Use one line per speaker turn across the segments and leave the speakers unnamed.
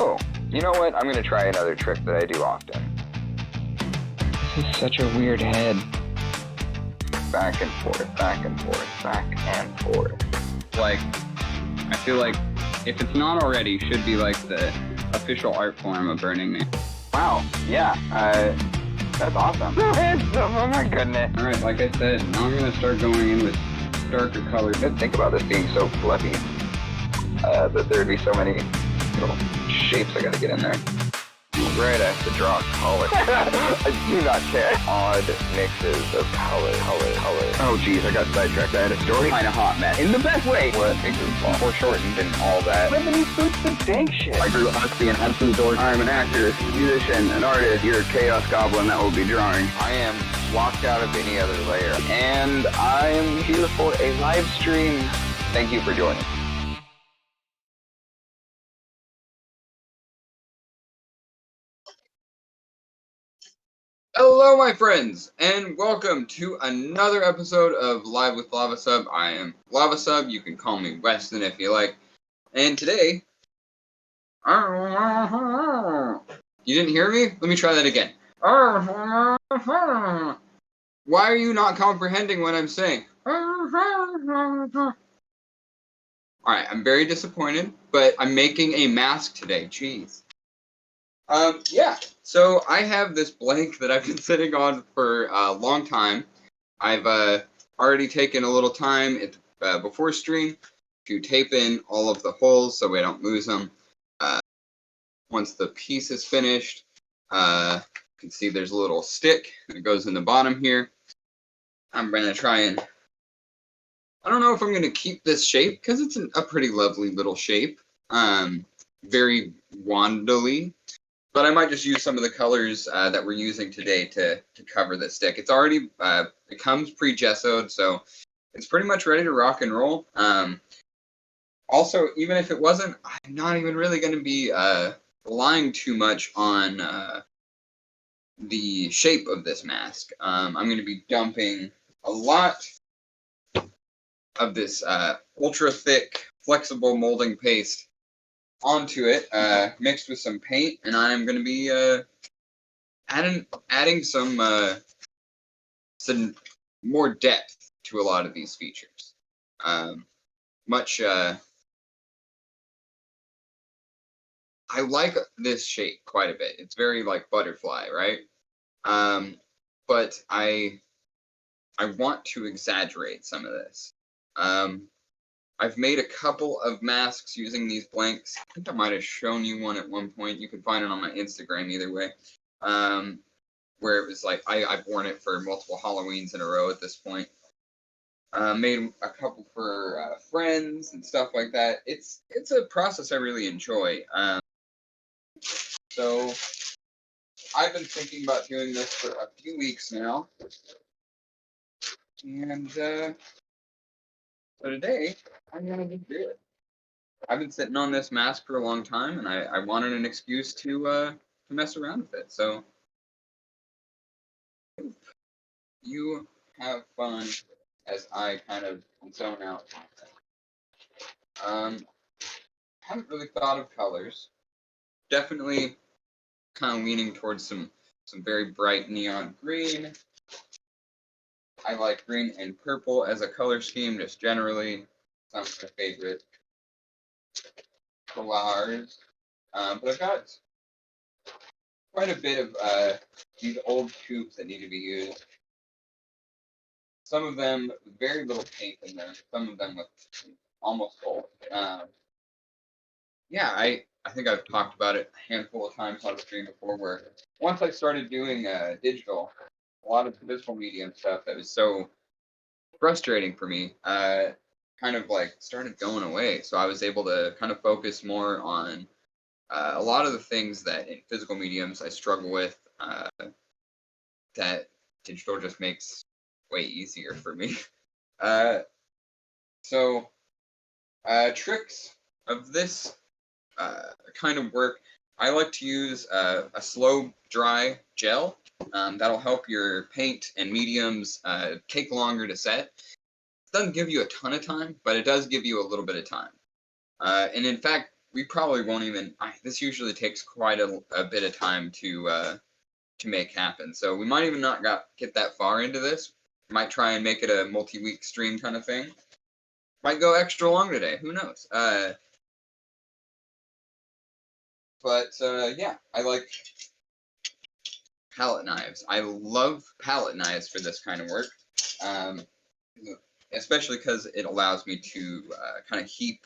Oh, you know what? I'm gonna try another trick that I do often.
This is such a weird head.
Back and forth, back and forth, back and forth.
Like, I feel like if it's not already, should be like the official art form of Burning Man.
Wow, yeah, that's awesome. Oh my goodness.
Alright, like I said, now I'm gonna start going in with darker colors.
I didn't think about this being so fluffy. That there'd be so many little shapes I gotta get in there. Right, I have to draw a color. I do not care. Odd mixes of color. Oh geez, I got sidetracked. I had a story.
Kinda hot mess.
In the best way. What? Foreshortened and all that.
But then he puts the dank shit.
I grew up being Hudson Dork. I'm an actor, musician, an artist. You're a chaos goblin that will be drawing. I am locked out of any other layer. And I am here for a live stream. Thank you for joining.
Hello, my friends, and welcome to another episode of Live with Lava Sub. I am Lava Sub. You can call me Weston if you like. And today, you didn't hear me? Let me try that again. Why are you not comprehending what I'm saying? Alright, I'm very disappointed, but I'm making a mask today. Jeez. Yeah, so I have this blank that I've been sitting on for a long time. I've already taken a little time before stream to tape in all of the holes so we don't lose them. Once the piece is finished, you can see there's a little stick that goes in the bottom here. I'm going to try and... I don't know if I'm going to keep this shape because it's a pretty lovely little shape. Very wandly. But I might just use some of the colors that we're using today to cover the stick. It's already, it comes pre-gessoed, so it's pretty much ready to rock and roll. Also, even if it wasn't, I'm not even really going to be relying too much on the shape of this mask. I'm going to be dumping a lot of this ultra thick, flexible molding paste onto it, mixed with some paint, and I'm going to be adding some more depth to a lot of these features. I like this shape quite a bit. It's very like butterfly, right? But I want to exaggerate some of this. I've made a couple of masks using these blanks. I think I might have shown you one at one point. You can find it on my Instagram either way. Where it was like, I've worn it for multiple Halloweens in a row at this point. Made a couple for friends and stuff like that. It's a process I really enjoy. So I've been thinking about doing this for a few weeks now. And so today, I'm going to do it. I've been sitting on this mask for a long time, and I wanted an excuse to mess around with it. So, you have fun as I kind of zone out. Haven't really thought of colors. Definitely kind of leaning towards some very bright neon green. I like green and purple as a color scheme, just generally. Some of my favorite colors. But I've got quite a bit of these old tubes that need to be used. Some of them with very little paint in them, some of them with almost gold. Yeah, I think I've talked about it a handful of times on the stream before, where once I started doing digital, a lot of physical medium stuff that was so frustrating for me, kind of like started going away. So I was able to kind of focus more on a lot of the things that in physical mediums I struggle with, that digital just makes way easier for me. Tricks of this kind of work, I like to use a slow dry gel. That'll help your paint and mediums take longer to set. It doesn't give you a ton of time, but it does give you a little bit of time. And in fact, we probably won't even. This usually takes quite a bit of time to make happen. So we might even not get that far into this. Might try and make it a multi-week stream kind of thing. Might go extra long today. Who knows? Yeah, I like palette knives. I love palette knives for this kind of work, especially because it allows me to kind of heap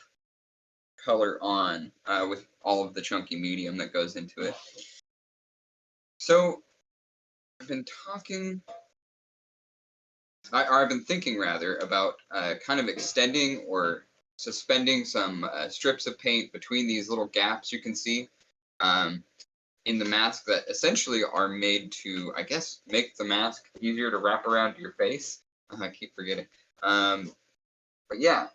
color on with all of the chunky medium that goes into it. So I've been thinking rather about kind of extending or suspending some strips of paint between these little gaps you can see in the mask that essentially are made to, I guess, make the mask easier to wrap around your face. I keep forgetting. But yeah,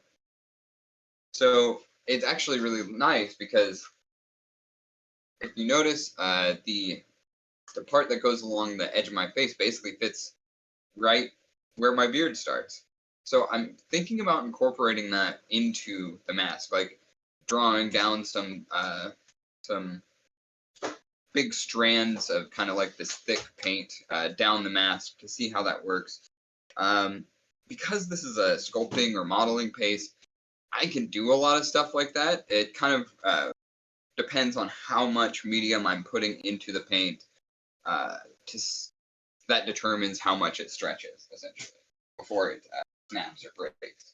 so it's actually really nice because if you notice, the part that goes along the edge of my face basically fits right where my beard starts. So I'm thinking about incorporating that into the mask, like drawing down some big strands of kind of like this thick paint down the mask to see how that works. Because this is a sculpting or modeling paste, I can do a lot of stuff like that. It kind of depends on how much medium I'm putting into the paint. That determines how much it stretches, essentially, before it snaps or breaks.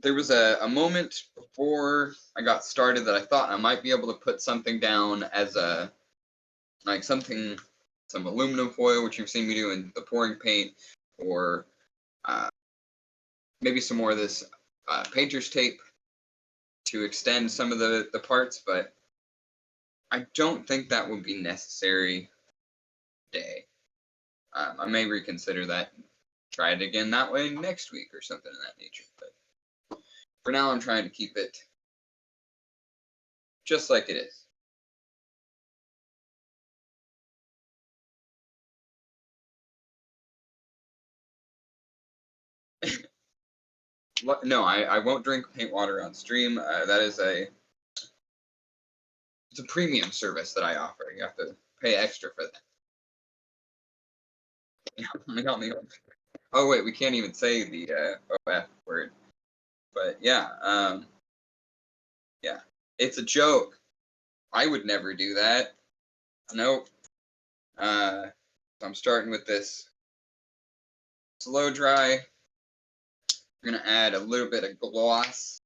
There was a moment before I got started that I thought I might be able to put something down as some aluminum foil, which you've seen me do in the pouring paint, or maybe some more of this painter's tape to extend some of the parts, but I don't think that would be necessary today. I may reconsider that and try it again that way next week or something of that nature. But for now, I'm trying to keep it just like it is. No, I won't drink paint water on stream. That is it's a premium service that I offer. You have to pay extra for that. Oh wait, we can't even say the OF word. But yeah, yeah, it's a joke. I would never do that. Nope. I'm starting with this slow dry. We're gonna add a little bit of gloss,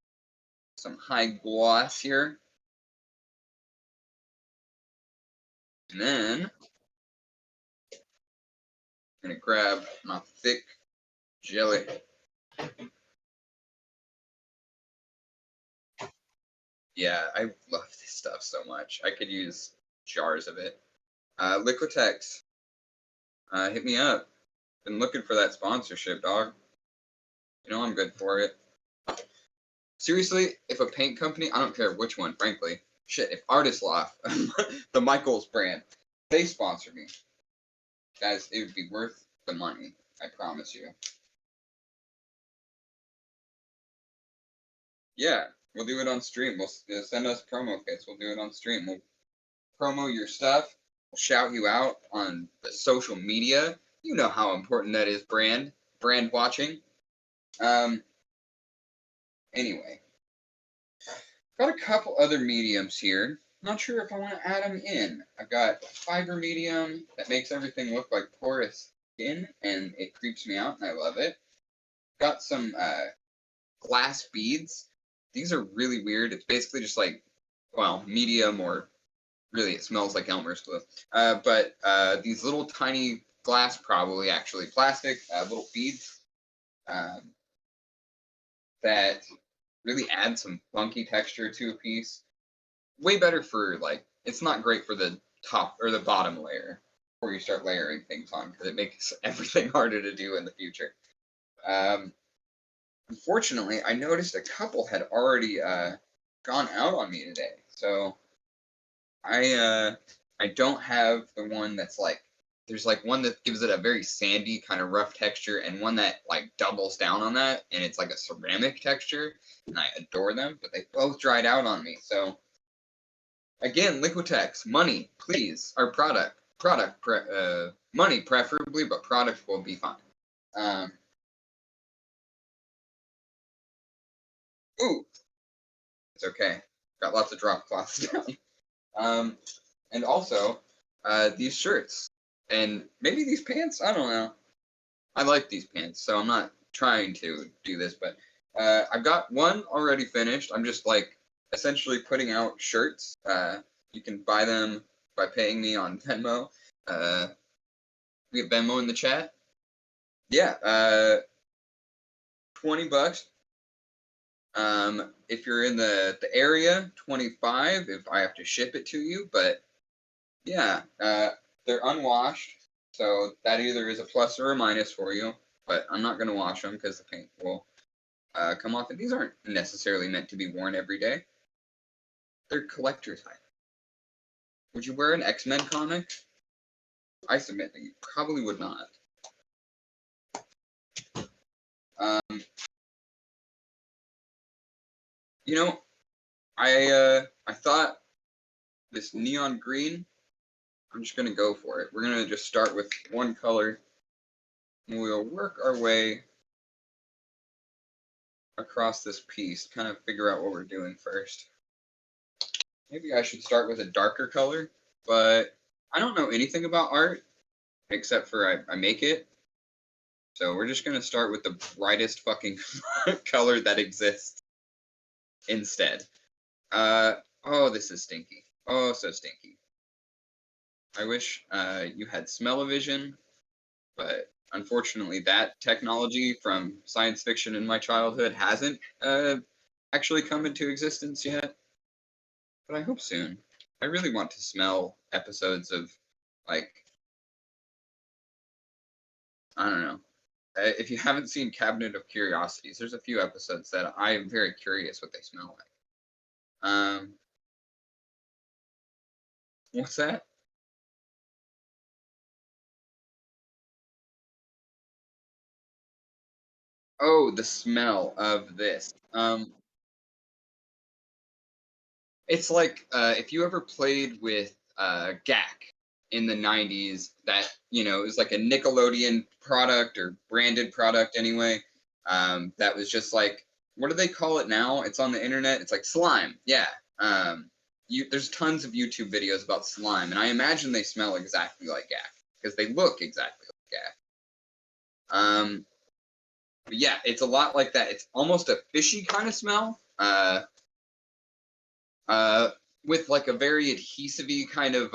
some high gloss here. And then I'm gonna grab my thick jelly. Yeah, I love this stuff so much. I could use jars of it. Liquitex, hit me up. Been looking for that sponsorship, dog. You know I'm good for it. Seriously, if a paint company, I don't care which one, frankly. Shit, if Artist Loft, the Michaels brand, they sponsor me. Guys, it would be worth the money. I promise you. Yeah, we'll do it on stream. We'll send us promo kits. We'll do it on stream. We'll promo your stuff. We'll shout you out on the social media. You know how important that is, brand watching. Anyway, got a couple other mediums here. Not sure if I want to add them in. I've got a fiber medium that makes everything look like porous skin, and it creeps me out, and I love it. Got some glass beads. These are really weird. It's basically just like, well, medium, or really it smells like Elmer's glue. But these little tiny glass, probably actually plastic, little beads that really add some funky texture to a piece. Way better for, like, it's not great for the top or the bottom layer before you start layering things on, because it makes everything harder to do in the future. Unfortunately, I noticed a couple had already gone out on me today, so I don't have the one that's like there's like one that gives it a very sandy kind of rough texture, and one that like doubles down on that, and it's like a ceramic texture, and I adore them, but they both dried out on me. So again, Liquitex, money, please, or money preferably, but product will be fine. Ooh, it's okay. Got lots of drop cloths down. And also, these shirts. And maybe these pants? I don't know. I like these pants, so I'm not trying to do this, but I've got one already finished. I'm just like essentially putting out shirts. You can buy them by paying me on Venmo. We have Venmo in the chat. Yeah, $20. If you're in the area, 25 if I have to ship it to you, but yeah, they're unwashed, so that either is a plus or a minus for you, but I'm not going to wash them because the paint will come off, and these aren't necessarily meant to be worn every day. They're collector's items. Would you wear an X-Men comic? I submit that you probably would not. You know, I thought this neon green, I'm just going to go for it. We're going to just start with one color, and we'll work our way across this piece, kind of figure out what we're doing first. Maybe I should start with a darker color, but I don't know anything about art, except for I make it. So we're just going to start with the brightest fucking color that exists instead. Oh, this is stinky. Oh, so stinky. I wish you had smell-o-vision, but unfortunately that technology from science fiction in my childhood hasn't actually come into existence yet. But I hope soon. I really want to smell episodes of, like, I don't know. If you haven't seen Cabinet of Curiosities, there's a few episodes that I am very curious what they smell like. What's that? Oh, the smell of this. It's like if you ever played with GAC in the 90s, that, you know, it was like a Nickelodeon product or branded product anyway. That was just like, what do they call it now? It's on the internet. It's like slime. Yeah. There's tons of YouTube videos about slime, and I imagine they smell exactly like GAC because they look exactly like GAC. But yeah, it's a lot like that. It's almost a fishy kind of smell. With like a very adhesive-y kind of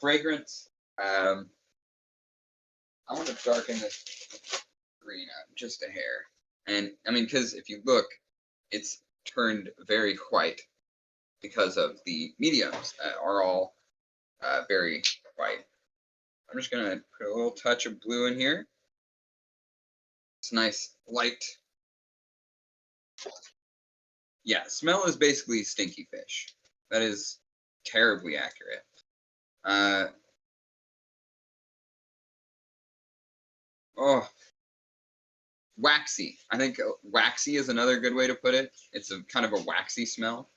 fragrance. I want to darken this green up just a hair. And I mean, because if you look, it's turned very white because of the mediums are all very white. I'm just going to put a little touch of blue in here. It's nice light. Yeah, smell is basically stinky fish. That is terribly accurate. Oh, waxy. I think waxy is another good way to put it. It's a kind of a waxy smell.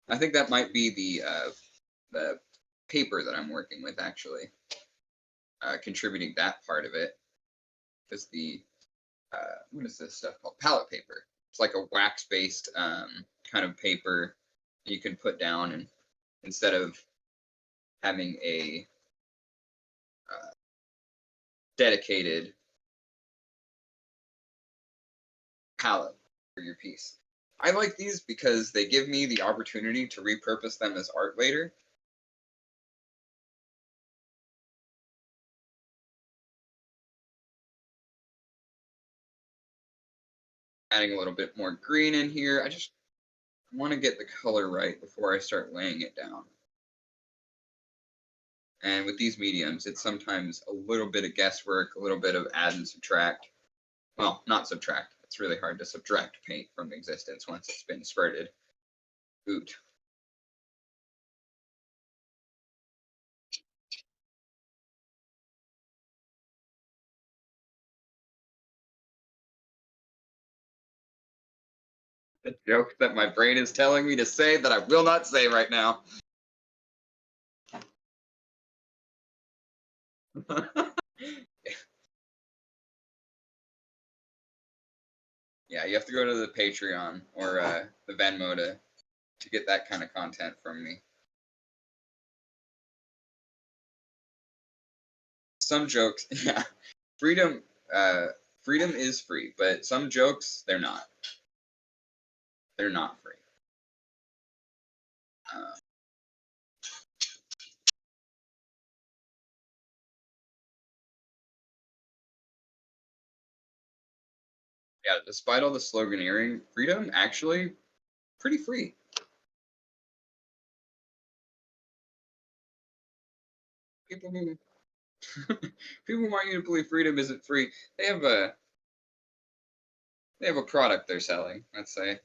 I think that might be the paper that I'm working with, actually, contributing that part of it. Because the what is this stuff called? Palette paper. It's like a wax-based kind of paper you can put down, and instead of having a dedicated palette for your piece. I like these because they give me the opportunity to repurpose them as art later. Adding a little bit more green in here. I just want to get the color right before I start laying it down. And with these mediums, it's sometimes a little bit of guesswork, a little bit of add and subtract. Well, not subtract. It's really hard to subtract paint from existence once it's been spreaded. Oot. A joke that my brain is telling me to say that I will not say right now. Yeah, you have to go to the Patreon or the Venmo to get that kind of content from me. Some jokes, yeah, freedom is free, but some jokes they're not. They're not free. Yeah, despite all the sloganeering, freedom actually pretty free. People who people want you to believe freedom isn't free. They have a product they're selling, let's say.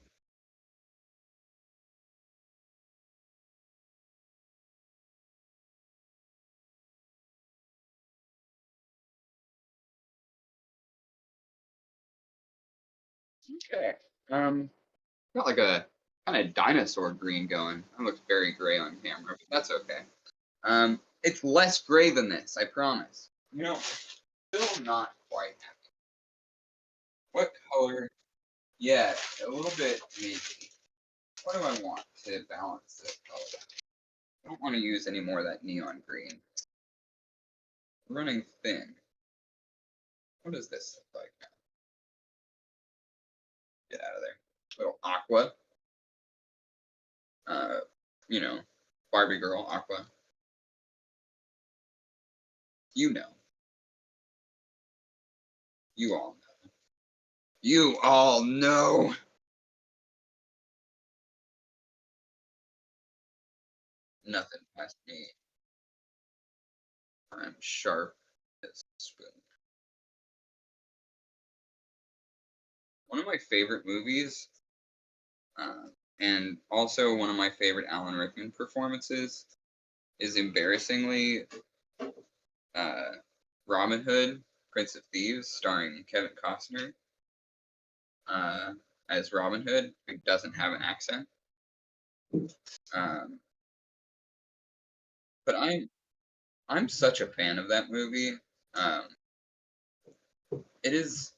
Okay. Got like a kind of dinosaur green going. That looks very gray on camera, but that's okay. It's less gray than this, I promise. You know, still not quite. What color? Yeah, a little bit maybe. What do I want to balance this color? I don't want to use any more of that neon green. Running thin. What does this look like now? Get out of there. Little aqua. You know, Barbie girl, aqua. You know. You all know. You all know. Nothing past me. I'm sharp as a spoon. One of my favorite movies, and also one of my favorite Alan Rickman performances, is embarrassingly Robin Hood, Prince of Thieves, starring Kevin Costner as Robin Hood, who doesn't have an accent. But I'm such a fan of that movie. It is,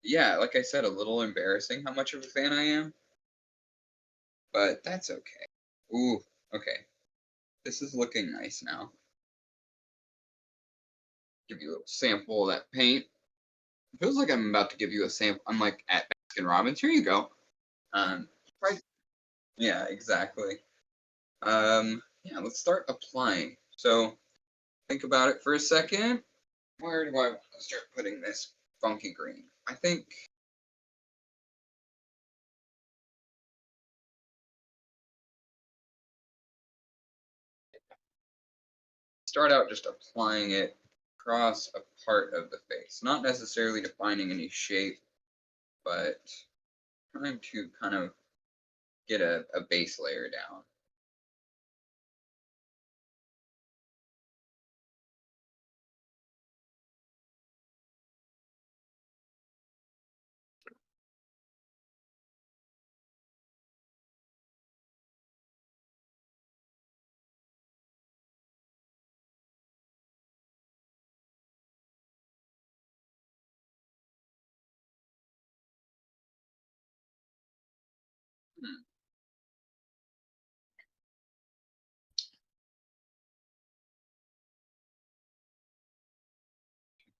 yeah, like I said, a little embarrassing how much of a fan I am, but that's okay. Ooh, okay. This is looking nice now. Give you a little sample of that paint. It feels like I'm about to give you a sample. I'm like at Baskin Robbins. Here you go. Right. Yeah, exactly. Yeah, let's start applying. So think about it for a second. Where do I want to start putting this funky green? I think start out just applying it across a part of the face, not necessarily defining any shape, but trying to kind of get a base layer down.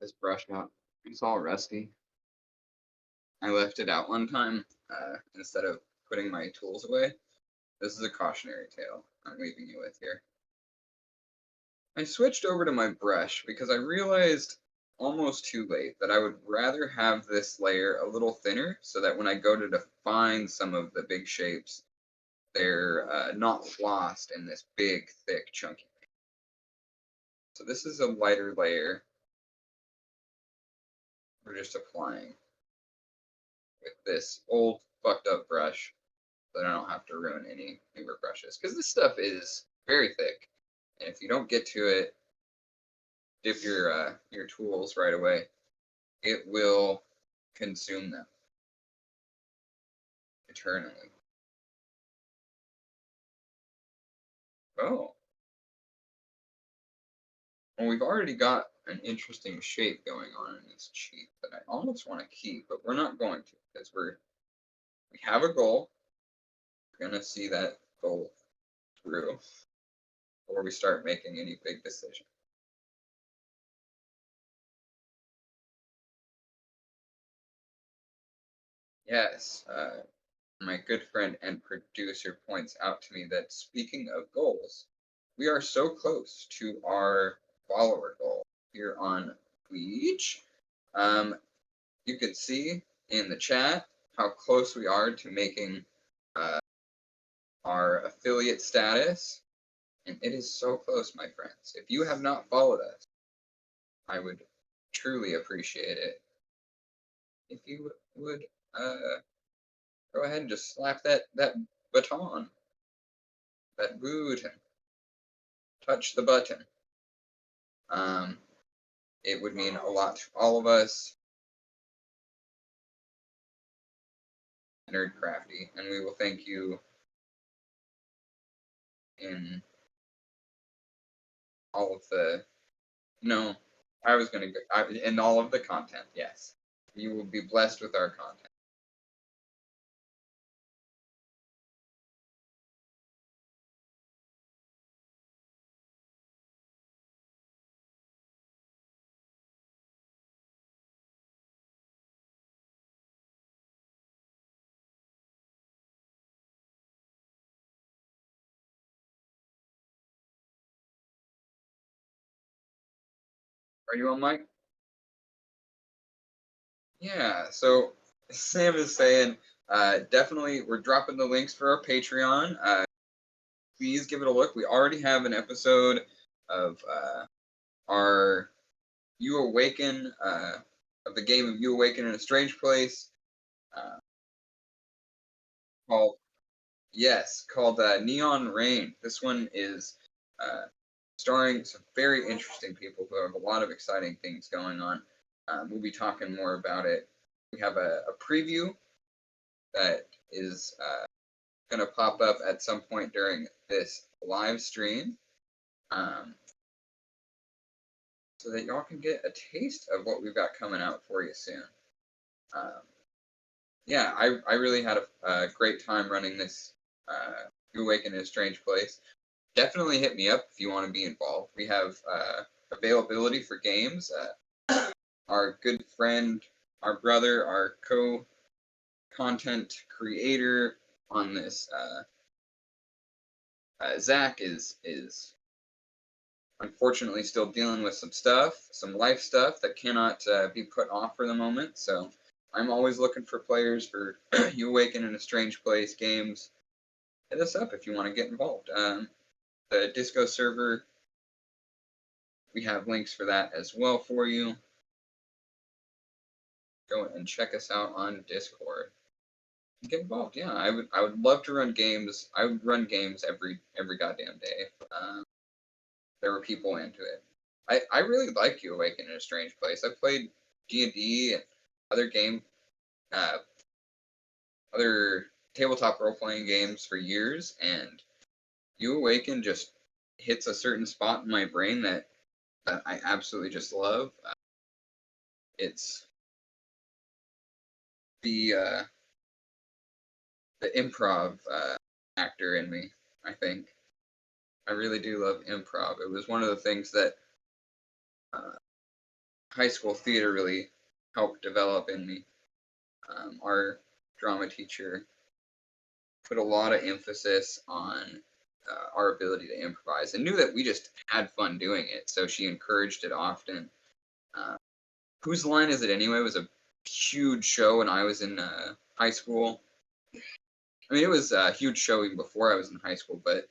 This brush out. It's all rusty. I left it out one time instead of putting my tools away. This is a cautionary tale I'm leaving you with here. I switched over to my brush because I realized almost too late that I would rather have this layer a little thinner so that when I go to define some of the big shapes, they're not lost in this big, thick, chunky thing. So this is a lighter layer we're just applying with this old fucked up brush so that I don't have to ruin any newer brushes. Because this stuff is very thick. And if you don't get to it, dip your tools right away, it will consume them. eternally. Oh. Well, we've already got an interesting shape going on in this cheek that I almost want to keep, but we're not going to because we have a goal. We're gonna see that goal through before we start making any big decision. Yes, my good friend and producer points out to me that speaking of goals, we are so close to our follower goal here on Twitch. You could see in the chat how close we are to making our affiliate status, and it is so close, my friends. If you have not followed us, I would truly appreciate it if you would go ahead and just slap that baton, that button, touch the button. It would mean a lot to all of us, Nerdcrafty, and we will thank you in all of the. No, I was gonna go in all of the content. Yes, you will be blessed with our content. Are you on mic? Yeah, so Sam is saying, definitely we're dropping the links for our Patreon. Please give it a look. We already have an episode of our You Awaken, of the game of You Awaken in a Strange Place, uh, called, yes, called Neon Rain. This one is starring some very interesting people who have a lot of exciting things going on. We'll be talking more about it. We have a preview that is going to pop up at some point during this live stream, so that y'all can get a taste of what we've got coming out for you soon. Yeah, I really had a great time running this You Awaken in a Strange Place. Definitely hit me up if you want to be involved. We have availability for games. Our good friend, our brother, our co-content creator on this, Zach is unfortunately still dealing with some stuff, some life stuff that cannot be put off for the moment. So I'm always looking for players for You Awaken in a Strange Place games. Hit us up if you want to get involved. The Disco server, we have links for that as well for you. Go and check us out on Discord. Get involved, yeah. I would love to run games. I would run games every goddamn day. There were people into it. I really like You Awaken in a Strange Place. I've played D&D and other other tabletop role-playing games for years, and You Awaken just hits a certain spot in my brain that I absolutely just love. It's the improv actor in me, I think. I really do love improv. It was one of the things that high school theater really helped develop in me. Our drama teacher put a lot of emphasis on our ability to improvise and knew that we just had fun doing it. So she encouraged it often. Whose Line Is It Anyway was a huge show when I was in high school. I mean, it was a huge show even before I was in high school, but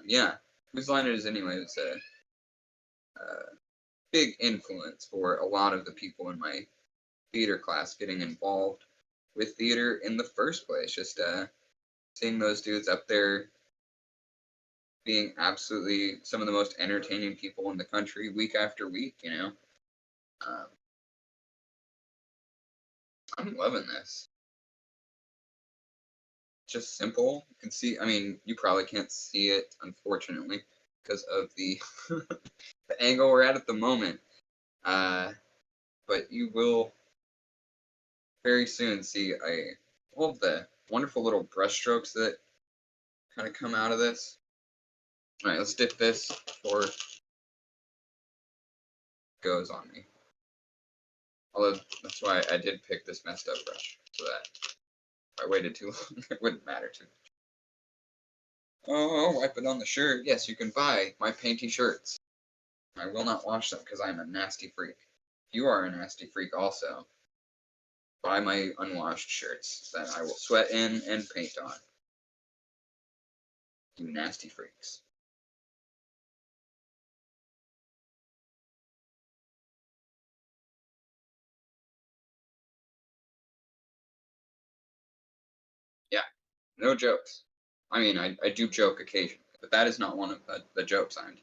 yeah, Whose Line It Is Anyway was a big influence for a lot of the people in my theater class getting involved with theater in the first place. Just seeing those dudes up there being absolutely some of the most entertaining people in the country week after week, you know. I'm loving this. just simple. You can see, I mean, you probably can't see it, unfortunately, because of the, the angle we're at the moment. But you will very soon see all of the wonderful little brush strokes that kind of come out of this. All right, let's dip this before it goes on me. Although, that's why I did pick this messed up brush, so that if I waited too long, it wouldn't matter too much. Oh, wipe it on the shirt. Yes, you can buy my painty shirts. I will not wash them because I'm a nasty freak. You are a nasty freak also. Buy my unwashed shirts that I will sweat in and paint on. You nasty freaks. Yeah, no jokes. I mean, I do joke occasionally, but that is not one of the jokes I'm doing.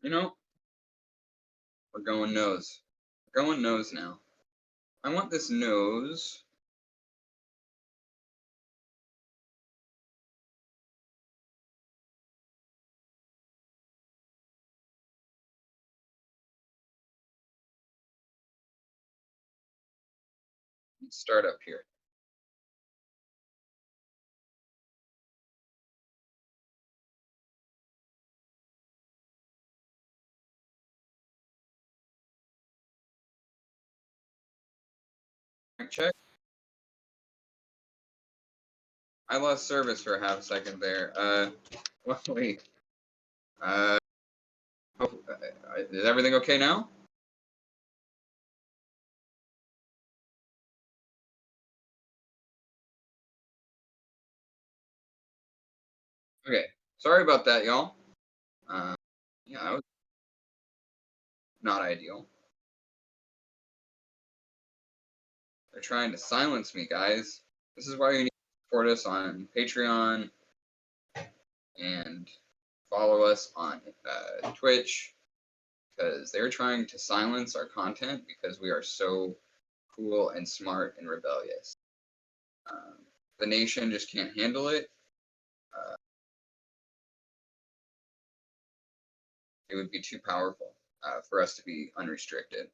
You know, we're going nose. We're going nose now. I want this nose. Let's start up here. Check. I lost service for a half a second there. Well, wait. Uh, is everything okay now? Okay. Sorry about that, y'all. Yeah, that was not ideal. They're trying to silence me, guys. This is why you need to support us on Patreon and follow us on Twitch, because they're trying to silence our content because we are so cool and smart and rebellious. The nation just can't handle it. It would be too powerful for us to be unrestricted.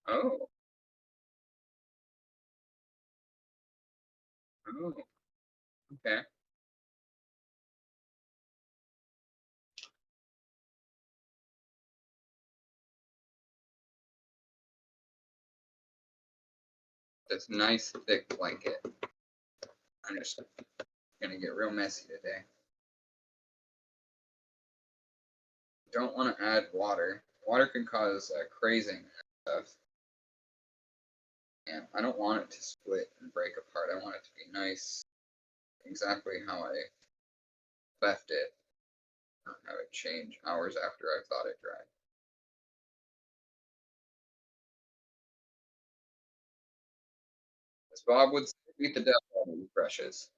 Oh, oh, okay. This nice thick blanket. I'm just gonna get real messy today. Don't want to add water. Water can cause crazing and stuff. And I don't want it to split and break apart. I want it to be nice, exactly how I left it. Not have it change hours after I thought it dried. As Bob would say, beat the devil out of these brushes.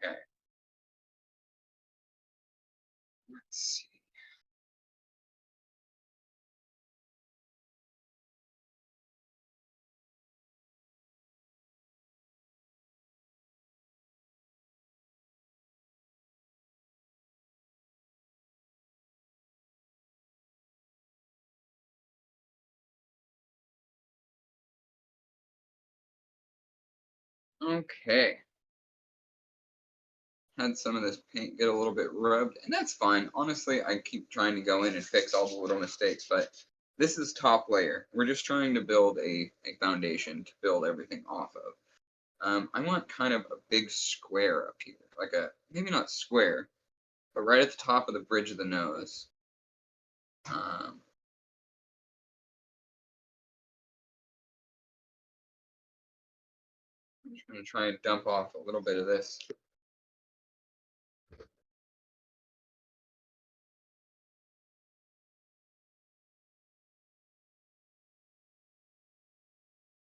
Okay. Let's see. Okay. Had some of this paint get a little bit rubbed, and that's fine. Honestly, I keep trying to go in and fix all the little mistakes, but this is top layer. We're just trying to build a foundation to build everything off of. I want kind of a big square up here, like maybe not square, but right at the top of the bridge of the nose. I'm just gonna try and dump off a little bit of this.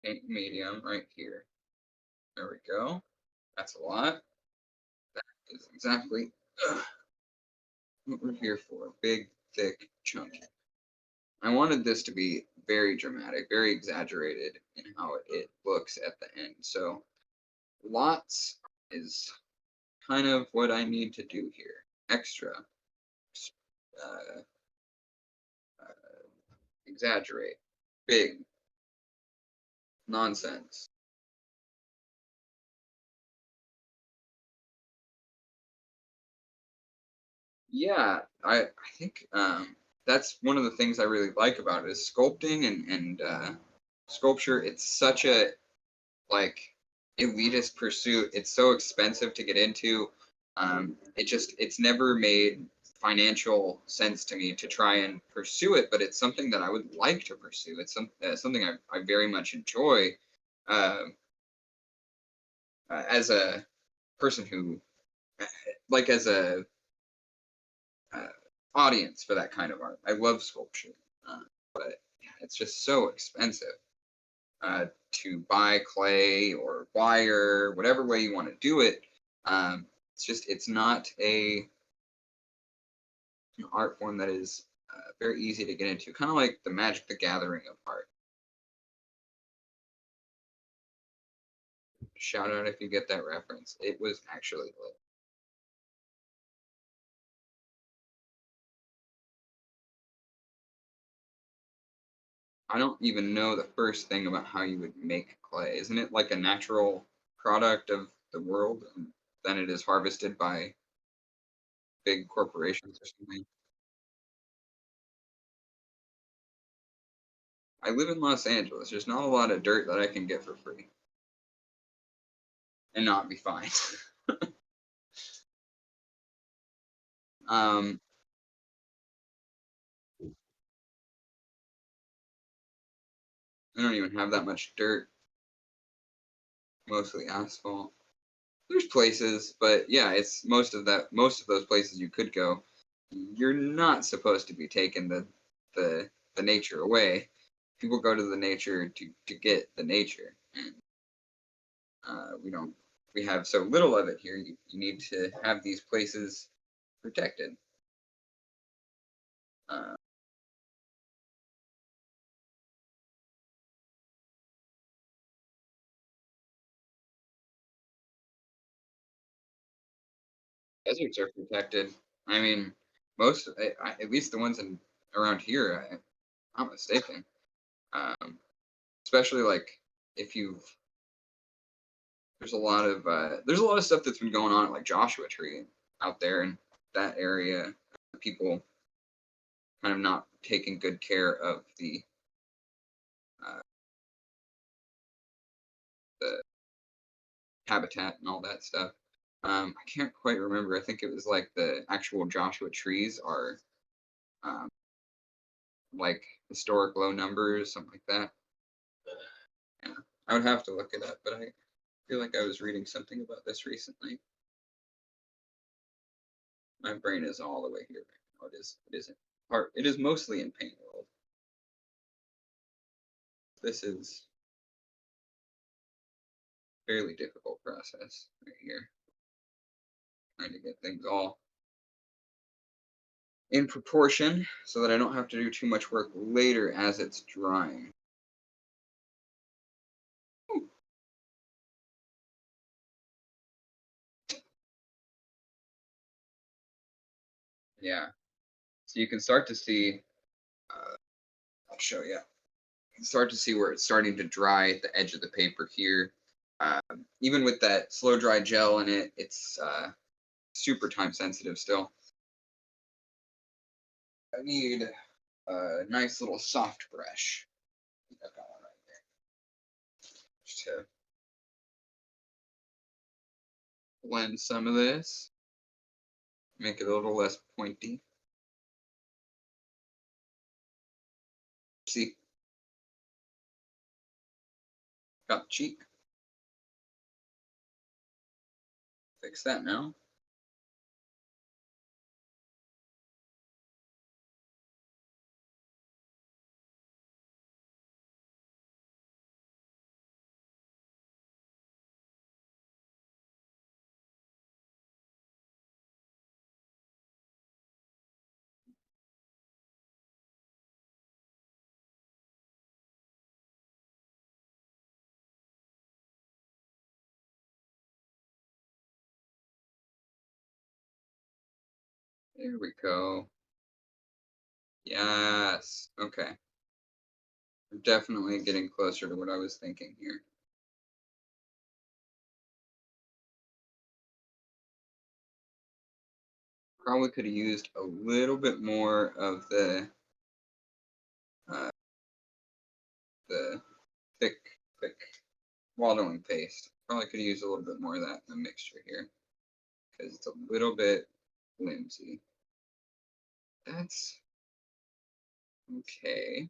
Paint medium right here. There we go. That's a lot. That is exactly what we're here for. Big, thick, chunky. I wanted this to be very dramatic, very exaggerated in how it looks at the end. So lots is kind of what I need to do here. Extra. Uh, exaggerate. Big. Nonsense. Yeah, I think that's one of the things I really like about it is sculpting and sculpture. It's such a like elitist pursuit. It's so expensive to get into. It's never made financial sense to me to try and pursue it, but it's something that I would like to pursue. It's something I very much enjoy uh, as a person who like as a uh, audience for that kind of art. I love sculpture, but yeah, it's just so expensive to buy clay or wire, whatever way you want to do it. It's not an art form that is very easy to get into. Kind of like the Magic the Gathering of art. Shout out if you get that reference. It was actually lit. I don't even know the first thing about how you would make clay. Isn't it like a natural product of the world and then it is harvested by big corporations or something? I live in Los Angeles. There's not a lot of dirt that I can get for free and not be fine. um, I don't even have that much dirt, mostly asphalt. There's places, but yeah, it's most of those places you could go. You're not supposed to be taking the nature away. People go to the nature to get the nature, and we don't. We have so little of it here. You need to have these places protected. Uh, Deserts are protected. I mean, at least the ones in around here, I'm not mistaken. Especially like if you've there's a lot of stuff that's been going on at like Joshua Tree out there in that area. People kind of not taking good care of uh, the habitat and all that stuff. I can't quite remember. I think it was like the actual Joshua trees are um, like historic low numbers, something like that. Yeah, I would have to look it up, but I feel like I was reading something about this recently. My brain is all the way here right now. It isn't part. It is mostly in Paint World. This is a fairly difficult process right here. Trying to get things all in proportion so that I don't have to do too much work later as it's drying. Yeah. So you can start to see, I'll show you. You can start to see where it's starting to dry at the edge of the paper here. Even with that slow dry gel in it, it's super time sensitive still. I need a nice little soft brush. I've got one right there. Just to blend some of this, make it a little less pointy. See, got the cheek. Fix that now. There we go. Yes. Okay. We're definitely getting closer to what I was thinking here. Probably could have used a little bit more of the thick waddling paste. Probably could have used a little bit more of that in the mixture here because it's a little bit flimsy. That's okay.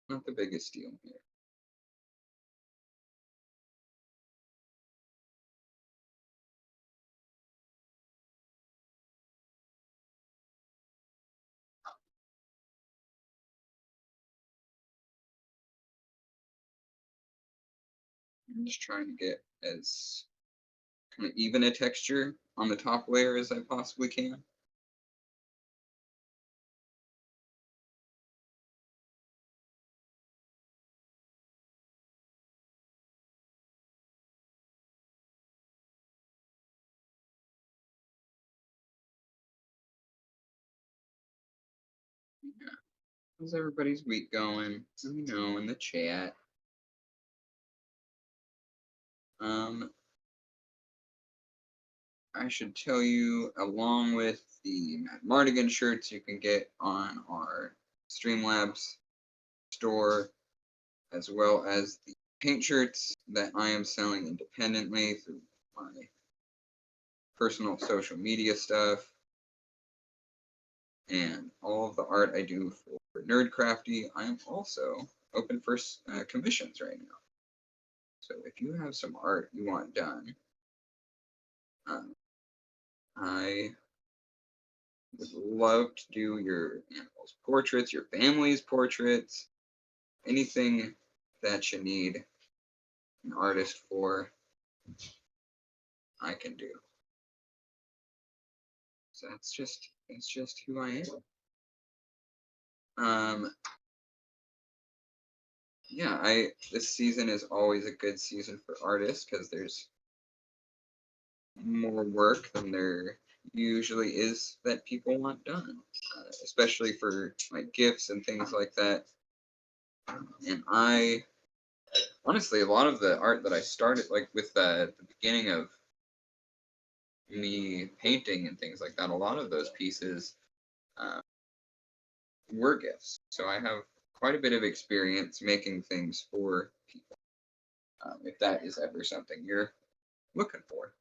Not the biggest deal here. I'm just trying to get as kind of even a texture on the top layer as I possibly can. Yeah. How's everybody's week going? Let me know in the chat. I should tell you, along with the Matt Mardigan shirts you can get on our Streamlabs store, as well as the paint shirts that I am selling independently through my personal social media stuff, and all of the art I do for Nerdcrafty. I am also open for commissions right now. So if you have some art you want done, I would love to do your animals' portraits, your family's portraits, anything that you need an artist for, I can do. So that's just who I am. Yeah, this season is always a good season for artists because there's more work than there usually is that people want done, especially for like gifts and things like that. And I honestly, a lot of the art that I started like with the beginning of me painting and things like that, a lot of those pieces were gifts. So I have quite a bit of experience making things for people. If that is ever something you're looking for.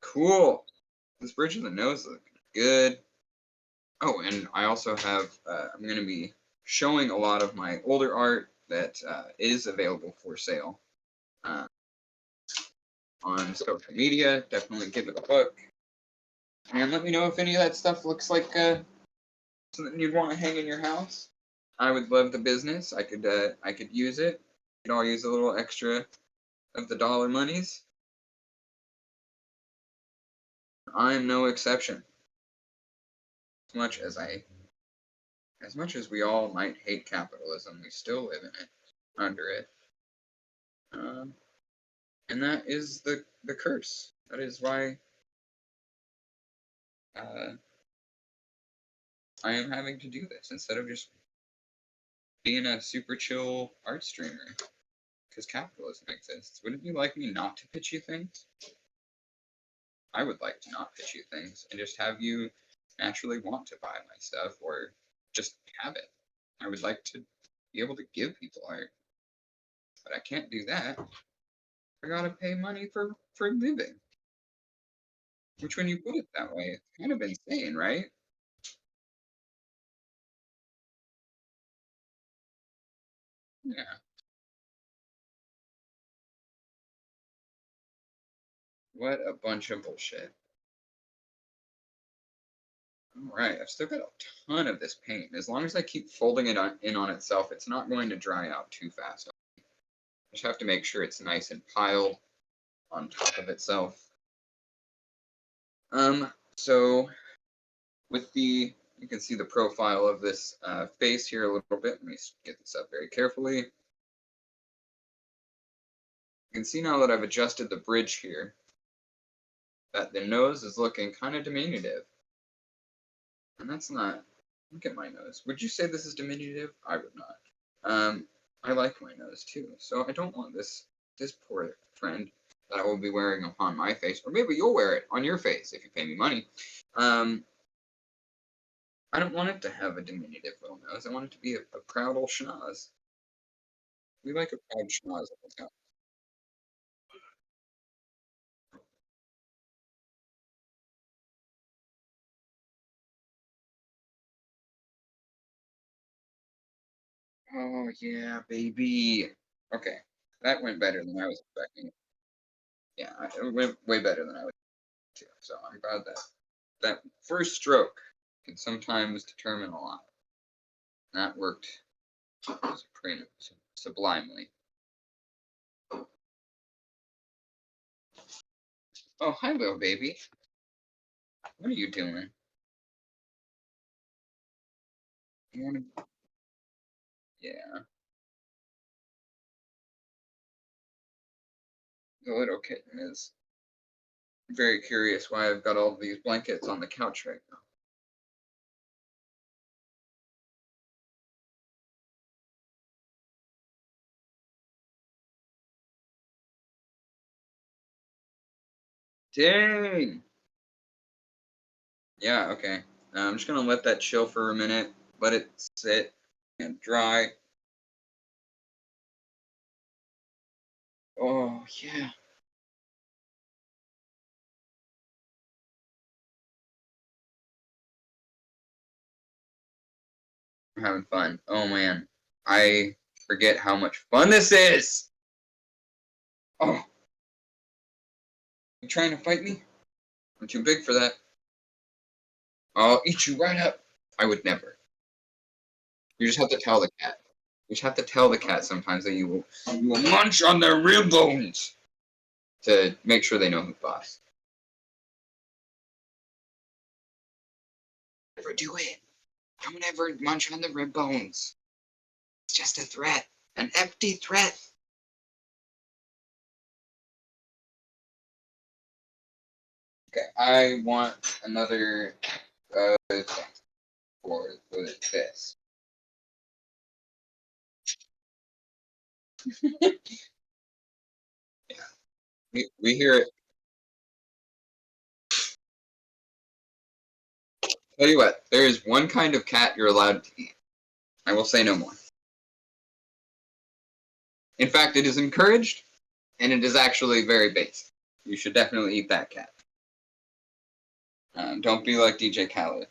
Cool. This bridge of the nose looking good. Oh, and I also have, I'm going to be showing a lot of my older art that is available for sale on social media. Definitely give it a look. And let me know if any of that stuff looks like something you'd want to hang in your house. I would love the business. I could use it. We could all use a little extra of the dollar monies. I am no exception. As much as we all might hate capitalism, we still live in it, under it. And that is the curse. That is why I am having to do this instead of just being a super chill art streamer. Because capitalism exists. Wouldn't you like me not to pitch you things? I would like to not pitch you things and just have you naturally want to buy my stuff or just have it. I would like to be able to give people art, but I can't do that. I gotta pay money for living. Which, when you put it that way, it's kind of insane, right? Yeah. What a bunch of bullshit. Alright, I've still got a ton of this paint. As long as I keep folding it in on itself, it's not going to dry out too fast. I just have to make sure it's nice and piled on top of itself. So with you can see the profile of this face here a little bit. Let me get this up very carefully. You can see now that I've adjusted the bridge here, that the nose is looking kind of diminutive. And that's not, look at my nose. Would you say this is diminutive? I would not. I like my nose too, so I don't want this poor friend that I will be wearing upon my face, or maybe you'll wear it on your face if you pay me money. I don't want it to have a diminutive little nose. I want it to be a proud old schnoz. We like a proud schnoz at this house. Oh yeah, baby. Okay, that went better than I was expecting. Yeah, it went way better than I was expecting too. So I'm glad that first stroke can sometimes determine a lot. That worked sublimely. Oh, hi, little baby. What are you doing? You wanna? Yeah, the little kitten is very curious why I've got all these blankets on the couch right now. Dang! Yeah, okay. I'm just gonna let that chill for a minute, let it sit and dry. Oh, yeah. I'm having fun. Oh, man. I forget how much fun this is! Oh. You trying to fight me? I'm too big for that. I'll eat you right up. I would never. You just have to tell the cat. You just have to tell the cat sometimes that you will munch on their rib bones to make sure they know who's boss. Never do it. Don't ever munch on the rib bones. It's just a threat. An empty threat. Okay, I want another thing for this. Yeah, we hear it. Tell you what, there is one kind of cat you're allowed to eat. I will say no more. In fact, it is encouraged, and it is actually very basic. You should definitely eat that cat. Don't be like DJ Khaled.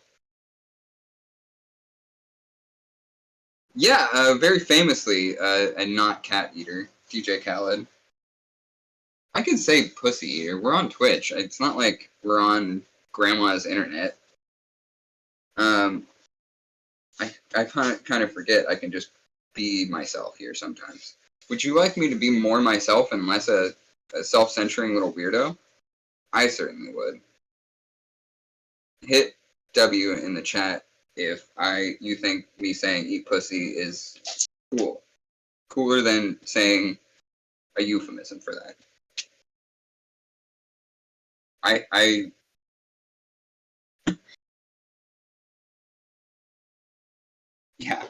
Yeah, very famously, a not cat eater, DJ Khaled. I could say pussy eater. We're on Twitch. It's not like we're on grandma's internet. I kind of forget I can just be myself here sometimes. Would you like me to be more myself and less a self-censoring little weirdo? I certainly would. Hit W in the chat if you think me saying eat pussy is cool. Cooler than saying a euphemism for that. I yeah.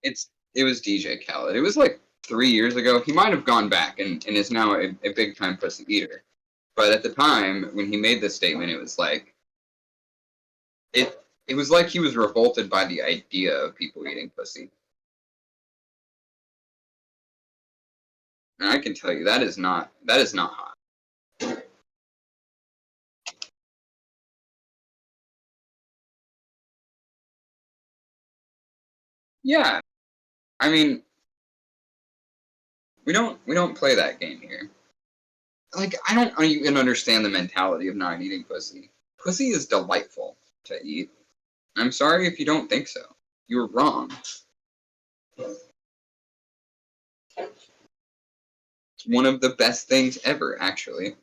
It was DJ Khaled. It was like 3 years ago. He might have gone back and is now a big time pussy eater. But at the time when he made this statement, it was like it was like he was revolted by the idea of people eating pussy. And I can tell you that is not hot. Yeah, I mean, we don't play that game here. Like, I don't even understand the mentality of not eating pussy. Pussy is delightful to eat. I'm sorry if you don't think so. You're wrong. It's one of the best things ever, actually.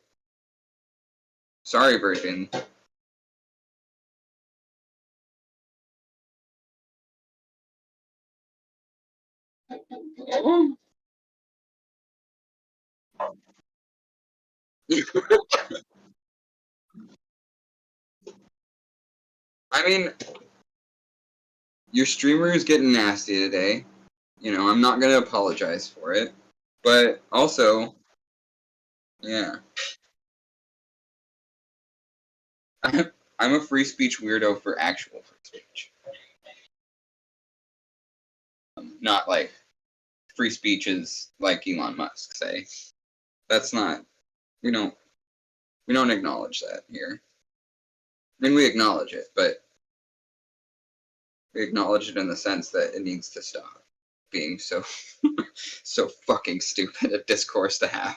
Sorry, virgin. I mean, your streamer is getting nasty today. You know, I'm not gonna apologize for it. But also, yeah. I'm a free speech weirdo for actual free speech. Not like free speech is like Elon Musk say. That's not, we don't acknowledge that here. I mean, we acknowledge it, but we acknowledge it in the sense that it needs to stop being so so fucking stupid a discourse to have.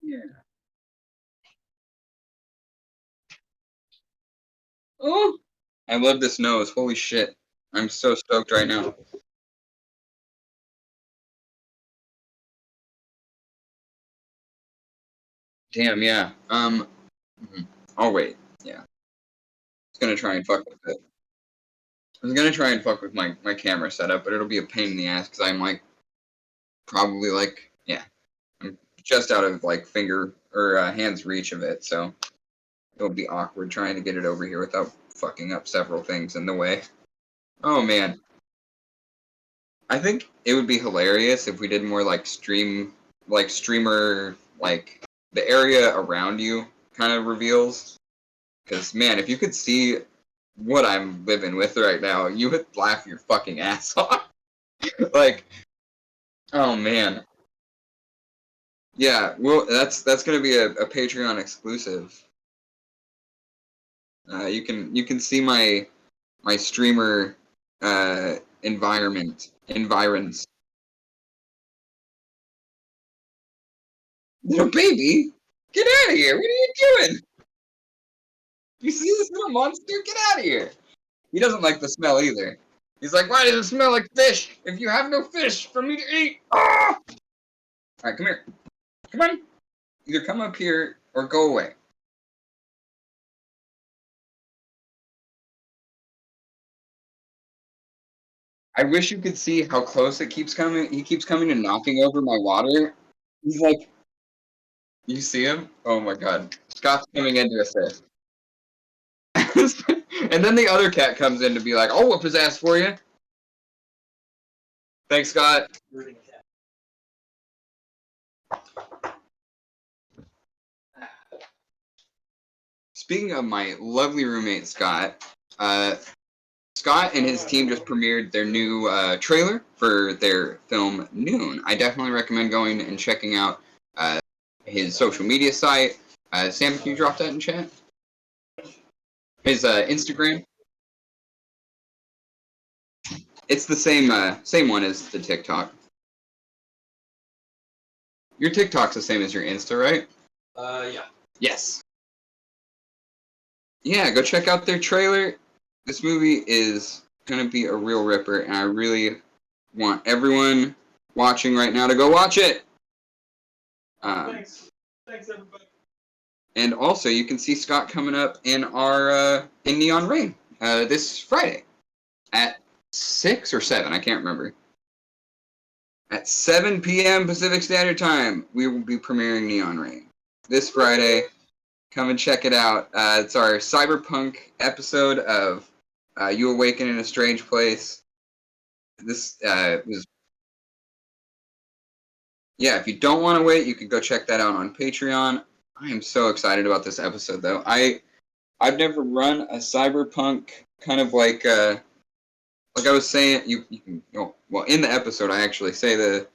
Yeah. Oh, I love this nose. Holy shit. I'm so stoked right now. Damn, yeah. Oh wait, yeah. I was gonna try and fuck with it. I was gonna try and fuck with my camera setup, but it'll be a pain in the ass because I'm like probably like yeah, I'm just out of like finger or hands reach of it, so it'll be awkward trying to get it over here without fucking up several things in the way. Oh man, I think it would be hilarious if we did more like streamer like the area around you kind of reveals. Because man, if you could see what I'm living with right now, you would laugh your fucking ass off. Like, oh man. Yeah, well, that's gonna be a Patreon exclusive. You can see my streamer environs. Little baby, get out of here! What are you doing? You see this little monster? Get out of here! He doesn't like the smell either. He's like, why does it smell like fish? If you have no fish for me to eat, ah! All right, come here. Come on. Either come up here or go away. I wish you could see how close it keeps coming. He keeps coming and knocking over my water. He's like, you see him? Oh my god. Scott's coming in to assist. And then the other cat comes in to be like, I'll whoop his ass for you. Thanks, Scott. Speaking of my lovely roommate, Scott, Scott and his team just premiered their new trailer for their film Noon. I definitely recommend going and checking out his social media site. Sam, can you drop that in chat? His Instagram. It's the same one as the TikTok. Your TikTok's the same as your Insta, right?
Yeah.
Yes. Yeah, go check out their trailer. This movie is gonna be a real ripper, and I really want everyone watching right now to go watch it.
Thanks, everybody.
And also, you can see Scott coming up in our in Neon Rain this Friday at 6 or 7. I can't remember. At 7 p.m. Pacific Standard Time, we will be premiering Neon Rain this Friday. Come and check it out. It's our cyberpunk episode of You Awaken in a Strange Place. This was... yeah, if you don't want to wait, you can go check that out on Patreon. I am so excited about this episode, though. I've never run a cyberpunk kind of like I was saying. You can well in the episode I actually say that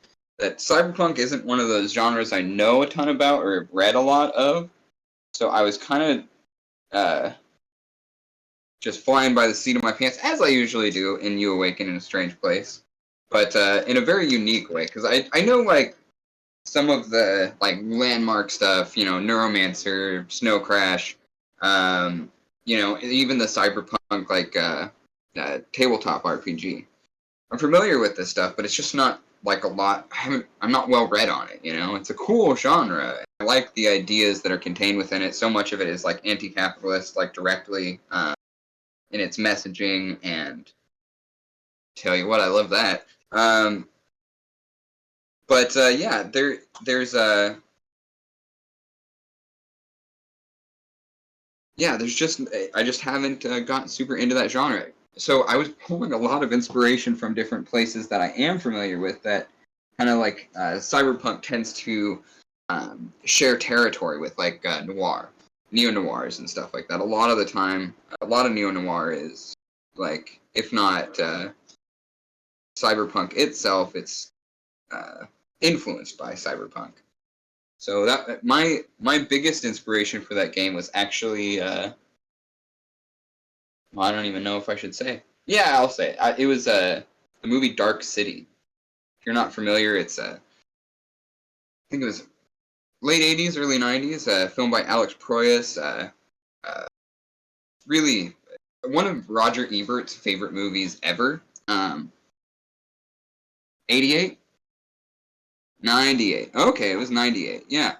cyberpunk isn't one of those genres I know a ton about or have read a lot of. So I was kind of just flying by the seat of my pants, as I usually do in You Awaken in a Strange Place, but in a very unique way, because I know like some of the like landmark stuff, Neuromancer, Snow Crash, even the cyberpunk like tabletop RPG. I'm familiar with this stuff, but it's just not like a lot. I'm not well read on it. It's a cool genre. I like the ideas that are contained within it. So much of it is like anti-capitalist, like directly in its messaging, and tell you what, I love that. But yeah, there's just I just haven't gotten super into that genre. So I was pulling a lot of inspiration from different places that I am familiar with that kind of like cyberpunk tends to share territory with, like noir, neo-noirs and stuff like that. A lot of the time, a lot of neo-noir is like, if not cyberpunk itself, it's influenced by cyberpunk. So that my biggest inspiration for that game was actually I don't even know if I should say. Yeah, I'll say it. It was the movie Dark City. If you're not familiar, it's I think it was late 80s, early 90s, filmed by Alex Proyas. Really one of Roger Ebert's favorite movies ever. 88? 98. Okay, it was 98. Yeah.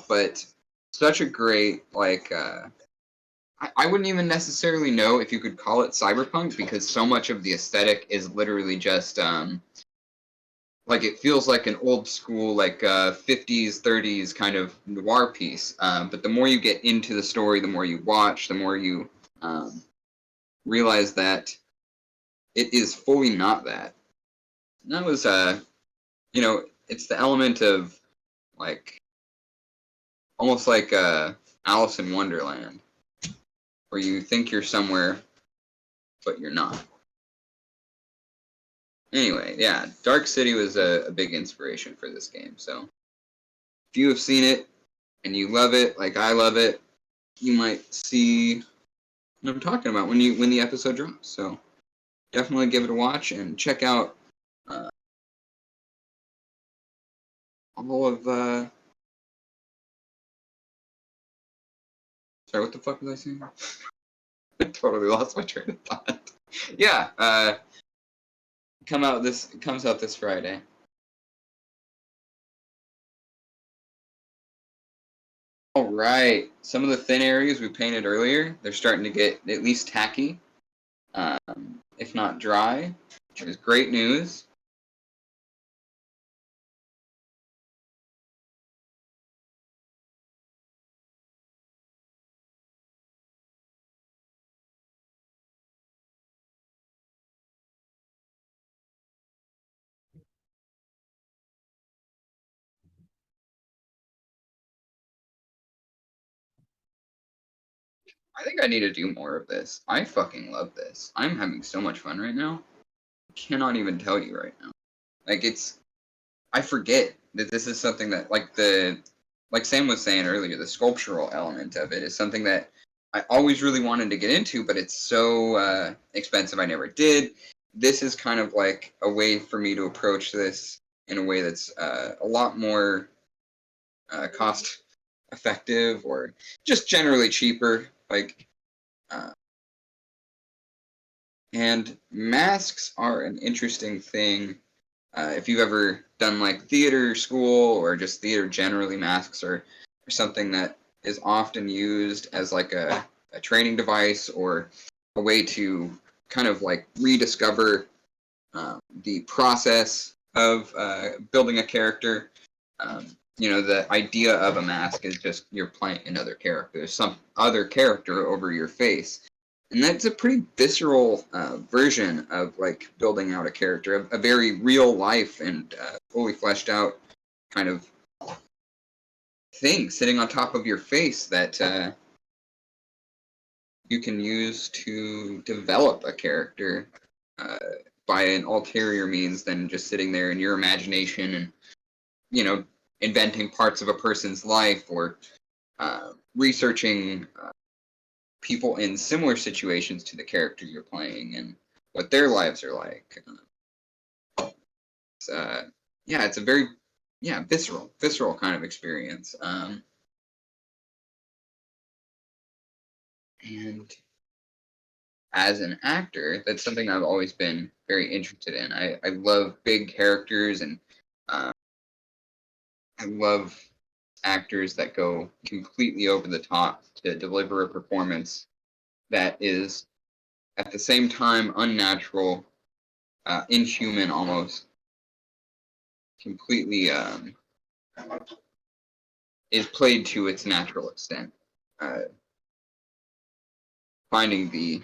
But such a great, like, I wouldn't even necessarily know if you could call it cyberpunk, because so much of the aesthetic is literally just, like, it feels like an old school, like, 50s, 30s kind of noir piece. But the more you get into the story, the more you watch, the more you realize that it is fully not that. And that was, it's the element of, like, almost like Alice in Wonderland, where you think you're somewhere, but you're not. Anyway, yeah, Dark City was a big inspiration for this game. So if you have seen it and you love it like I love it, you might see what I'm talking about when the episode drops. So definitely give it a watch and check out all of sorry, what the fuck was I saying? I totally lost my train of thought. Yeah, comes out this Friday. All right, some of the thin areas we painted earlier, they're starting to get at least tacky, if not dry, which is great news. I think I need to do more of this. I fucking love this. I'm having so much fun right now. I cannot even tell you right now. Like, I forget that this is something that, like Sam was saying earlier, the sculptural element of it is something that I always really wanted to get into, but it's so expensive I never did. This is kind of like a way for me to approach this in a way that's a lot more cost effective, or just generally cheaper. Like, and masks are an interesting thing. If you've ever done like theater school or just theater generally, masks are something that is often used as like a training device or a way to kind of like rediscover the process of building a character. The idea of a mask is just you're playing another character, some other character over your face. And that's a pretty visceral version of like building out a character, a very real life and fully fleshed out kind of thing sitting on top of your face that you can use to develop a character by an ulterior means than just sitting there in your imagination and, you know, inventing parts of a person's life or researching people in similar situations to the character you're playing and what their lives are like. Yeah, it's a very visceral kind of experience. And as an actor, that's something I've always been very interested in. I love big characters, and I love actors that go completely over the top to deliver a performance that is at the same time unnatural, inhuman almost, completely is played to its natural extent. Finding the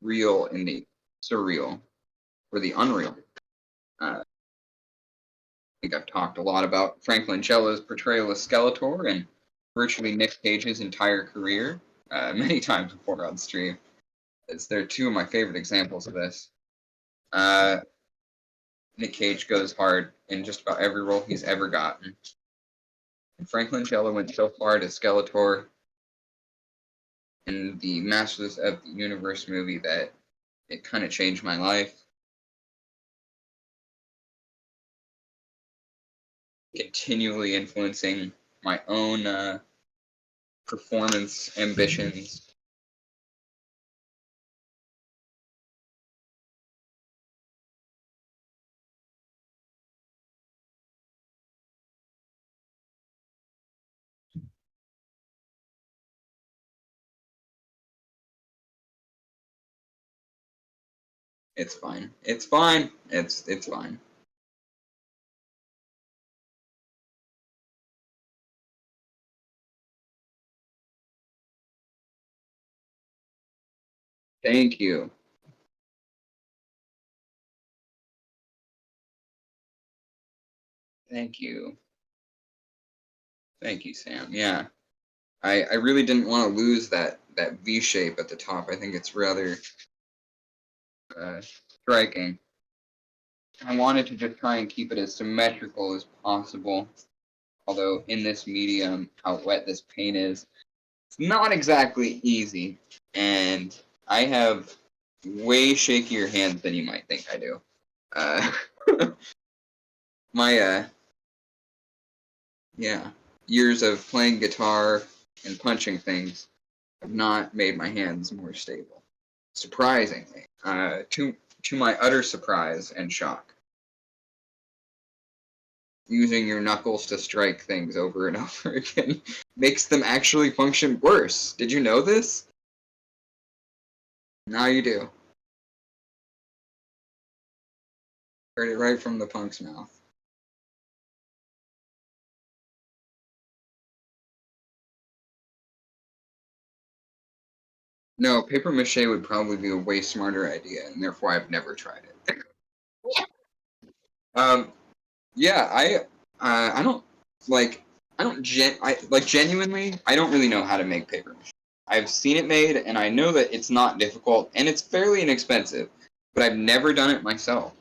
real in the surreal or the unreal. I think I've talked a lot about Frank Langella's portrayal of Skeletor and virtually Nick Cage's entire career many times before on stream. They're two of my favorite examples of this. Nick Cage goes hard in just about every role he's ever gotten. And Frank Langella went so hard as Skeletor in the Masters of the Universe movie that it kind of changed my life. Continually influencing my own performance ambitions. It's fine. It's fine. It's fine. Thank you. Thank you. Thank you, Sam. Yeah. I really didn't want to lose that V shape at the top. I think it's rather striking. I wanted to just try and keep it as symmetrical as possible. Although in this medium, how wet this paint is, it's not exactly easy. And I have way shakier hands than you might think I do. My years of playing guitar and punching things have not made my hands more stable. Surprisingly, to my utter surprise and shock. Using your knuckles to strike things over and over again makes them actually function worse. Did you know this? Now you do. Heard it right from the punk's mouth. No, paper mache would probably be a way smarter idea, and therefore I've never tried it. Yeah, I don't genuinely, I don't really know how to make paper mache. I've seen it made, and I know that it's not difficult, and it's fairly inexpensive, but I've never done it myself.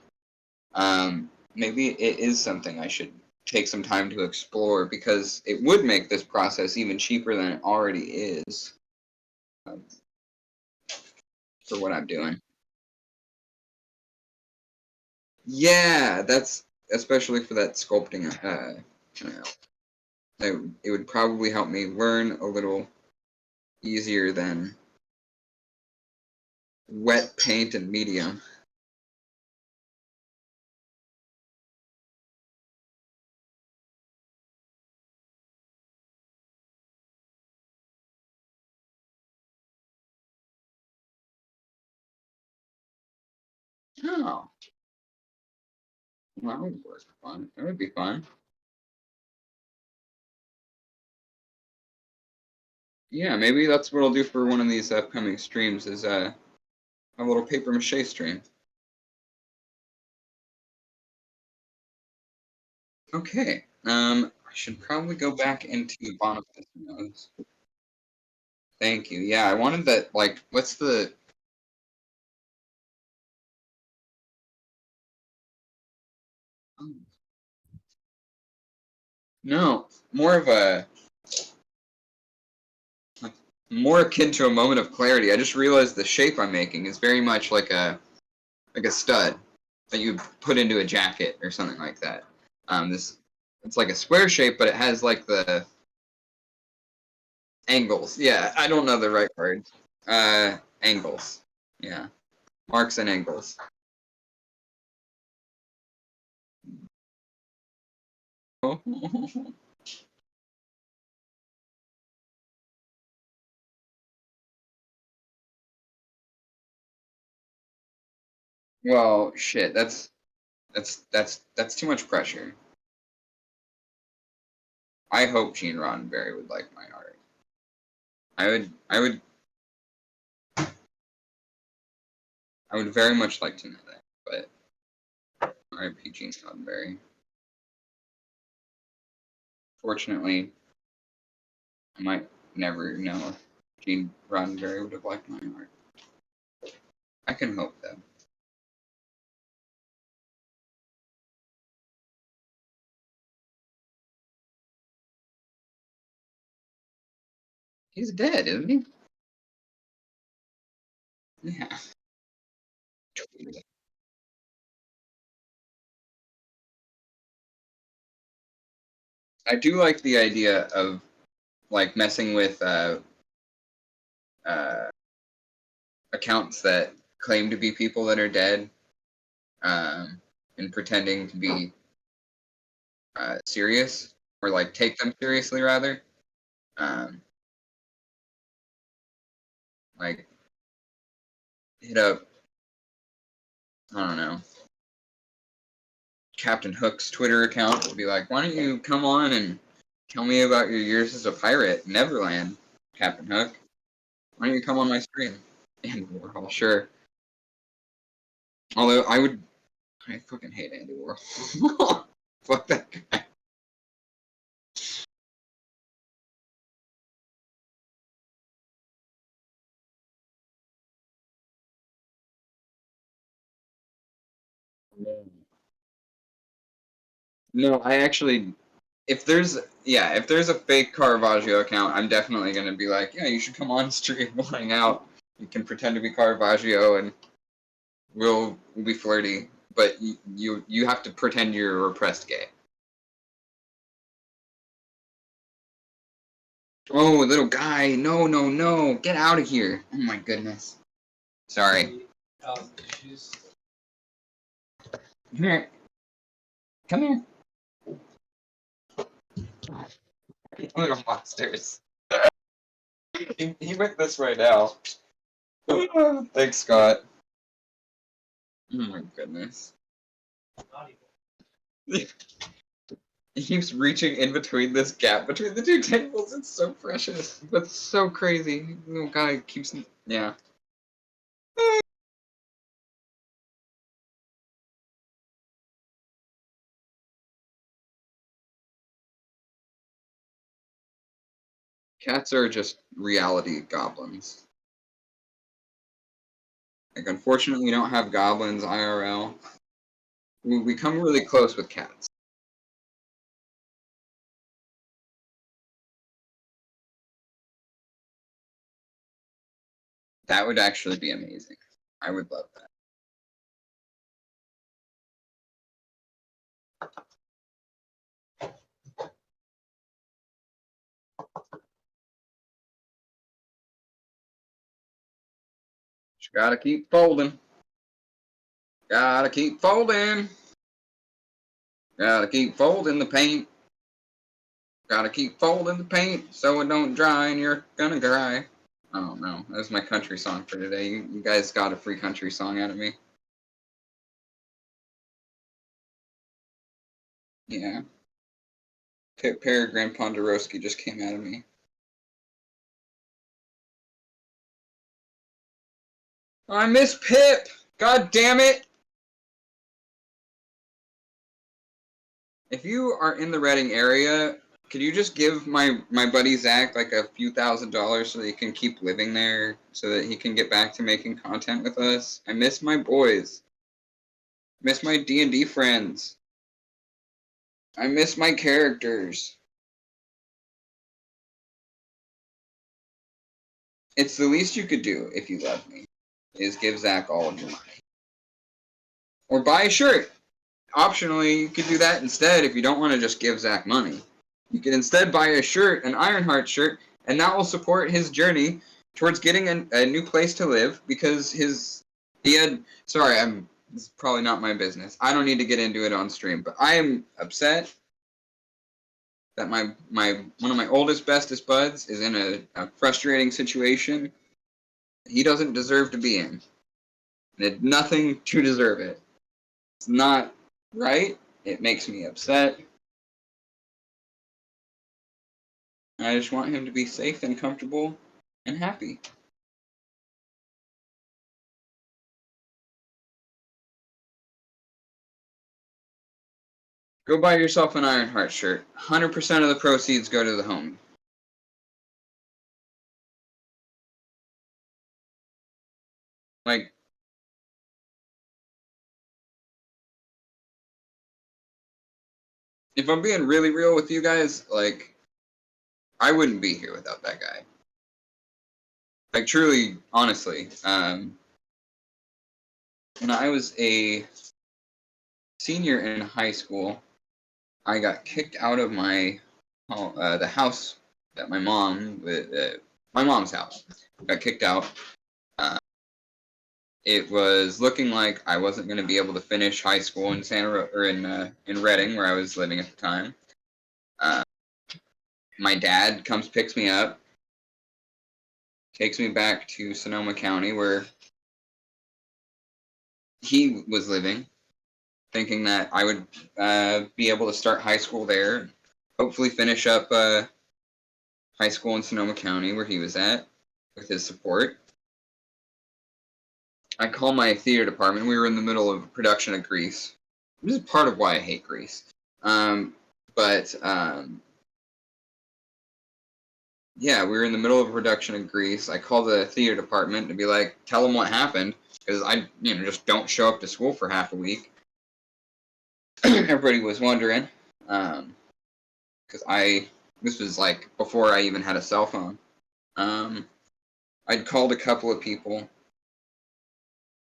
Maybe it is something I should take some time to explore, because it would make this process even cheaper than it already is for what I'm doing. Yeah, that's especially for that sculpting. It would probably help me learn a little easier than wet paint and medium. Oh, well, that would work fun. That would be fun. Yeah, maybe that's what I'll do for one of these upcoming streams is a little paper mache stream. Okay, I should probably go back into the Boniface nodes. Thank you. Yeah, I wanted that, like, what's the... No, more of a... like, more akin to a moment of clarity. I just realized the shape I'm making is very much like a stud that you put into a jacket or something like that. It's like a square shape, but it has like the angles. Yeah, I don't know the right words. Angles. Yeah, marks and angles. Well, shit. That's too much pressure. I hope Gene Roddenberry would like my art. I would very much like to know that, but R.I.P. Gene Roddenberry. Fortunately, I might never know if Gene Roddenberry would have liked my art. I can hope, though. He's dead, isn't he? Yeah. I do like the idea of, like, messing with accounts that claim to be people that are dead, and pretending to be serious, or like take them seriously rather. Like hit up, I don't know, Captain Hook's Twitter account would be like, why don't you come on and tell me about your years as a pirate in Neverland, Captain Hook? Why don't you come on my stream? Andy Warhol, sure. Although I fucking hate Andy Warhol. Fuck that guy. No, I actually, if there's a fake Caravaggio account, I'm definitely gonna be like, yeah, you should come on stream, we'll hang out. You can pretend to be Caravaggio and we'll be flirty, but you have to pretend you're a repressed gay. Oh, little guy, no, get out of here! Oh my goodness. Sorry.
Issues.
Come here. Come here. Little monsters. He went this way now. Thanks, Scott. Oh my goodness. He keeps reaching in between this gap between the two tables. It's so precious, but so crazy. Little guy keeps, yeah. Cats are just reality goblins. Like, unfortunately, we don't have goblins IRL. We come really close with cats. That would actually be amazing. I would love that. Just gotta keep folding. Gotta keep folding. Gotta keep folding the paint. Gotta keep folding the paint so it don't dry and you're gonna cry. I don't know. That's my country song for today. You guys got a free country song out of me. Yeah. Peregrine Ponderoski just came out of me. I miss Pip! God damn it! If you are in the Reading area, could you just give my buddy Zach like a few $1,000s so that he can keep living there, so that he can get back to making content with us? I miss my boys. Miss my D&D friends. I miss my characters. It's the least you could do if you love me, is give Zach all of your money. Or buy a shirt. Optionally, you could do that instead if you don't want to just give Zach money. You could instead buy a shirt, an Ironheart shirt, and that will support his journey towards getting a new place to live, because this is probably not my business. I don't need to get into it on stream, but I am upset that one of my oldest, bestest buds is in a frustrating situation he doesn't deserve to be in. And did nothing to deserve it. It's not right. It makes me upset. I just want him to be safe and comfortable and happy. Go buy yourself an Ironheart shirt. 100% of the proceeds go to the home. Like, if I'm being really real with you guys, like, I wouldn't be here without that guy. Like, truly, honestly. When I was a senior in high school, I got kicked out of the house that my mom's house. Got kicked out. It was looking like I wasn't going to be able to finish high school in in Reading, where I was living at the time. My dad comes, picks me up, takes me back to Sonoma County, where he was living, thinking that I would be able to start high school there, hopefully finish up high school in Sonoma County, where he was at, with his support. I called my theater department. We were in the middle of production of Grease. This is part of why I hate Grease. Yeah, we were in the middle of a production of Grease. I called the theater department to be like, tell them what happened, because I, just don't show up to school for half a week. Everybody was wondering, because this was like before I even had a cell phone. I'd called a couple of people,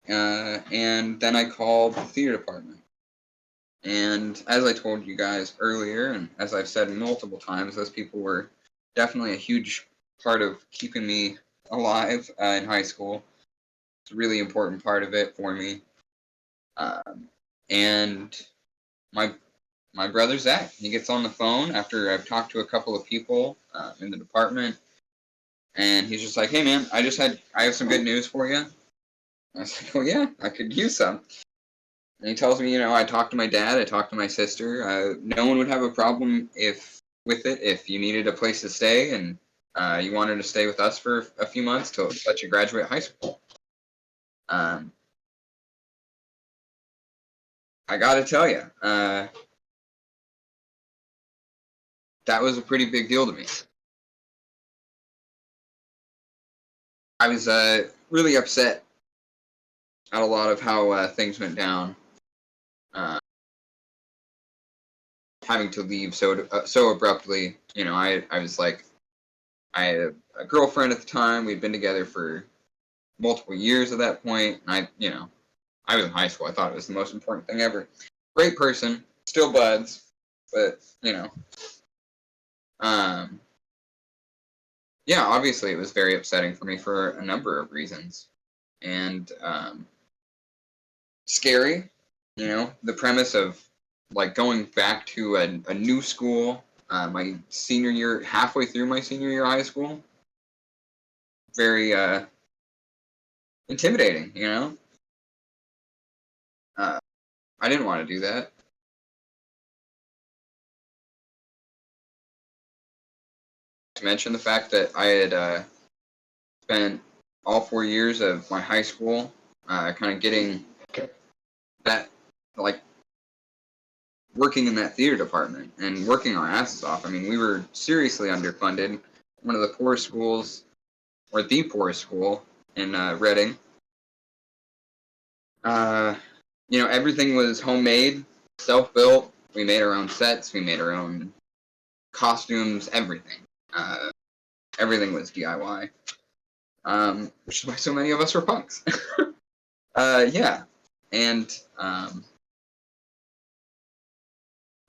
and then I called the theater department. And as I told you guys earlier, and as I've said multiple times, those people were definitely a huge part of keeping me alive in high school. It's a really important part of it for me. And my brother Zach, he gets on the phone after I've talked to a couple of people in the department, and he's just like, "Hey man, I have some good news for you." I was like, "Oh yeah, I could use some." And he tells me, I talked to my dad, I talked to my sister. No one would have a problem with it if you needed a place to stay and you wanted to stay with us for a few months to let you graduate high school. I gotta tell you, that was a pretty big deal to me. I was really upset at a lot of how things went down. Having to leave so abruptly, I was like, I had a girlfriend at the time. We'd been together for multiple years at that point. And I was in high school. I thought it was the most important thing ever. Great person, still buds, but yeah, obviously it was very upsetting for me for a number of reasons, and scary. The premise of like going back to a new school, my senior year, halfway through my senior year of high school, very intimidating. I didn't want to do that. To mention the fact that I had spent all 4 years of my high school kind of getting that, like, working in that theater department and working our asses off. I mean, we were seriously underfunded. One of the poorest schools, or the poorest school in Reading. You know, everything was homemade, self-built. We made our own sets. We made our own costumes. Everything. Everything was DIY. Which is why so many of us were punks. Yeah, and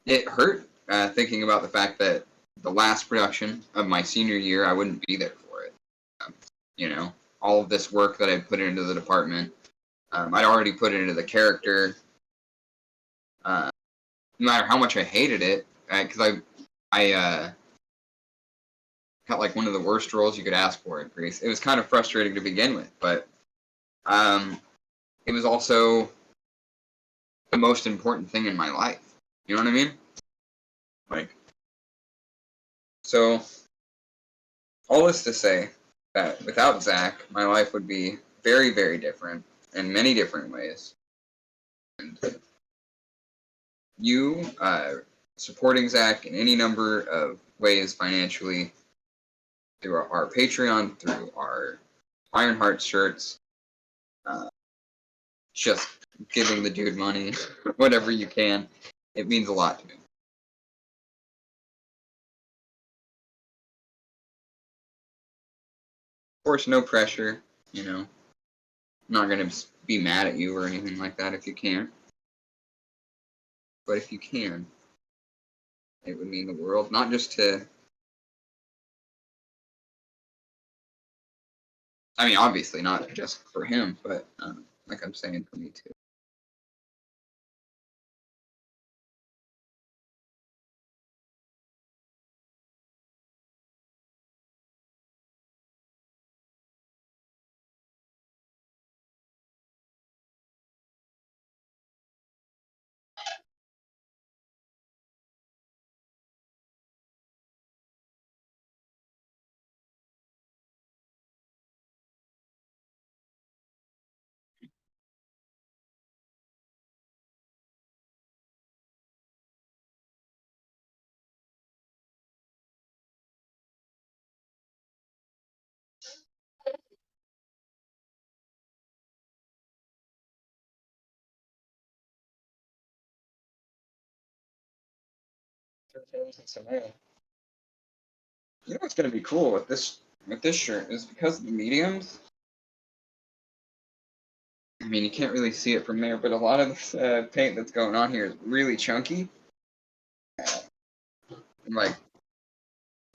it hurt thinking about the fact that the last production of my senior year, I wouldn't be there for it. You know, all of this work that I put into the department, I'd already put it into the character. No matter how much I hated it, because I got like one of the worst roles you could ask for in Greece. It was kind of frustrating to begin with, but it was also the most important thing in my life. You know what I mean? Like, so all this to say that without Zach, my life would be very, very different in many different ways. And you supporting Zach in any number of ways financially, through our Patreon, through our Ironheart shirts, just giving the dude money, whatever you can, it means a lot to me. Of course, no pressure, you know. I'm not going to be mad at you or anything like that if you can't. But if you can, it would mean the world. Not just to... I mean, obviously not just for him, but like I'm saying, for me too. You know what's gonna be cool with this shirt is because of the mediums. I mean, you can't really see it from there, but a lot of this paint that's going on here is really chunky. Like,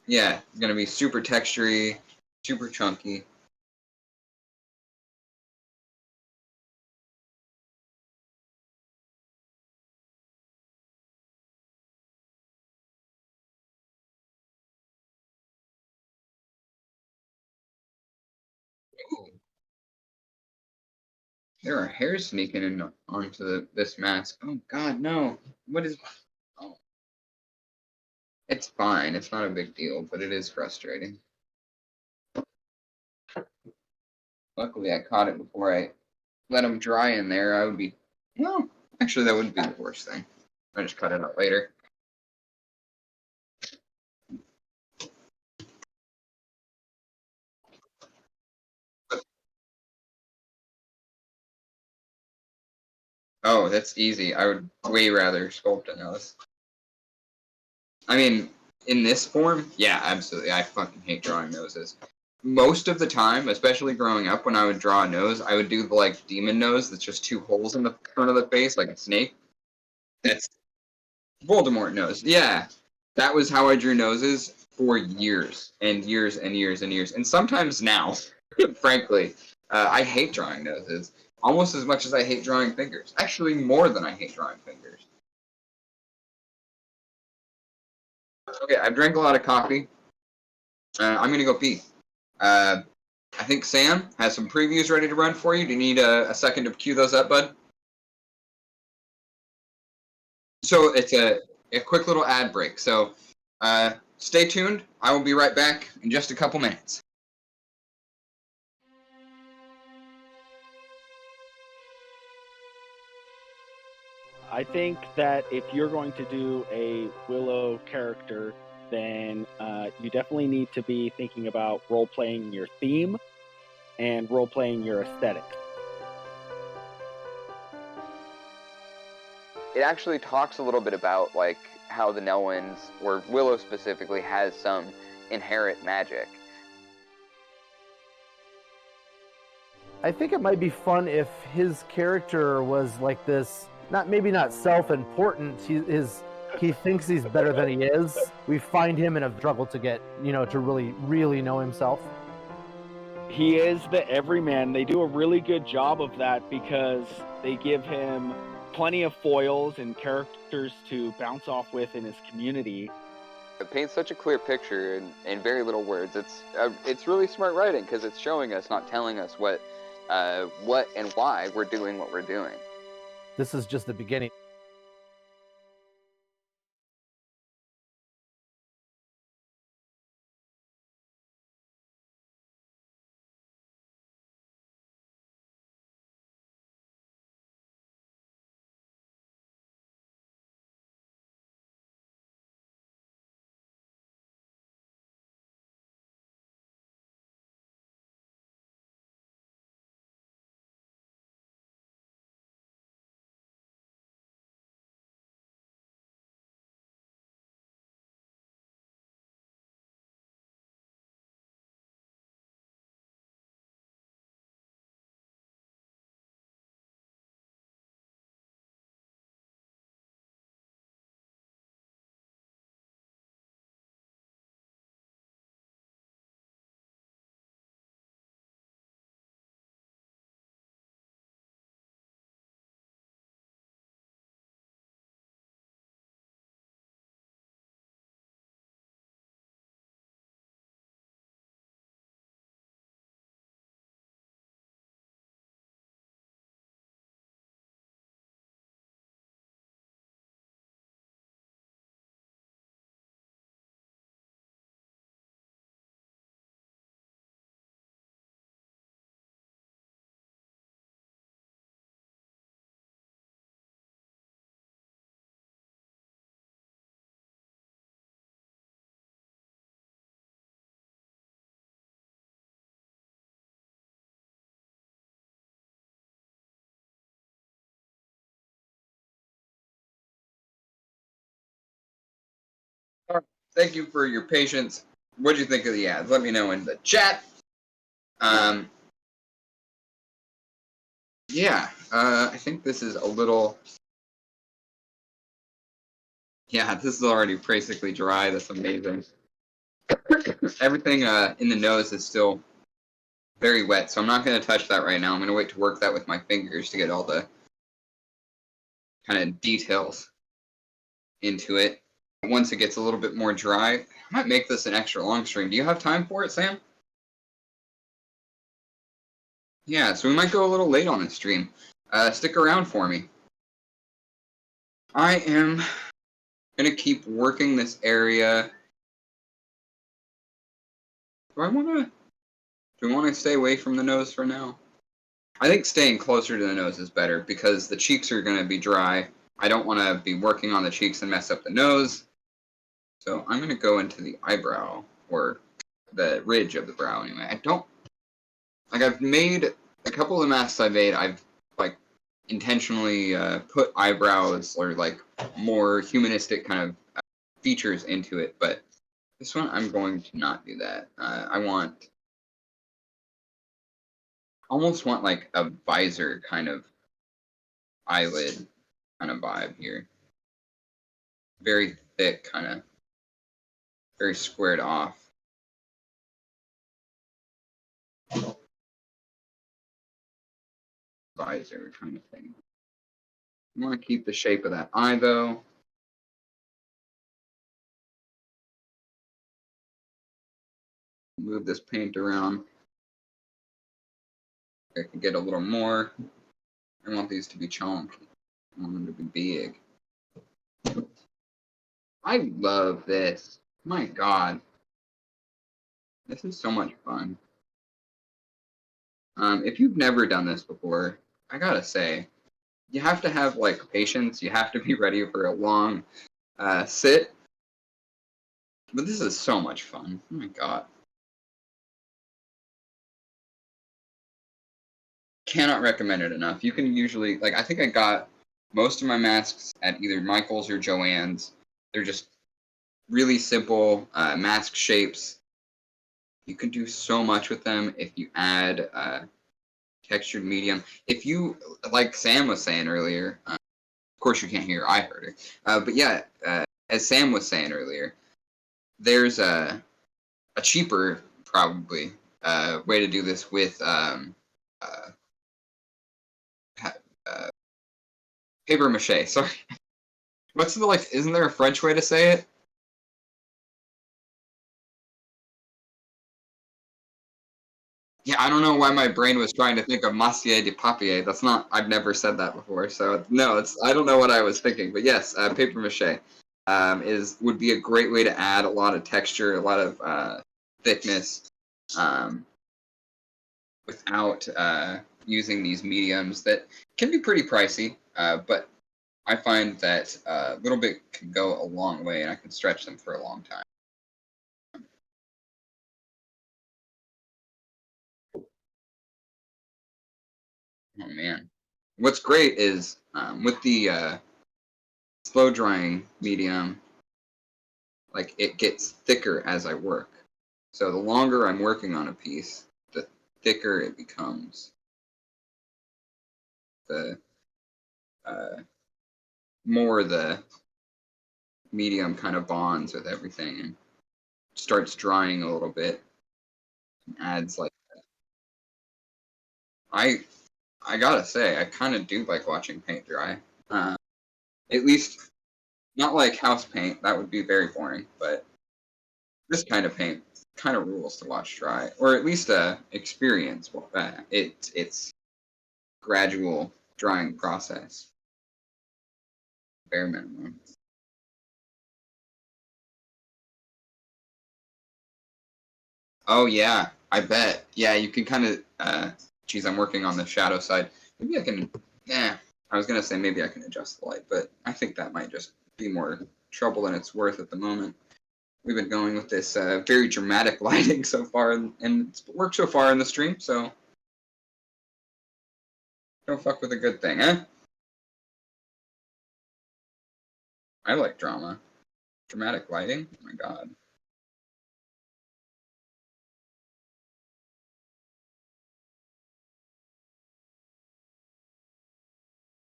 yeah, it's gonna be super textury, super chunky. Ooh. There are hairs sneaking in onto this mask. Oh God, no! What is? Oh, it's fine. It's not a big deal, but it is frustrating. Luckily, I caught it before I let them dry in there. I would be... No, actually, that wouldn't be the worst thing. I just cut it out later. Oh, that's easy. I would way rather sculpt a nose. I mean, in this form, yeah, absolutely. I fucking hate drawing noses. Most of the time, especially growing up, when I would draw a nose, I would do the, like, demon nose that's just two holes in the front of the face, like a snake. That's Voldemort nose. Yeah. That was how I drew noses for years and years and years and years. And sometimes now, frankly, I hate drawing noses. Almost as much as I hate drawing fingers. Actually, more than I hate drawing fingers. Okay, I've drank a lot of coffee. I'm gonna go pee. I think Sam has some previews ready to run for you. Do you need a second to cue those up, bud? So it's a quick little ad break. So stay tuned. I will be right back in just a couple minutes.
I think that if you're going to do a Willow character, then you definitely need to be thinking about role-playing your theme and role-playing your aesthetic.
It actually talks a little bit about like how the Nelwynds, or Willow specifically, has some inherent magic.
I think it might be fun if his character was like this, maybe not self-important. He thinks he's better than he is. We find him in a struggle to get, to really know himself.
He is the everyman. They do a really good job of that because they give him plenty of foils and characters to bounce off with in his community.
It paints such a clear picture in very little words. It's really smart writing because it's showing us, not telling us what and why we're doing what we're doing.
This is just the beginning.
Thank you for your patience. What did you think of the ads? Let me know in the chat. Yeah, I think this is a little... Yeah, this is already basically dry. That's amazing. Everything in the nose is still very wet, so I'm not going to touch that right now. I'm going to wait to work that with my fingers to get all the kind of details into it. Once it gets a little bit more dry, I might make this an extra long stream. Do you have time for it, Sam? Yeah, so we might go a little late on this stream. Stick around for me. I am going to keep working this area. Do we want to stay away from the nose for now? I think staying closer to the nose is better because the cheeks are going to be dry. I don't want to be working on the cheeks and mess up the nose. So I'm going to go into the eyebrow, or the ridge of the brow anyway. I've made a couple of the masks I made, I've like intentionally put eyebrows or like more humanistic kind of features into it, but this one I'm going to not do that. I almost want like a visor kind of eyelid kind of vibe here. Very thick, kind of very squared off. Visor kind of thing. I want to keep the shape of that eye though. Move this paint around. I can get a little more. I want these to be chunky. I want them to be big. I love this. My God. This is so much fun. If you've never done this before, I gotta say, you have to have like patience. You have to be ready for a long sit. But this is so much fun. Oh my god. Cannot recommend it enough. You can usually, like, I think I got most of my masks at either Michael's or Joann's. They're just really simple mask shapes. You can do so much with them if you add textured medium. If you, like Sam was saying earlier, of course you can't hear, I heard her. But yeah, as Sam was saying earlier, there's a cheaper, probably, way to do this with paper mache. Sorry. What's the, like, isn't there a French way to say it? Yeah, I don't know why my brain was trying to think of Massier de Papier. That's not, I've never said that before. So, no, I don't know what I was thinking. But yes, paper mache would be a great way to add a lot of texture, a lot of thickness, without using these mediums that can be pretty pricey. But I find that a little bit can go a long way, and I can stretch them for a long time. Oh man, what's great is with the slow drying medium, like it gets thicker as I work. So the longer I'm working on a piece, the thicker it becomes. The more the medium kind of bonds with everything and starts drying a little bit, and adds like I gotta say I kind of do like watching paint dry. At least not like house paint, that would be very boring, but this kind of paint kind of rules to watch dry, or at least experience it's gradual drying process, bare minimum. Oh yeah, I bet. Yeah, you can kind of. Geez, I'm working on the shadow side. Maybe I can. Yeah, I was gonna say maybe I can adjust the light, but I think that might just be more trouble than it's worth at the moment. We've been going with this very dramatic lighting so far, and it's worked so far in the stream. So don't fuck with a good thing, eh? I like drama, dramatic lighting. Oh my god.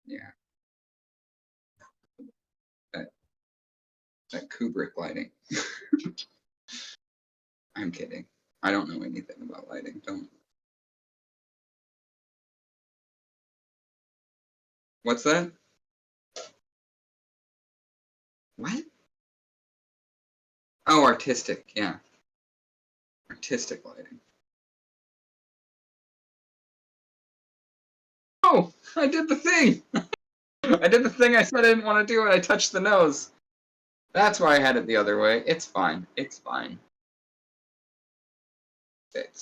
Yeah, that that Kubrick lighting. I'm kidding. I don't know anything about lighting. Don't. What's that? What? Oh, artistic. Yeah, artistic lighting. Oh, I did the thing. I did the thing I said I didn't want to do, and I touched the nose. That's why I had it the other way. It's fine. It's fine. It's.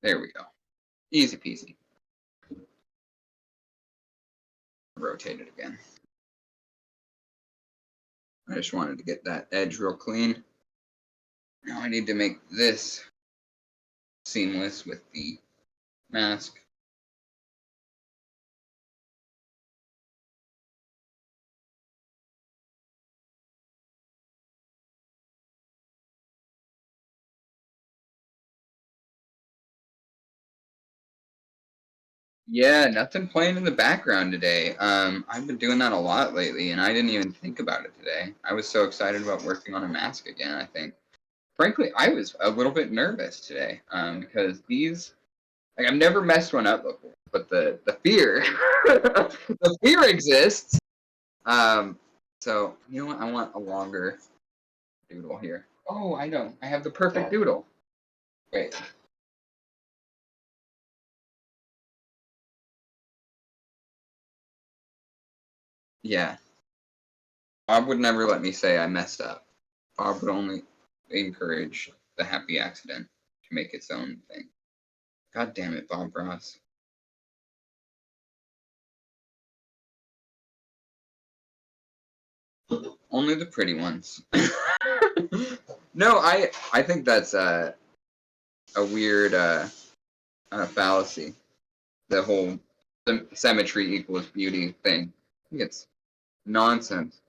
There we go. Easy peasy. Rotate it again. I just wanted to get that edge real clean. Now I need to make this seamless with the mask. Yeah, nothing playing in the background today. I've been doing that a lot lately, and I didn't even think about it today. I was so excited about working on a mask again, I think. Frankly, I was a little bit nervous today, because these, like, I've never messed one up before, but the fear, the fear exists. So, you know what? I want a longer doodle here. Oh, I know. I have the perfect doodle. Wait. Yeah. Bob would never let me say I messed up. Bob would only encourage the happy accident to make its own thing. God damn it, Bob Ross. Only the pretty ones. No, I think that's a weird fallacy. The whole symmetry equals beauty thing. I think it's nonsense.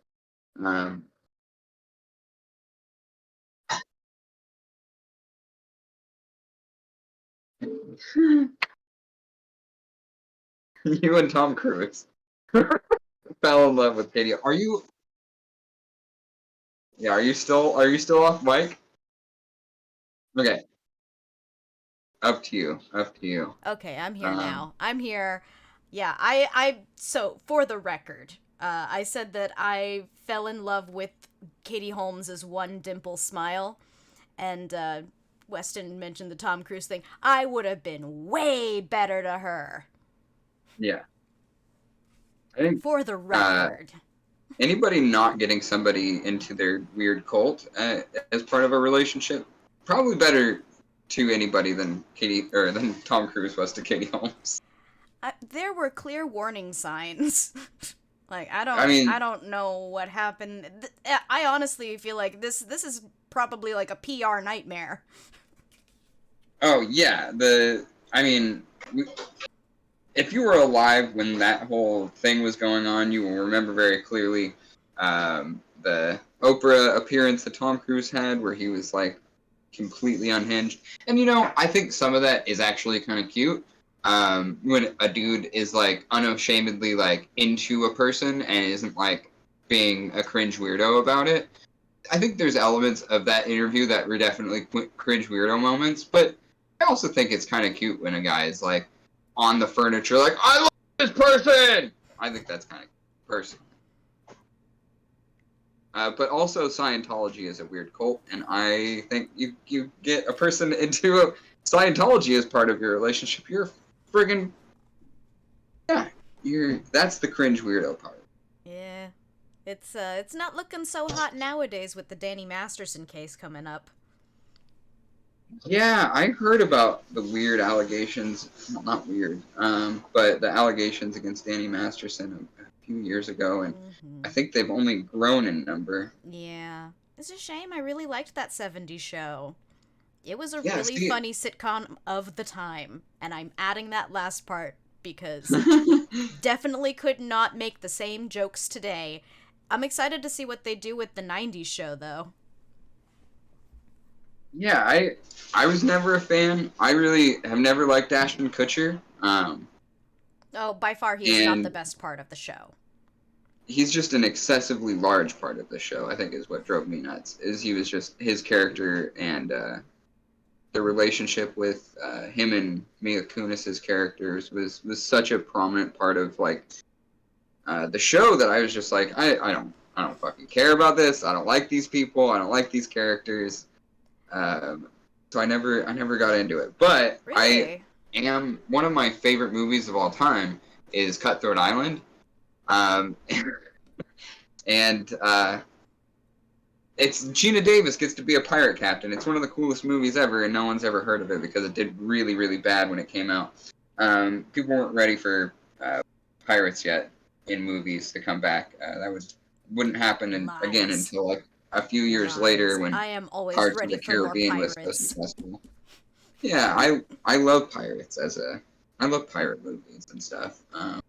You and Tom Cruise fell in love with Katie. Are you? Yeah. Are you still off mic? Okay. Up to you. Up to you.
Okay, I'm here now. I'm here. Yeah, so for the record, I said that I fell in love with Katie Holmes' one dimple smile, and Weston mentioned the Tom Cruise thing. I would have been way better to her.
Yeah. I think
For the record.
anybody not getting somebody into their weird cult as part of a relationship probably better to anybody than than Tom Cruise was to Katie Holmes.
There were clear warning signs. Like I don't know what happened. I honestly feel like this is probably like a PR nightmare.
Oh yeah, if you were alive when that whole thing was going on, you will remember very clearly the Oprah appearance that Tom Cruise had, where he was like completely unhinged. And I think some of that is actually kind of cute. When a dude is like unashamedly like into a person and isn't like being a cringe weirdo about it. I think there's elements of that interview that were definitely cringe weirdo moments, but I also think it's kind of cute when a guy is like on the furniture like, I love this person! I think that's kind of personal. But also Scientology is a weird cult, and I think you get a person into Scientology as part of your relationship, you're friggin' that's the cringe weirdo part.
Yeah. It's not looking so hot nowadays with the Danny Masterson case coming up.
Yeah, I heard about the weird allegations. Well, not weird, but the allegations against Danny Masterson a few years ago, and I think they've only grown in number.
Yeah. It's a shame. I really liked that 70s show. It was a really funny sitcom of the time, and I'm adding that last part because definitely could not make the same jokes today. I'm excited to see what they do with the 90s show, though.
Yeah, I was never a fan. I really have never liked Ashton Kutcher.
Oh, by far he is not the best part of the show.
He's just an excessively large part of the show, I think is what drove me nuts. Is he was just his character and the relationship with him and Mila Kunis's characters was such a prominent part of like the show that I was just like I don't fucking care about this. I don't like these people. I don't like these characters. So I never got into it. But
really?
One of my favorite movies of all time is Cutthroat Island. And it's Gina Davis gets to be a pirate captain. It's one of the coolest movies ever, and no one's ever heard of it because it did really, really bad when it came out. People weren't ready for pirates yet in movies to come back. That wouldn't happen again until like a few years later when
I am always
Pirates
ready
of the
for more
Caribbean was
pirates.
so successful. Yeah, I love pirates I love pirate movies and stuff. I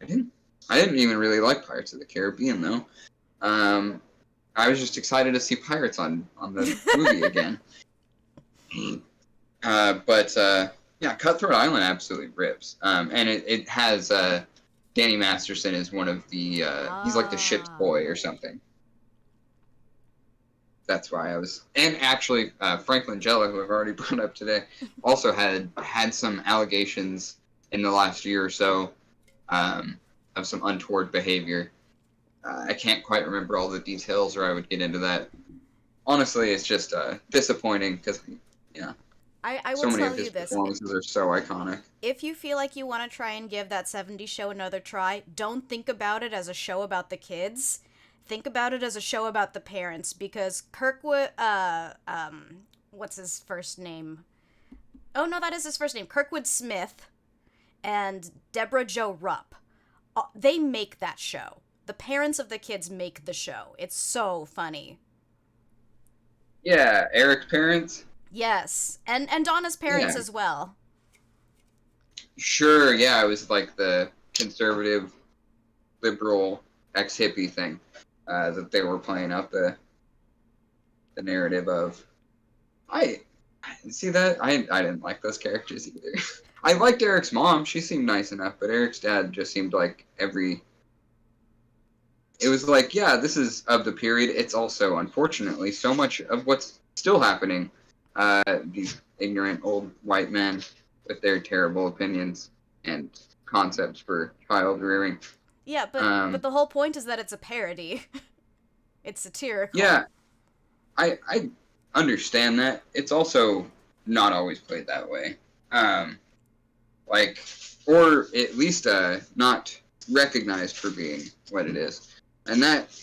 didn't even really like Pirates of the Caribbean though. I was just excited to see pirates on the movie again. Yeah, Cutthroat Island absolutely rips. And it has Danny Masterson as one of the he's like the ship's boy or something. That's why I was, and actually Frank Langella, who I've already brought up today, also had some allegations in the last year or so of some untoward behavior. I can't quite remember all the details, or I would get into that. Honestly, it's just disappointing because, yeah,
I will
so many
tell
of his
you this.
performances are so iconic.
If you feel like you want to try and give that 70s show another try, don't think about it as a show about the kids. Think about it as a show about the parents, because Kirkwood, what's his first name? Oh, no, that is his first name. Kirkwood Smith and Deborah Jo Rupp. They make that show. The parents of the kids make the show. It's so funny.
Yeah, Eric's parents.
Yes, and Donna's parents
Yeah.
as well.
Sure, yeah, it was like the conservative, liberal, ex-hippie thing that they were playing out the narrative of. I see that. I didn't like those characters either. I liked Eric's mom. She seemed nice enough, but Eric's dad just seemed like it was like, yeah, this is of the period. It's also, unfortunately, so much of what's still happening. These ignorant old white men with their terrible opinions and concepts for child rearing.
Yeah, but the whole point is that it's a parody. It's satirical.
Yeah, I understand that. It's also not always played that way. Or at least not recognized for being what it is. And that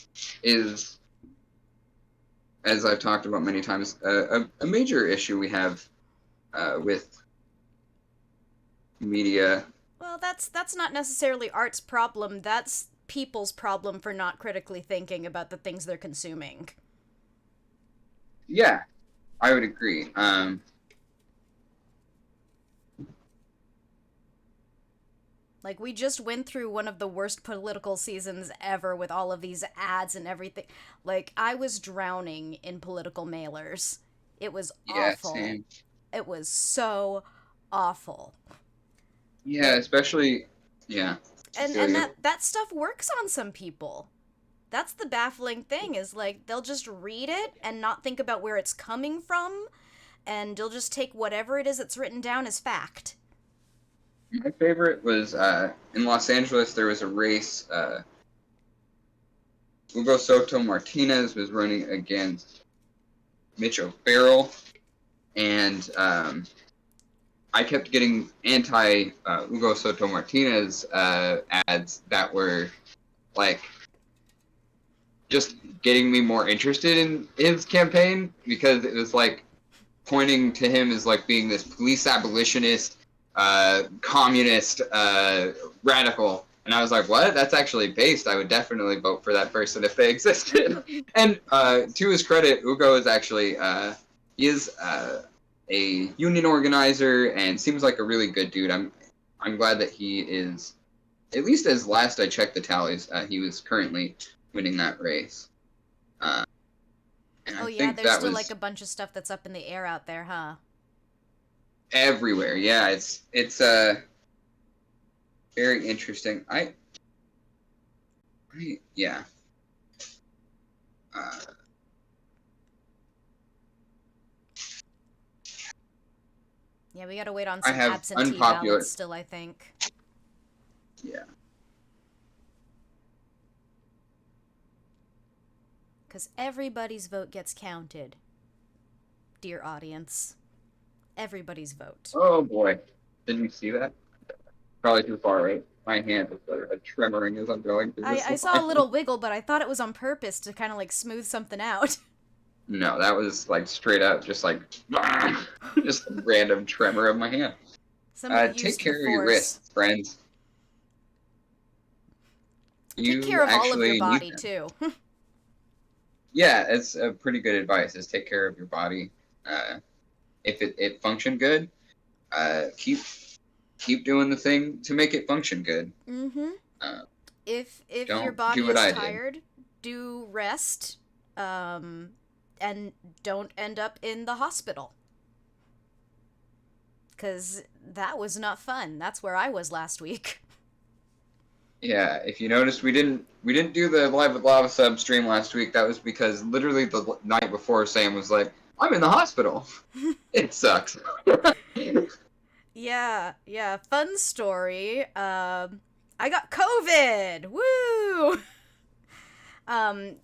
is, as I've talked about many times, a major issue we have with media.
Well, that's not necessarily art's problem. That's people's problem for not critically thinking about the things they're consuming.
Yeah, I would agree.
Like, we just went through one of the worst political seasons ever with all of these ads and everything. Like, I was drowning in political mailers. It was awful.
Same.
It was so awful.
Yeah, especially, yeah.
And that stuff works on some people. That's the baffling thing, is like, they'll just read it and not think about where it's coming from, and they'll just take whatever it is that's written down as fact.
My favorite was in Los Angeles. There was a race. Hugo Soto Martinez was running against Mitch O'Farrell, and I kept getting anti Hugo Soto Martinez ads that were like just getting me more interested in his campaign, because it was like pointing to him as like being this police abolitionist, communist, radical. And I was like, what? That's actually based. I would definitely vote for that person if they existed. And to his credit, Hugo is actually a union organizer and seems like a really good dude. I'm glad that he is, at least as last I checked the tallies, he was currently winning that race. And
Oh
I
yeah,
think
there's
that
still
was
like a bunch of stuff that's up in the air out there, huh?
everywhere. Yeah, it's very interesting. Yeah.
Yeah, we gotta wait on
I
some
have
absentee
unpopular-
ballots still, I think.
Yeah.
Because everybody's vote gets counted. Dear audience. Everybody's vote.
Oh boy, didn't you see that? Probably too far, right? My hand is tremoring as I'm going through this.
I saw a little wiggle, but I thought it was on purpose to kind of like smooth something out.
No, that was like straight up, just like just a random tremor of my hand.
Somebody
Take
used the
care of your
force.
wrists, friends.
Take care of all of
actually
your
need
body
them.
too.
Yeah, it's a pretty good advice. Is take care of your body. If it functioned good, keep doing the thing to make it function good.
Mm-hmm. If
don't
your body
do what
is
I did.
tired, do rest. And don't end up in the hospital. 'Cause that was not fun. That's where I was last week.
Yeah, if you noticed, we didn't do the Live with Lava sub stream last week. That was because literally the night before, Sam was like, "I'm in the hospital." It sucks.
Yeah. Fun story. I got COVID. Woo!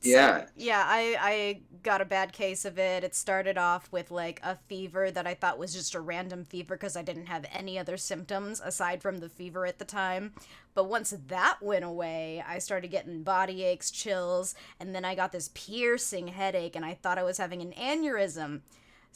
Yeah.
I got a bad case of it. It started off with like a fever that I thought was just a random fever because I didn't have any other symptoms aside from the fever at the time. But once that went away, I started getting body aches, chills, and then I got this piercing headache and I thought I was having an aneurysm.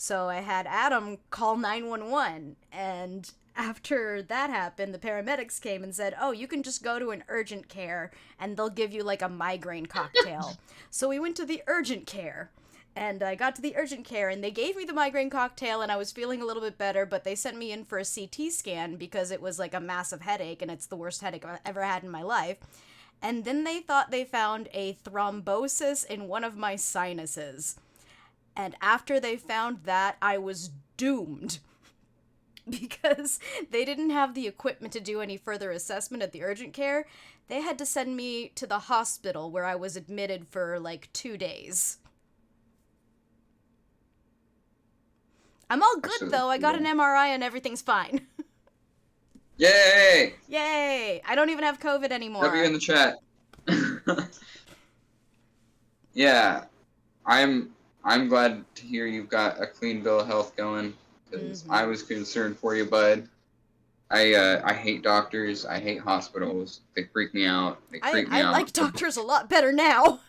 So I had Adam call 911, and after that happened, the paramedics came and said, "Oh, you can just go to an urgent care and they'll give you like a migraine cocktail." So we went to the urgent care. And I got to the urgent care, and they gave me the migraine cocktail, and I was feeling a little bit better, but they sent me in for a CT scan because it was like a massive headache, and it's the worst headache I've ever had in my life. And then they thought they found a thrombosis in one of my sinuses. And after they found that, I was doomed. Because they didn't have the equipment to do any further assessment at the urgent care. They had to send me to the hospital, where I was admitted for like 2 days. I'm all good, though. I got an MRI and everything's fine.
Yay!
Yay! I don't even have COVID anymore.
W in the chat. Yeah, I'm glad to hear you've got a clean bill of health going, because I was concerned for you, bud. I hate doctors. I hate hospitals. They freak me out.
I like doctors a lot better now.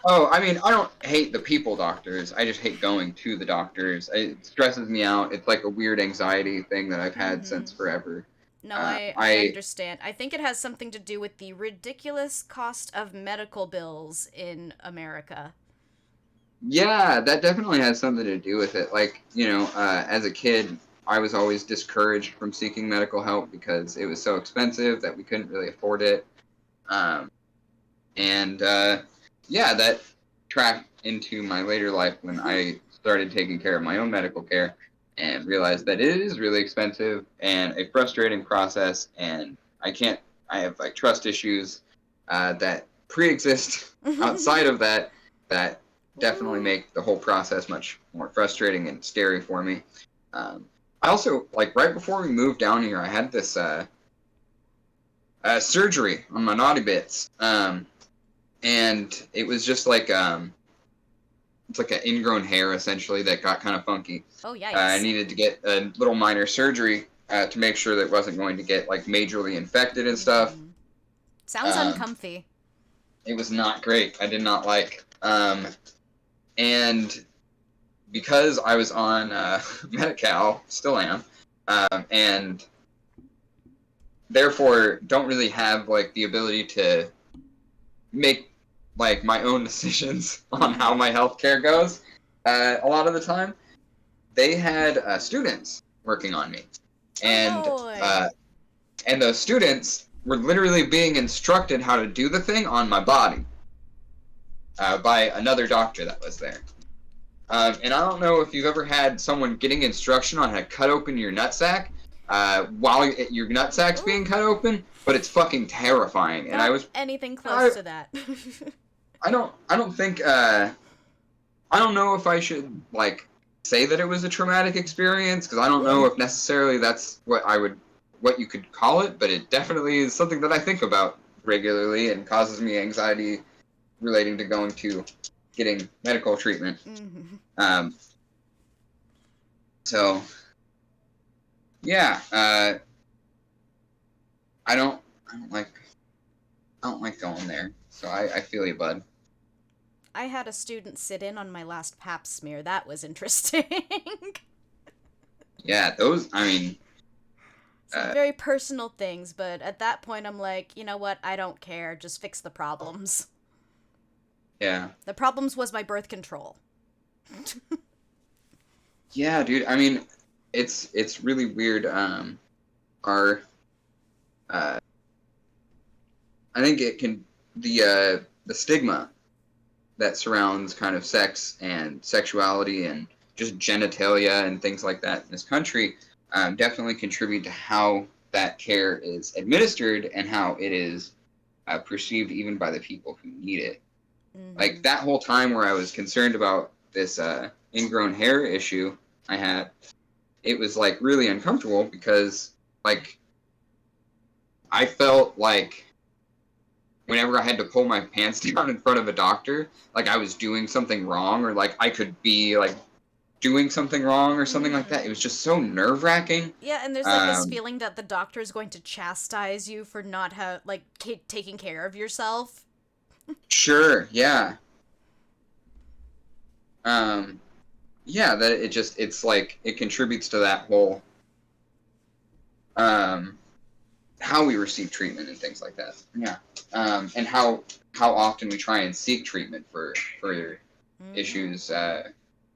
Oh, I mean, I don't hate the people doctors. I just hate going to the doctors. It stresses me out. It's like a weird anxiety thing that I've had since forever.
No, I understand. I think it has something to do with the ridiculous cost of medical bills in America.
Yeah, that definitely has something to do with it. Like, as a kid, I was always discouraged from seeking medical help because it was so expensive that we couldn't really afford it. Yeah, that tracked into my later life when I started taking care of my own medical care and realized that it is really expensive and a frustrating process, and I have like trust issues that pre-exist outside of that definitely make the whole process much more frustrating and scary for me. I also, like, right before we moved down here, I had this surgery on my naughty bits. And it was just like, it's like an ingrown hair, essentially, that got kind of funky.
Oh, yikes.
I needed to get a little minor surgery to make sure that it wasn't going to get, like, majorly infected and stuff.
Sounds uncomfy.
It was not great. I did not like. And because I was on Medi-Cal, still am, and therefore don't really have, like, the ability to make, like, my own decisions on how my healthcare goes a lot of the time, they had students working on me. And and those students were literally being instructed how to do the thing on my body by another doctor that was there. And I don't know if you've ever had someone getting instruction on how to cut open your nutsack while your nutsack's being cut open, but it's fucking terrifying. And I was
anything close to that.
I don't think I don't know if I should, like, say that it was a traumatic experience, because I don't know if necessarily that's what you could call it, but it definitely is something that I think about regularly and causes me anxiety relating to getting medical treatment. So yeah, I don't like going there. So I feel you, bud.
I had a student sit in on my last pap smear. That was interesting.
Yeah, those, I mean...
Some very personal things, but at that point I'm like, you know what, I don't care, just fix the problems.
Yeah.
The problems was my birth control.
Yeah, dude, I mean, it's really weird, I think it can, the stigma that surrounds kind of sex and sexuality and just genitalia and things like that in this country definitely contribute to how that care is administered and how it is perceived even by the people who need it. Like, that whole time where I was concerned about this ingrown hair issue I had, it was, like, really uncomfortable because, like, I felt like whenever I had to pull my pants down in front of a doctor, like I was doing something wrong, or like I could be like doing something wrong or something like that. It was just so nerve-wracking.
Yeah, and there's like this feeling that the doctor is going to chastise you for not taking care of yourself.
Sure, yeah. yeah, that it's like it contributes to that whole how we receive treatment and things like that. Yeah, and how often we try and seek treatment for issues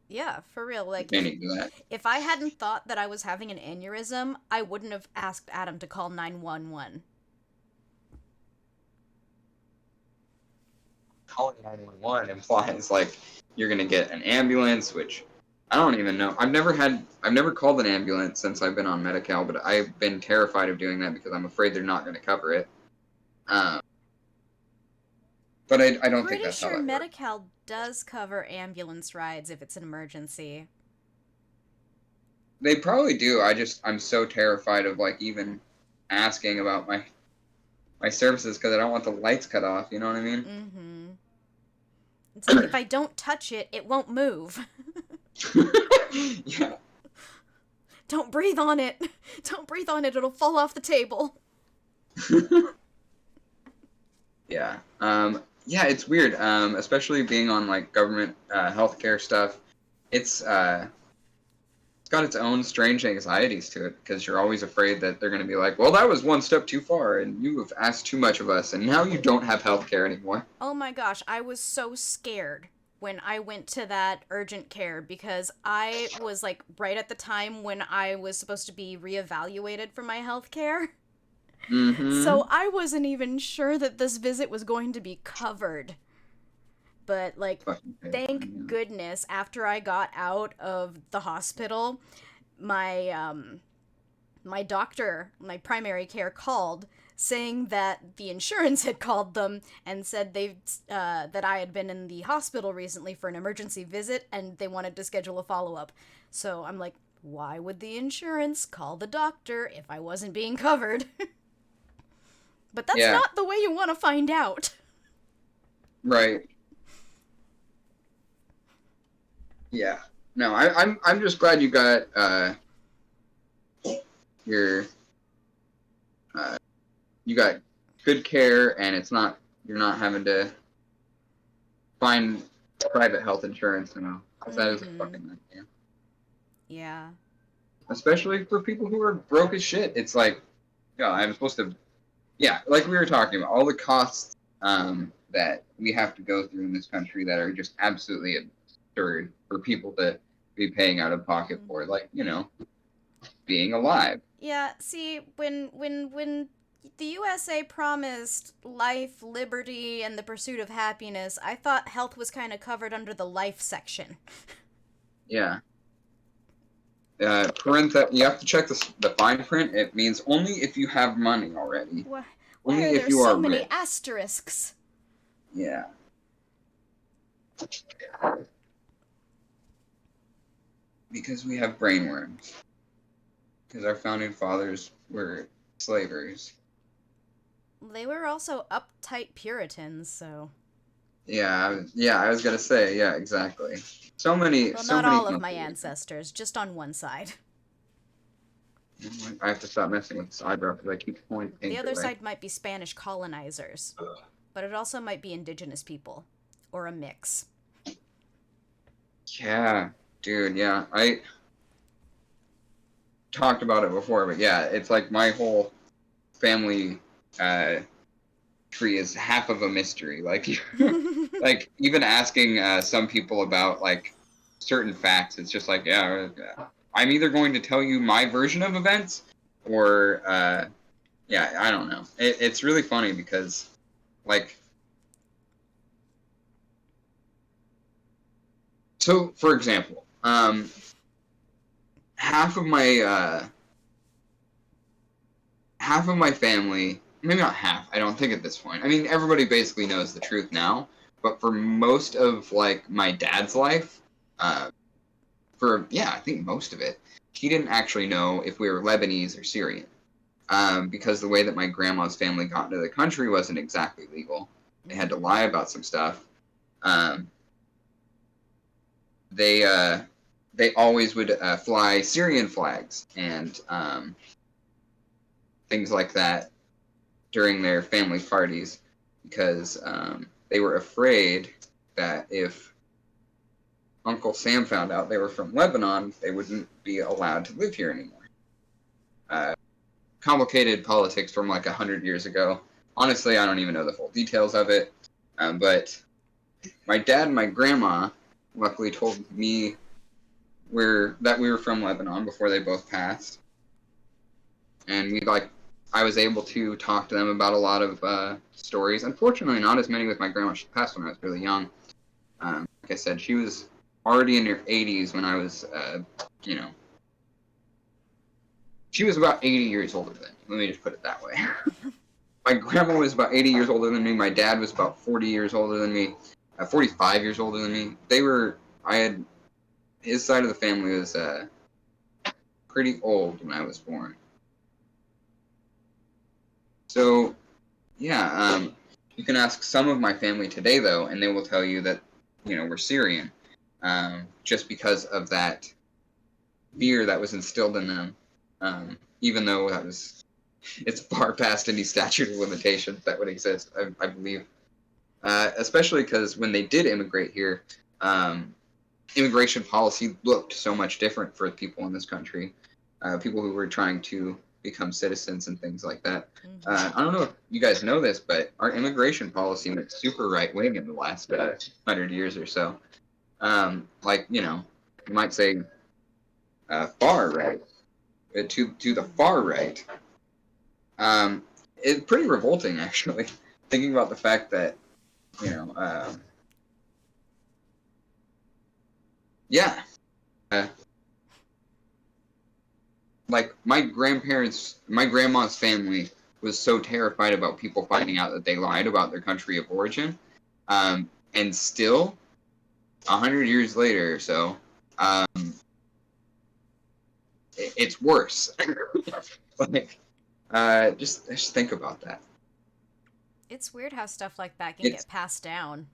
Yeah, for real. Like,
pertaining to that.
if I hadn't thought that I was having an aneurysm, I wouldn't have asked Adam to call 911.
Calling 911 implies like you're gonna get an ambulance, which I don't even know. I've never called an ambulance since I've been on Medi-Cal, but I've been terrified of doing that because I'm afraid they're not gonna cover it. But I don't think that's how that
Pretty sure
works.
Medi-Cal does cover ambulance rides if it's an emergency.
They probably do. I'm so terrified of like even asking about my services because I don't want the lights cut off. You know what I mean?
Mm-hmm. It's like, if I don't touch it, it won't move.
Yeah.
Don't breathe on it. Don't breathe on it. It'll fall off the table.
Yeah. Yeah, it's weird. Especially being on like government healthcare stuff. It's got its own strange anxieties to it because you're always afraid that they're going to be like, well, that was one step too far and you have asked too much of us and now you don't have healthcare anymore.
Oh my gosh, I was so scared when I went to that urgent care because I was like right at the time when I was supposed to be reevaluated for my health care.
Mm-hmm.
So I wasn't even sure that this visit was going to be covered. But like, thank goodness after I got out of the hospital, my my doctor, my primary care called saying that the insurance had called them and said that I had been in the hospital recently for an emergency visit and they wanted to schedule a follow-up. So I'm like, why would the insurance call the doctor if I wasn't being covered? But that's not the way you want to find out.
Right. Yeah. No, I'm just glad you got your you got good care and you're not having to find private health insurance, you know. 'Cause that is a fucking nightmare.
Yeah.
Especially for people who are broke as shit. It's like, yeah, I'm supposed to like we were talking about, all the costs that we have to go through in this country that are just absolutely absurd for people to be paying out of pocket for, like, you know, being alive.
Yeah, see, when the USA promised life, liberty, and the pursuit of happiness, I thought health was kind of covered under the life section.
Yeah. You have to check the fine print. It means only if you have money already.
Why
Only
are
if
there
you
so
are
many
rich.
asterisks?
Yeah. Because we have brainworms. Because our founding fathers were slavers.
They were also uptight Puritans, so...
Yeah, I was gonna say, yeah, exactly. So many...
Well,
so
not
many
all of my
complicated-
ancestors, just on one side.
I have to stop messing with this eyebrow because I keep pointing.
The other side might be Spanish colonizers, but it also might be indigenous people, or a mix.
Yeah, dude, yeah. I talked about it before, but yeah, it's like my whole family tree is half of a mystery. Like, like even asking some people about like certain facts, it's just like, yeah, I'm either going to tell you my version of events, or yeah, I don't know. It's really funny because, like, so for example, half of my family, maybe not half, I don't think at this point. I mean, everybody basically knows the truth now, but for most of like my dad's life, I think most of it, he didn't actually know if we were Lebanese or Syrian, because the way that my grandma's family got into the country wasn't exactly legal. They had to lie about some stuff. They always would fly Syrian flags and things like that during their family parties because they were afraid that if Uncle Sam found out they were from Lebanon, they wouldn't be allowed to live here anymore. Complicated politics from like 100 years ago. Honestly, I don't even know the full details of it. But my dad and my grandma luckily told me that we were from Lebanon before they both passed. And I was able to talk to them about a lot of stories. Unfortunately, not as many with my grandma. She passed when I was really young. Like I said, she was already in her 80s when I was, she was about 80 years older than me. Let me just put it that way. My grandma was about 80 years older than me. My dad was about 40 years older than me. 45 years older than me. His side of the family was pretty old when I was born. So, yeah, you can ask some of my family today, though, and they will tell you that, we're Syrian, just because of that fear that was instilled in them, even though it's far past any statute of limitations that would exist, I believe. Especially because when they did immigrate here, immigration policy looked so much different for people in this country, people who were trying to become citizens and things like that. I don't know if you guys know this, but our immigration policy went super right-wing in the last 100 years or so. You might say far right, to the far right. It's pretty revolting, actually, thinking about the fact that, like my grandma's family was so terrified about people finding out that they lied about their country of origin, and still 100 years later or so, it's worse. Just think about that.
It's weird how stuff like that can get passed down.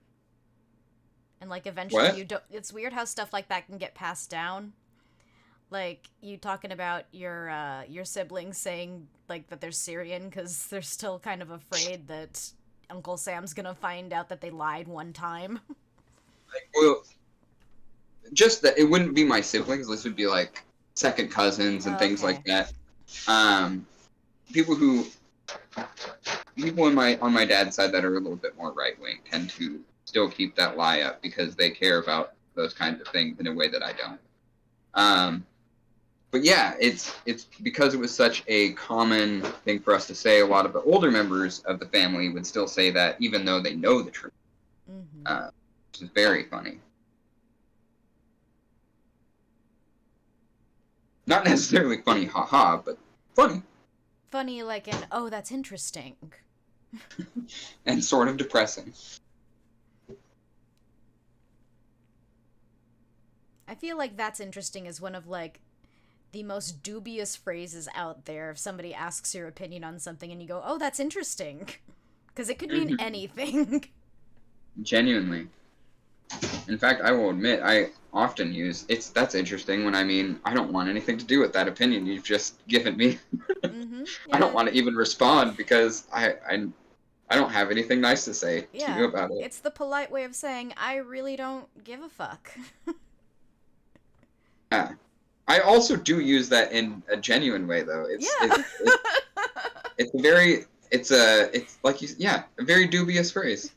And eventually
What?
you don't. It's weird how stuff like that can get passed down. Like you talking about your siblings saying that they're Syrian because they're still kind of afraid that Uncle Sam's gonna find out that they lied one time.
Well, just that it wouldn't be my siblings. This would be second cousins and things like that. People on my dad's side that are a little bit more right wing tend to still keep that lie up because they care about those kinds of things in a way that I don't. But yeah, it's because it was such a common thing for us to say. A lot of the older members of the family would still say that, even though they know the truth.
Mm-hmm.
Which is very funny. Not necessarily funny, haha, but funny.
Funny oh, that's interesting.
And sort of depressing.
I feel like that's interesting is one of the most dubious phrases out there if somebody asks your opinion on something and you go, oh, that's interesting. Because it could mean anything.
Genuinely. In fact, I will admit, I often use, that's interesting when I mean, I don't want anything to do with that opinion you've just given me.
Mm-hmm, yeah.
I don't want to even respond because I don't have anything nice to say to you about it.
It's the polite way of saying, I really don't give a fuck.
Yeah. I also do use that in a genuine way, though. It's a very dubious phrase.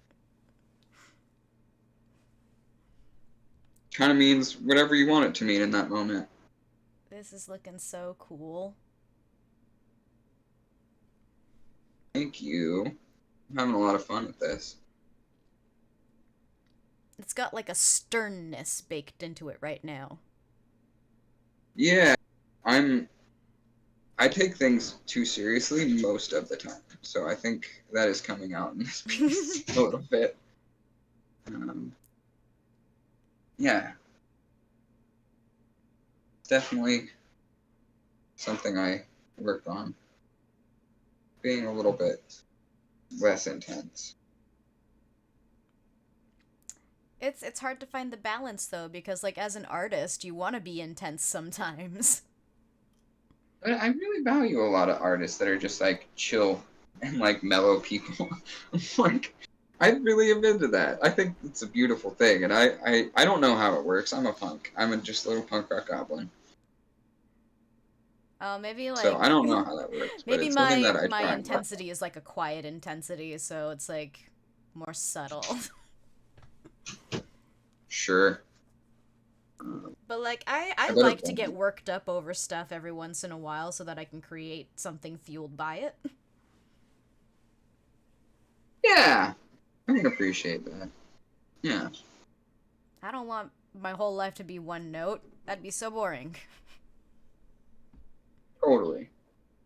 Kind of means whatever you want it to mean in that moment.
This is looking so cool.
Thank you. I'm having a lot of fun with this.
It's got a sternness baked into it right now.
Yeah, I take things too seriously most of the time, so I think that is coming out in this piece a little bit. Yeah, definitely something I worked on, being a little bit less intense.
It's hard to find the balance though, because as an artist, you want to be intense sometimes.
But I really value a lot of artists that are just chill and mellow people. I really am into that. I think it's a beautiful thing, and I don't know how it works. I'm a punk. Just a little punk rock goblin.
Oh, maybe like
So I don't know how that works, but
maybe
it's something that I
my
try and work.
intensity is like a quiet intensity, so it's like more subtle.
Sure.
But like I
better
like to
find
get
it.
worked up over stuff every once in a while so that I can create something fueled by it.
Yeah, I can appreciate that. Yeah.
I don't want my whole life to be one note. That'd be so boring.
Totally.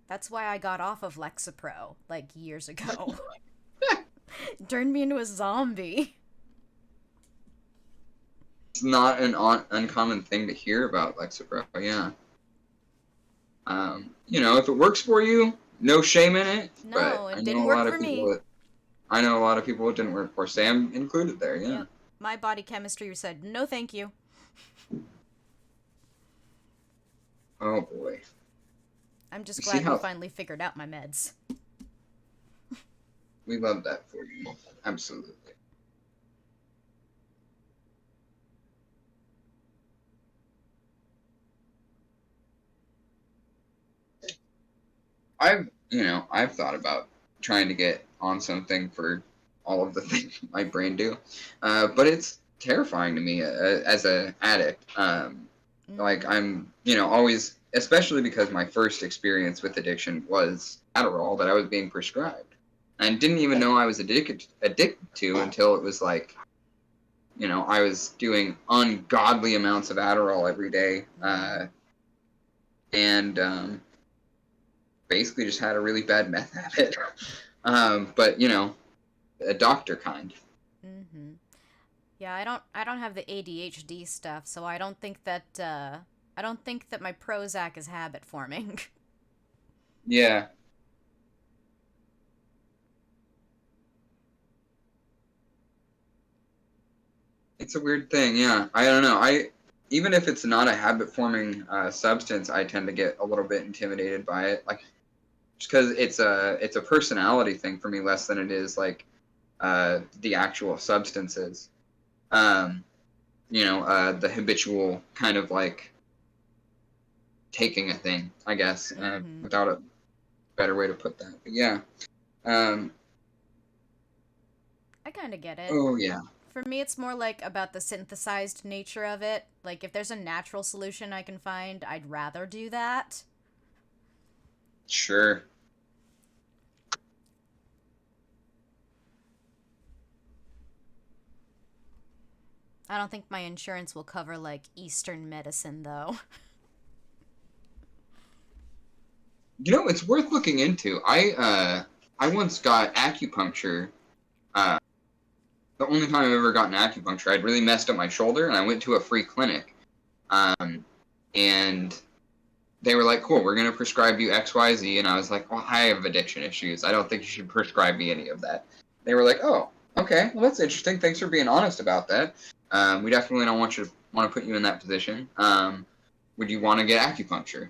That's why I got off of Lexapro, like, years ago. Turned me into a zombie.
It's not an uncommon thing to hear about Lexapro, yeah. If it works for you, no shame in it.
No,
but
it didn't work for me.
I know a lot of people it didn't work for. Sam included there, yeah.
Yep. My body chemistry said, no thank you.
Oh boy.
I'm just
You
glad
see
we
how-
finally figured out my meds.
We love that for you. Absolutely. I've thought about trying to get on something for all of the things my brain do, but it's terrifying to me as an addict. Like I'm, always, especially because my first experience with addiction was Adderall that I was being prescribed, and didn't even know I was addicted to until it was like, I was doing ungodly amounts of Adderall every day, and basically just had a really bad meth habit. But a doctor kind.
Mm-hmm. Yeah, I don't have the ADHD stuff, so I don't think that my Prozac is habit forming.
Yeah. It's a weird thing, yeah. I don't know. Even if it's not a habit forming substance, I tend to get a little bit intimidated by it. Like, just because it's a personality thing for me less than it is like the actual substances. The habitual kind of like taking a thing, I guess, without a better way to put that. But yeah.
I kind of get it.
Oh yeah.
For me, it's more like about the synthesized nature of it. Like, if there's a natural solution I can find, I'd rather do that.
Sure.
I don't think my insurance will cover, like, Eastern medicine, though.
It's worth looking into. I once got acupuncture. The only time I've ever gotten acupuncture, I'd really messed up my shoulder, and I went to a free clinic. And they were like, cool, we're going to prescribe you XYZ. And I was like, well, I have addiction issues. I don't think you should prescribe me any of that. They were like, oh, okay, well, that's interesting. Thanks for being honest about that. We definitely don't want to put you in that position. Would you want to get acupuncture?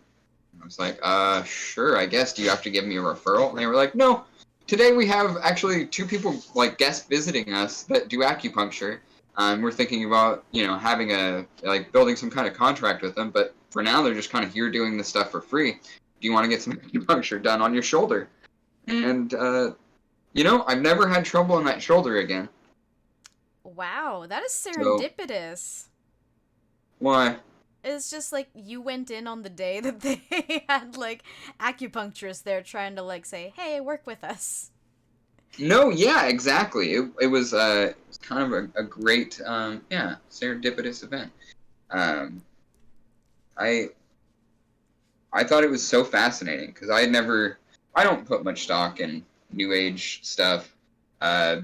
I was like, sure, I guess. Do you have to give me a referral? And they were like, no. Today we have actually 2 people, like, guest visiting us that do acupuncture. We're thinking about, having building some kind of contract with them, but for now they're just kind of here doing this stuff for free. Do you want to get some acupuncture done on your shoulder? And, I've never had trouble in that shoulder again.
Wow, that is serendipitous.
Why?
It's just like you went in on the day that they had like acupuncturists there trying to like say, "Hey, work with us."
No, yeah, exactly. It was kind of a great serendipitous event. I thought it was so fascinating because I don't put much stock in New Age stuff. I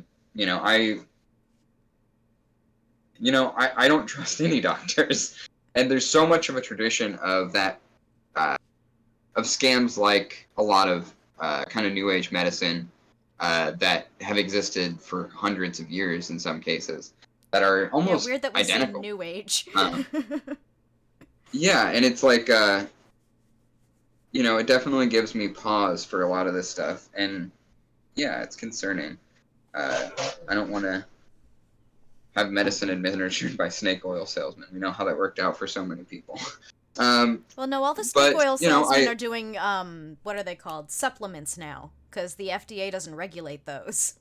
don't trust any doctors. And there's so much of a tradition of that, of scams like a lot of kind of New Age medicine that have existed for hundreds of years in some cases that are almost
weird that we
identical.
say New Age.
Yeah, and it's like, it definitely gives me pause for a lot of this stuff. And yeah, it's concerning. I don't want to have medicine administered by snake oil salesmen. We know how that worked out for so many people.
Well, no, all the snake
but,
oil
you know,
salesmen are doing, what are they called? Supplements now, because the FDA doesn't regulate those.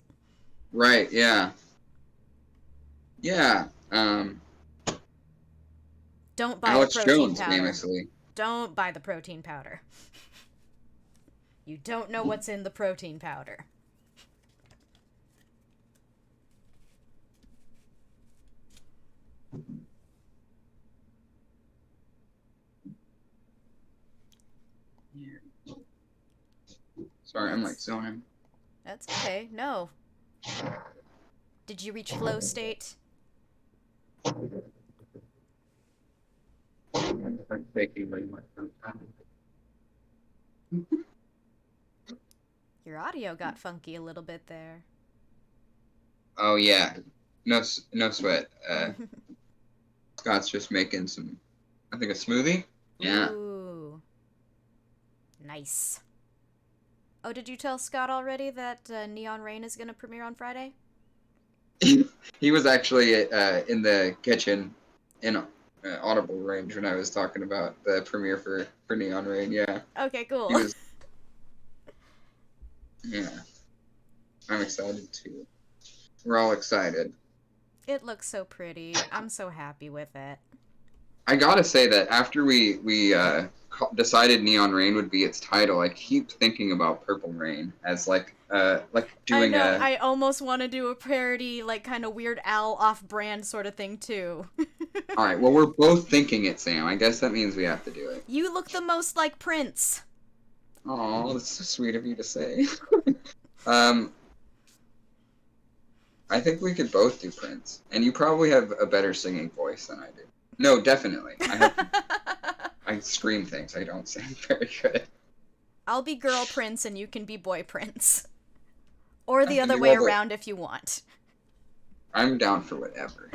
Right, yeah. Yeah,
Don't buy
Alex
the protein
Jones,
powder.
famously.
Don't buy the protein powder. You don't know what's in the protein powder.
Sorry, I'm like zoning.
That's okay. No. Did you reach flow state? Your audio got funky a little bit there.
Oh yeah, no sweat. Scott's just making some, I think, a smoothie. Yeah.
Ooh. Nice. Oh, did you tell Scott already that Neon Rain is going to premiere on Friday?
He was actually in the kitchen in audible range when I was talking about the premiere for Neon Rain. Yeah.
Okay, cool.
He was. Yeah. I'm excited too. We're all excited.
It looks so pretty. I'm so happy with it.
I gotta say that after we decided Neon Rain would be its title, I keep thinking about Purple Rain as like doing
I know, I almost want to do a parody, like kind of Weird Al off-brand sort of thing too.
All right, well we're both thinking it, Sam. I guess that means we have to do it.
You look the most like Prince.
Oh, that's so sweet of you to say. I think we could both do Prince, and you probably have a better singing voice than I do. No, definitely. I scream things. I don't sing very good.
I'll be girl Prince and you can be boy Prince. Or the
I can
other
do
way
all the-
around if you want.
I'm down for whatever.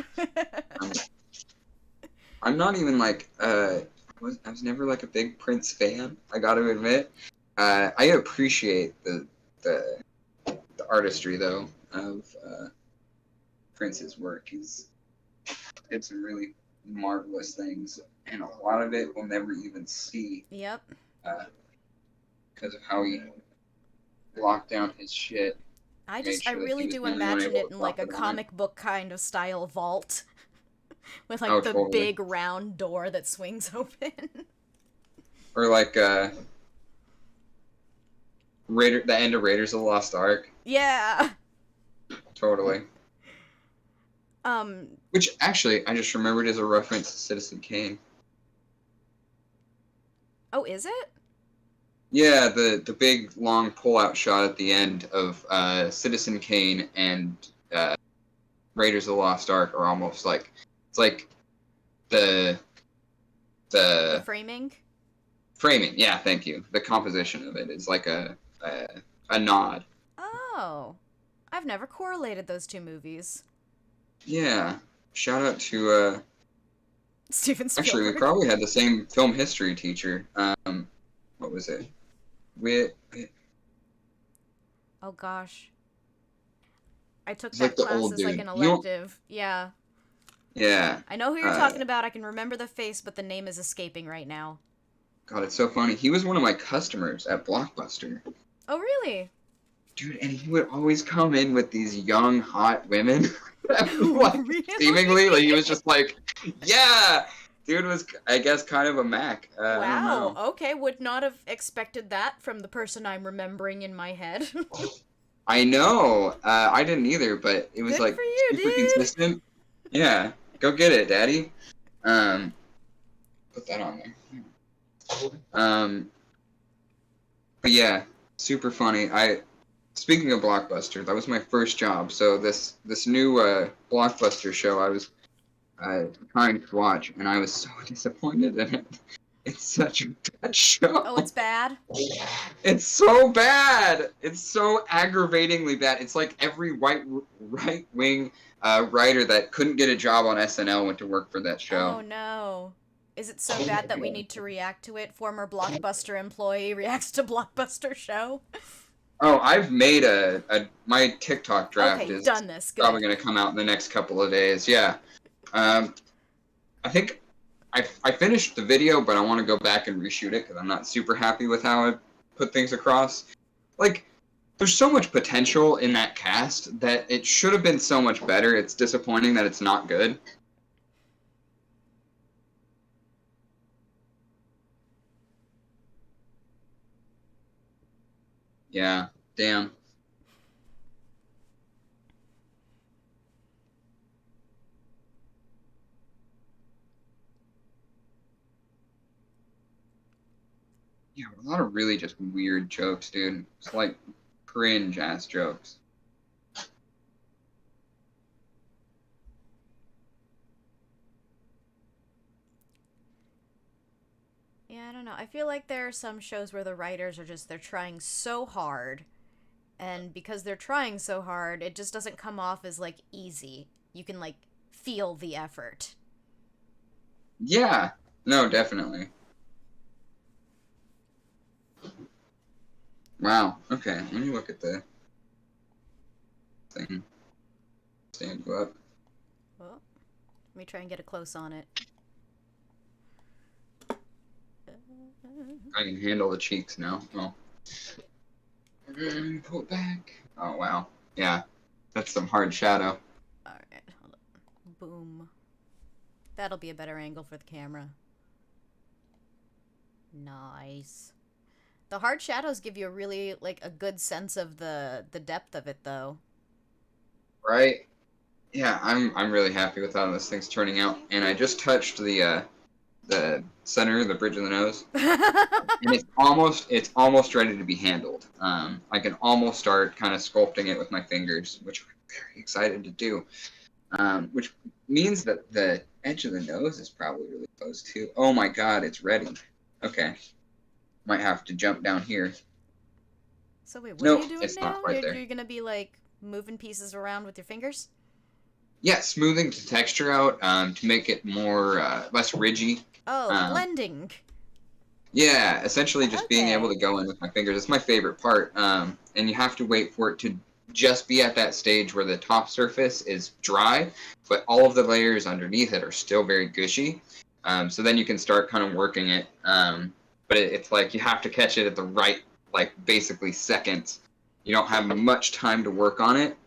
I'm not even like I was never like a big Prince fan. I got to admit, I appreciate the artistry though of Prince's work. He's did some really marvelous things, and a lot of it we'll never even see.
Yep.
Because of how he locked down his shit.
I
Make sure that
really
he was
do
the only one
imagine
able
it
to
in like a
profit on it.
comic book kind of style vault. With like
Oh,
the
totally.
big round door that swings open.
Or like the end of Raiders of the Lost Ark.
Yeah.
Totally. Which actually I just remembered is a reference to Citizen Kane.
Oh, is it?
Yeah, the big long pull-out shot at the end of Citizen Kane and Raiders of the Lost Ark are almost like it's like the
Framing?
framing. Yeah, thank you. The composition of it is like a nod.
Oh. I've never correlated those two movies.
Yeah. Shout out to
Steven Spielberg.
actually we probably had the same film history teacher. What was it?
Oh gosh. I took
It's
that
like the
class
old
as like
dude.
an
You don't-
elective. Yeah.
Yeah.
I know who you're talking about. I can remember the face, but the name is escaping right now.
God, it's so funny. He was one of my customers at Blockbuster.
Oh, really?
Dude, and he would always come in with these young, hot women. Like,
Really?
seemingly, like, he was just like, yeah! Dude was, I guess, kind of a Mac. I don't
Wow.
know.
Okay, would not have expected that from the person I'm remembering in my head.
I know. I didn't either, but it was,
Good
like,
for you,
super
dude.
consistent. Yeah. Go get it, daddy. Put that on there. But yeah, super funny. Speaking of Blockbuster, that was my first job. So this new Blockbuster show I was trying to watch, and I was so disappointed in it. It's such a bad show.
Oh, it's bad?
It's so bad. It's so aggravatingly bad. It's like every right-wing writer that couldn't get a job on SNL went to work for that show.
Oh, no. Is it so bad that we need to react to it? Former Blockbuster employee reacts to Blockbuster show?
Oh, I've made my TikTok draft
Okay,
is
done this. Good.
probably going to come out in the next couple of days. Yeah. I think I finished the video, but I want to go back and reshoot it because I'm not super happy with how I put things across. Like, there's so much potential in that cast that it should have been so much better. It's disappointing that it's not good. Yeah, damn. Yeah, a lot of really just weird jokes, dude. It's like cringe ass jokes.
Yeah, I don't know. I feel like there are some shows where the writers are just, they're trying so hard. And because they're trying so hard, it just doesn't come off as, like, easy. You can, like, feel the effort.
Yeah, no, definitely. Wow, okay, let me look at the thing. Stand you up.
Well, let me try and get a close on it.
I can handle the cheeks now. Oh. Pull it back. Oh, wow. Yeah, that's some hard shadow.
Alright, hold on. Boom. That'll be a better angle for the camera. Nice. The hard shadows give you a really, like, a good sense of the depth of it, though.
Right? Yeah, I'm really happy with how this thing's turning out. And I just touched the center, the bridge of the nose. And it's almost ready to be handled. I can almost start kind of sculpting it with my fingers, which I'm very excited to do. Which means that the edge of the nose is probably really close too. Oh my god, it's ready. Okay. Might have to jump down here.
So wait, what
Nope,
are you doing
it's
now?
not quite there.
You're gonna be, like, moving pieces around with your fingers?
Yeah, smoothing the texture out to make it more less ridgy.
Oh, blending.
Yeah, essentially just being able
Okay.
to go in with my fingers. It's my favorite part. And you have to wait for it to just be at that stage where the top surface is dry, but all of the layers underneath it are still very gushy. So then you can start kind of working it. But it's like you have to catch it at the right, like, basically seconds. You don't have much time to work on it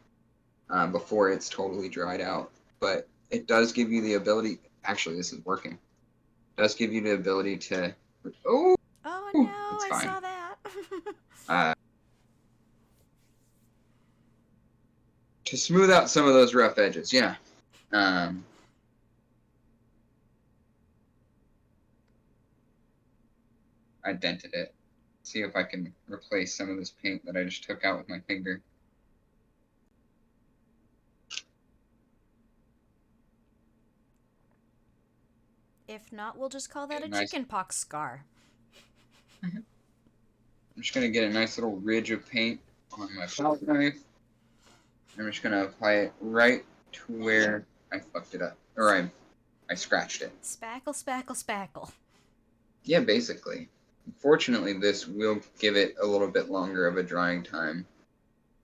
before it's totally dried out. But it does give you the ability. Actually, this is working. It does give you the ability to. Oh,
Oh no,
it's
I
fine.
saw that.
To smooth out some of those rough edges, yeah. I dented it. See if I can replace some of this paint that I just took out with my finger.
If not, we'll just call that a
Nice.
chickenpox scar.
I'm just gonna get a nice little ridge of paint on my palette knife. I'm just gonna apply it right to where I fucked it up, or I scratched it.
Spackle, spackle, spackle.
Yeah, basically. Fortunately, this will give it a little bit longer of a drying time,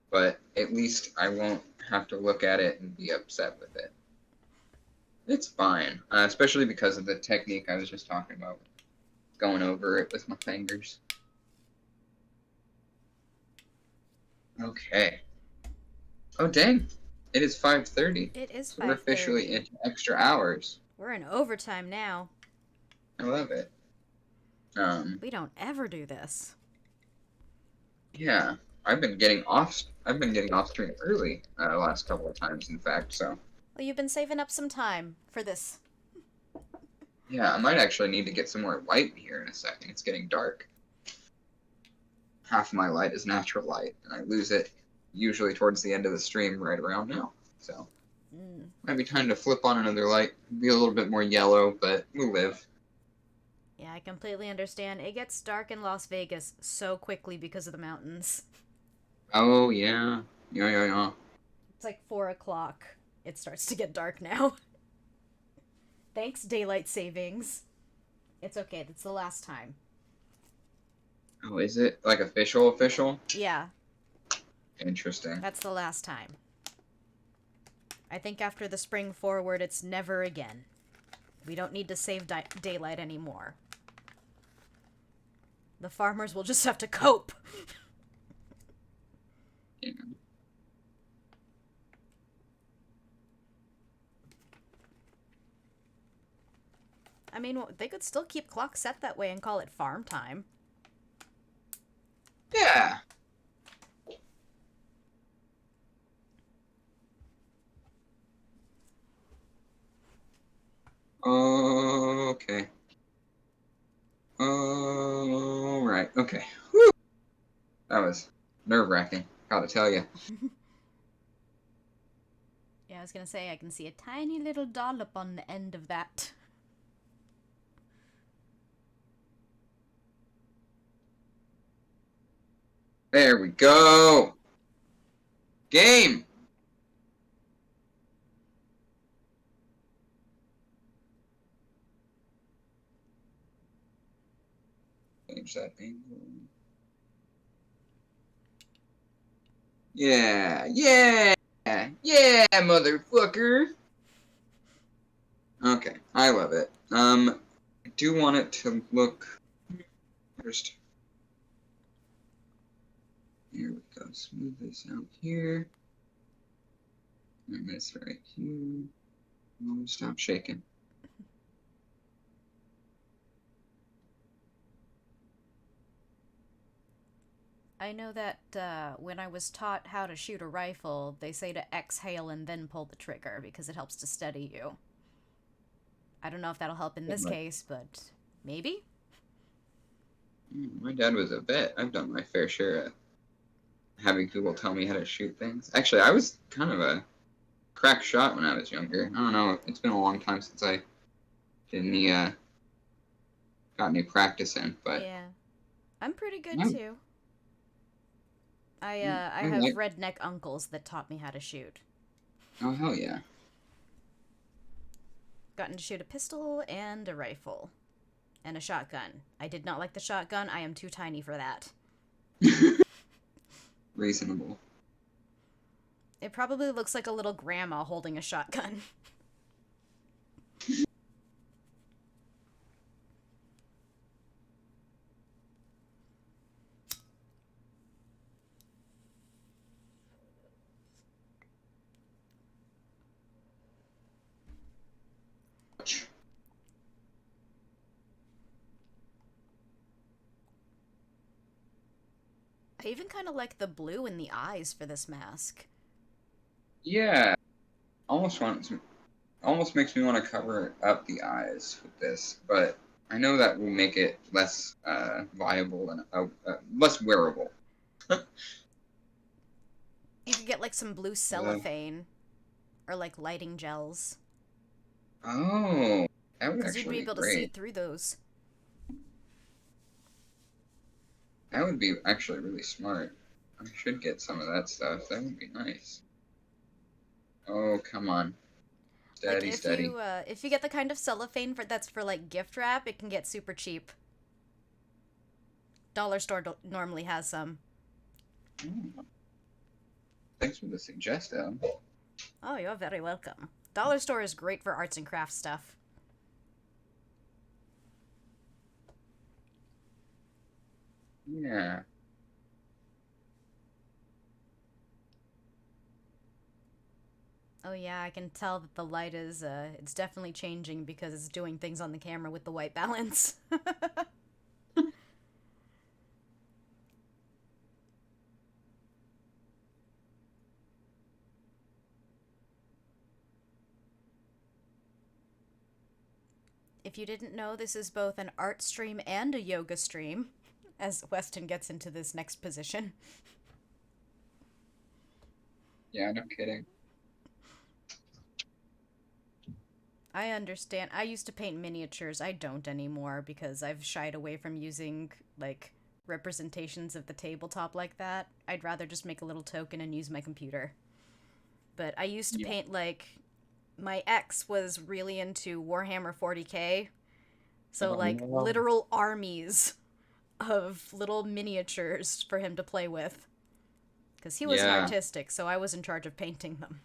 but at least I won't have to look at it and be upset with it. It's fine, especially because of the technique I was just talking about, going over it with my fingers. Okay. Oh, dang. It is 5:30.
It is 5:30.
So we're officially into extra hours.
We're in overtime now.
I love it.
We don't ever do this.
Yeah, I've been getting off stream early the last couple of times, in fact. So
Well, you've been saving up some time for this.
yeah, I might actually need to get some more light here in a second. It's getting dark. Half my light is natural light, and I lose it usually towards the end of the stream, right around now. So might be time to flip on another light. Be a little bit more yellow, but we'll live.
Yeah, I completely understand. It gets dark in Las Vegas so quickly because of the mountains.
Oh yeah, yeah.
It's like 4 o'clock. It starts to get dark now. Thanks, daylight savings. It's okay. That's the last time.
Oh, is it like official?
Yeah.
Interesting.
That's the last time. I think after the spring forward, it's never again. We don't need to save daylight anymore. The farmers will just have to cope.
Yeah.
I mean, they could still keep clocks set that way and call it farm time.
Yeah. Okay. Right. Okay. Whew. That was nerve-wracking. Gotta tell you.
Yeah, I was gonna say, I can see a tiny little dollop on the end of that.
There we go. Game. Change that angle. Yeah, yeah, yeah, motherfucker. Okay, I love it. I do want it to look first. Here we go. Smooth this out here. And this right here. Oh, stop shaking.
I know that when I was taught how to shoot a rifle, they say to exhale and then pull the trigger because it helps to steady you. I don't know if that'll help in this case, but maybe?
My dad was a vet. I've done my fair share of having people tell me how to shoot things. Actually, I was kind of a crack shot when I was younger. I don't know. It's been a long time since I did any, got any practice in, but...
Yeah. I'm pretty good,
Yeah.
too. I have redneck uncles that taught me how to shoot.
Oh, hell yeah.
Gotten to shoot a pistol and a rifle. And a shotgun. I did not like the shotgun. I am too tiny for that.
Reasonable.
It probably looks like a little grandma holding a shotgun. I even kind of like the blue in the eyes for this mask.
Yeah. Almost makes me want to cover up the eyes with this, but I know that will make it less viable and less wearable.
You could get like some blue cellophane or like lighting gels.
Oh, that would
Because you'd
actually
be
be
able to see
great.
through those.
That would be actually really smart. I should get some of that stuff. That would be nice. Oh, come on. Steady,
Like
steady.
if you get the kind of cellophane that's for like gift wrap, it can get super cheap. Dollar store normally has some.
Oh. Thanks for the suggestion.
Oh, you're very welcome. Dollar store is great for arts and crafts stuff.
Yeah.
Oh yeah, I can tell that the light is, it's definitely changing because it's doing things on the camera with the white balance. If you didn't know, this is both an art stream and a yoga stream, as Weston gets into this next position.
Yeah, no kidding.
I understand. I used to paint miniatures. I don't anymore because I've shied away from using, like, representations of the tabletop like that. I'd rather just make a little token and use my computer. But I used to paint, like, my ex was really into Warhammer 40k. So, literal armies of little miniatures for him to play with. Because he was an
Yeah.
artistic, so I was in charge of painting them.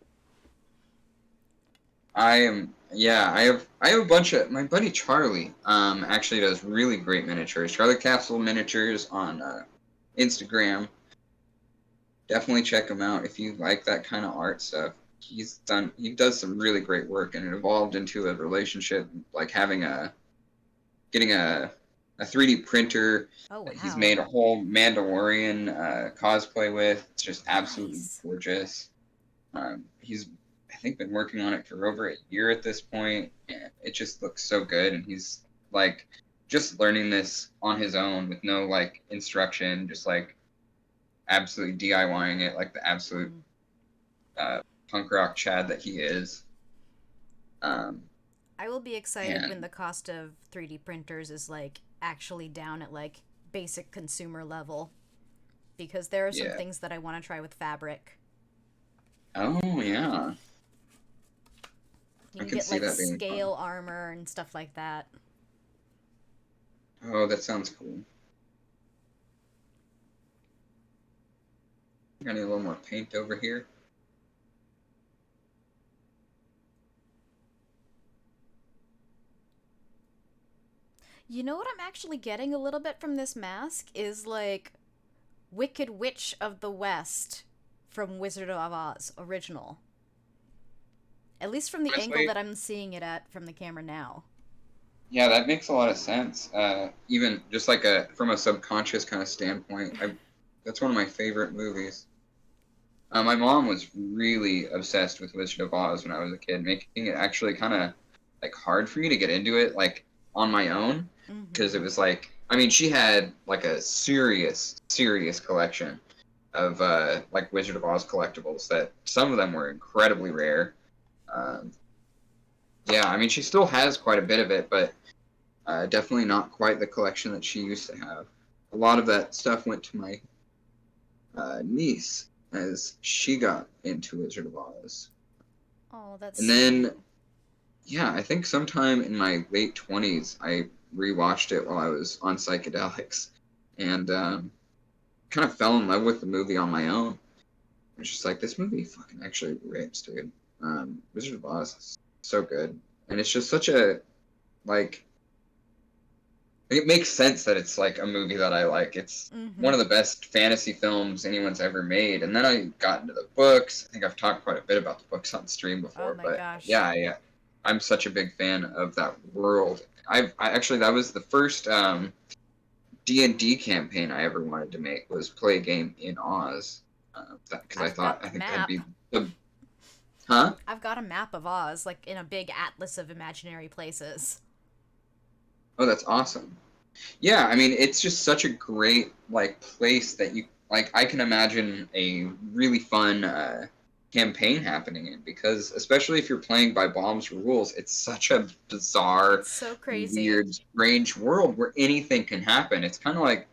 I have a bunch of, my buddy Charlie, actually does really great miniatures. Charlie Castle Miniatures on, Instagram. Definitely check him out if you like that kind of art stuff. He does some really great work, and it evolved into a relationship, like getting a 3D printer
Oh, wow.
that he's made a whole Mandalorian cosplay with. It's just absolutely
Nice.
gorgeous. He's, I think, been working on it for over a year at this point, and it just looks so good. And he's like just learning this on his own with no like instruction, just like absolutely DIYing it like the absolute punk rock Chad that he is.
I will be excited
and-
when the cost of 3D printers is like actually down at like basic consumer level, because there are some
Yeah.
things that I want to try with fabric.
Oh yeah.
You
I
can
can
get
see
like
that being
scale armor and stuff like that.
Oh, that sounds cool. I need a little more paint over here.
You know what I'm actually getting a little bit from this mask is like Wicked Witch of the West from Wizard of Oz original. At least from the
That's
angle
right.
that I'm seeing it at from the camera now.
Yeah, that makes a lot of sense. Even just like from a subconscious kind of standpoint, that's one of my favorite movies. My mom was really obsessed with Wizard of Oz when I was a kid, making it actually kind of like hard for me to get into it like on my own, because it was like, I mean, she had like a serious collection of like Wizard of Oz collectibles that some of them were incredibly rare. Yeah, I mean, she still has quite a bit of it, but definitely not quite the collection that she used to have. A lot of that stuff went to my niece as she got into Wizard of Oz.
Oh, that's
And then,
sweet.
yeah, I think sometime in my late 20s, I rewatched it while I was on psychedelics, and kind of fell in love with the movie on my own. It's just like, this movie fucking actually rips, dude. Wizard of Oz is so good, and it's just such a like. It makes sense that it's like a movie that I like. It's one of the best fantasy films anyone's ever made. And then I got into the books. I think I've talked quite a bit about the books on stream before.
Oh my
but
gosh.
yeah, I'm such a big fan of that world. I actually, that was the first D&D campaign I ever wanted to make, was play a game in Oz. Because I think that'd be the... Huh?
I've got a map of Oz, like in a big atlas of imaginary places.
Oh, that's awesome. Yeah, I mean, it's just such a great, like, place that you, like, I can imagine a really fun campaign happening in, because especially if you're playing by Bomb's rules, it's such a bizarre,
It's so crazy.
weird, strange world where anything can happen. It's kind of like,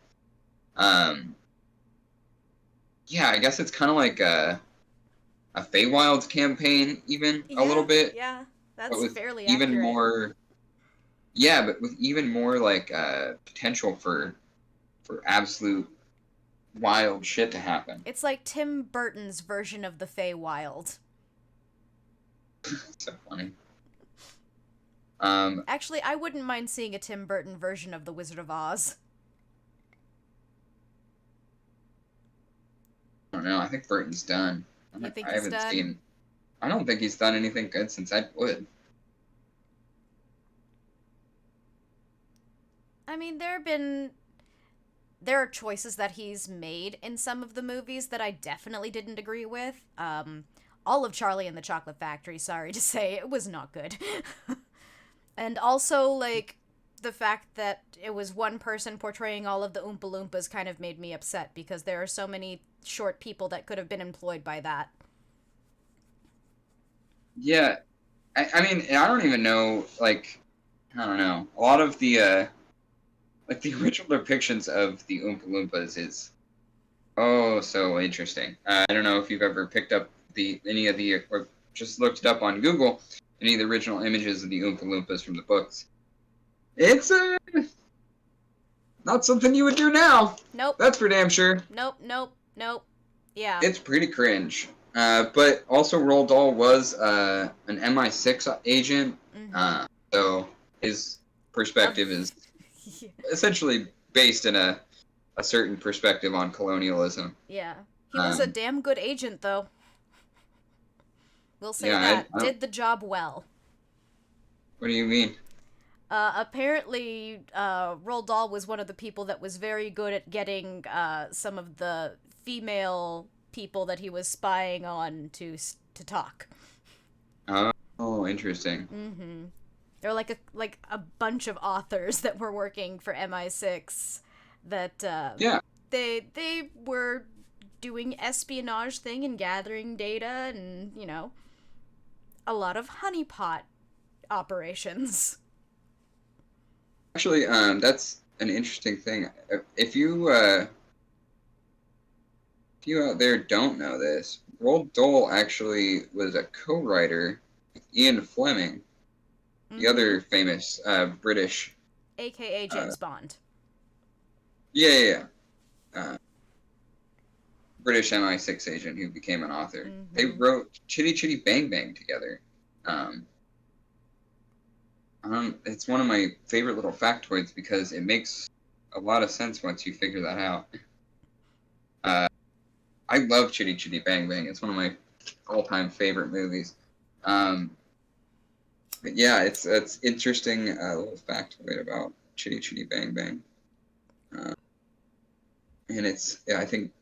yeah, I guess it's kind of like a Feywilds campaign, even, a little bit.
Yeah,
but
that's
with
fairly
even
accurate.
more... Yeah, but with even more like potential for absolute wild shit to happen.
It's like Tim Burton's version of the Feywild.
So funny.
Actually, I wouldn't mind seeing a Tim Burton version of The Wizard of Oz.
I don't know. I think Burton's done.
You think
I
he's
haven't
done?
seen. I don't think he's done anything good since Ed Wood.
I mean, there are choices that he's made in some of the movies that I definitely didn't agree with. All of Charlie and the Chocolate Factory, sorry to say, it was not good. And also, like, the fact that it was one person portraying all of the Oompa Loompas kind of made me upset, because there are so many short people that could have been employed by that.
Yeah, I mean, I don't even know. Like, I don't know. A lot of the like the original depictions of the Oompa Loompas is so interesting. I don't know if you've ever picked up any of the, or just looked it up on Google, any of the original images of the Oompa Loompas from the books. It's not something you would do now.
Nope.
That's for damn sure.
Nope. Yeah.
It's pretty cringe. But also Roald Dahl was an MI6 agent, so his perspective is essentially based in a certain perspective on colonialism.
Yeah. He was a damn good agent, though. We'll say that. Did the job well.
What do you mean?
Apparently, Roald Dahl was one of the people that was very good at getting some of the female people that he was spying on to talk.
Oh, interesting.
Mm-hmm. There were like a bunch of authors that were working for MI6 that they were doing espionage thing and gathering data and, you know, a lot of honeypot operations.
Actually, that's an interesting thing. If you out there don't know this, Roald Dahl actually was a co-writer with Ian Fleming, the other famous British,
AKA James Bond.
Yeah. British MI6 agent who became an author. They wrote Chitty Chitty Bang Bang together. It's one of my favorite little factoids because it makes a lot of sense once you figure that out. I love Chitty Chitty Bang Bang. It's one of my all-time favorite movies. But yeah, it's interesting little factoid about Chitty Chitty Bang Bang. And I think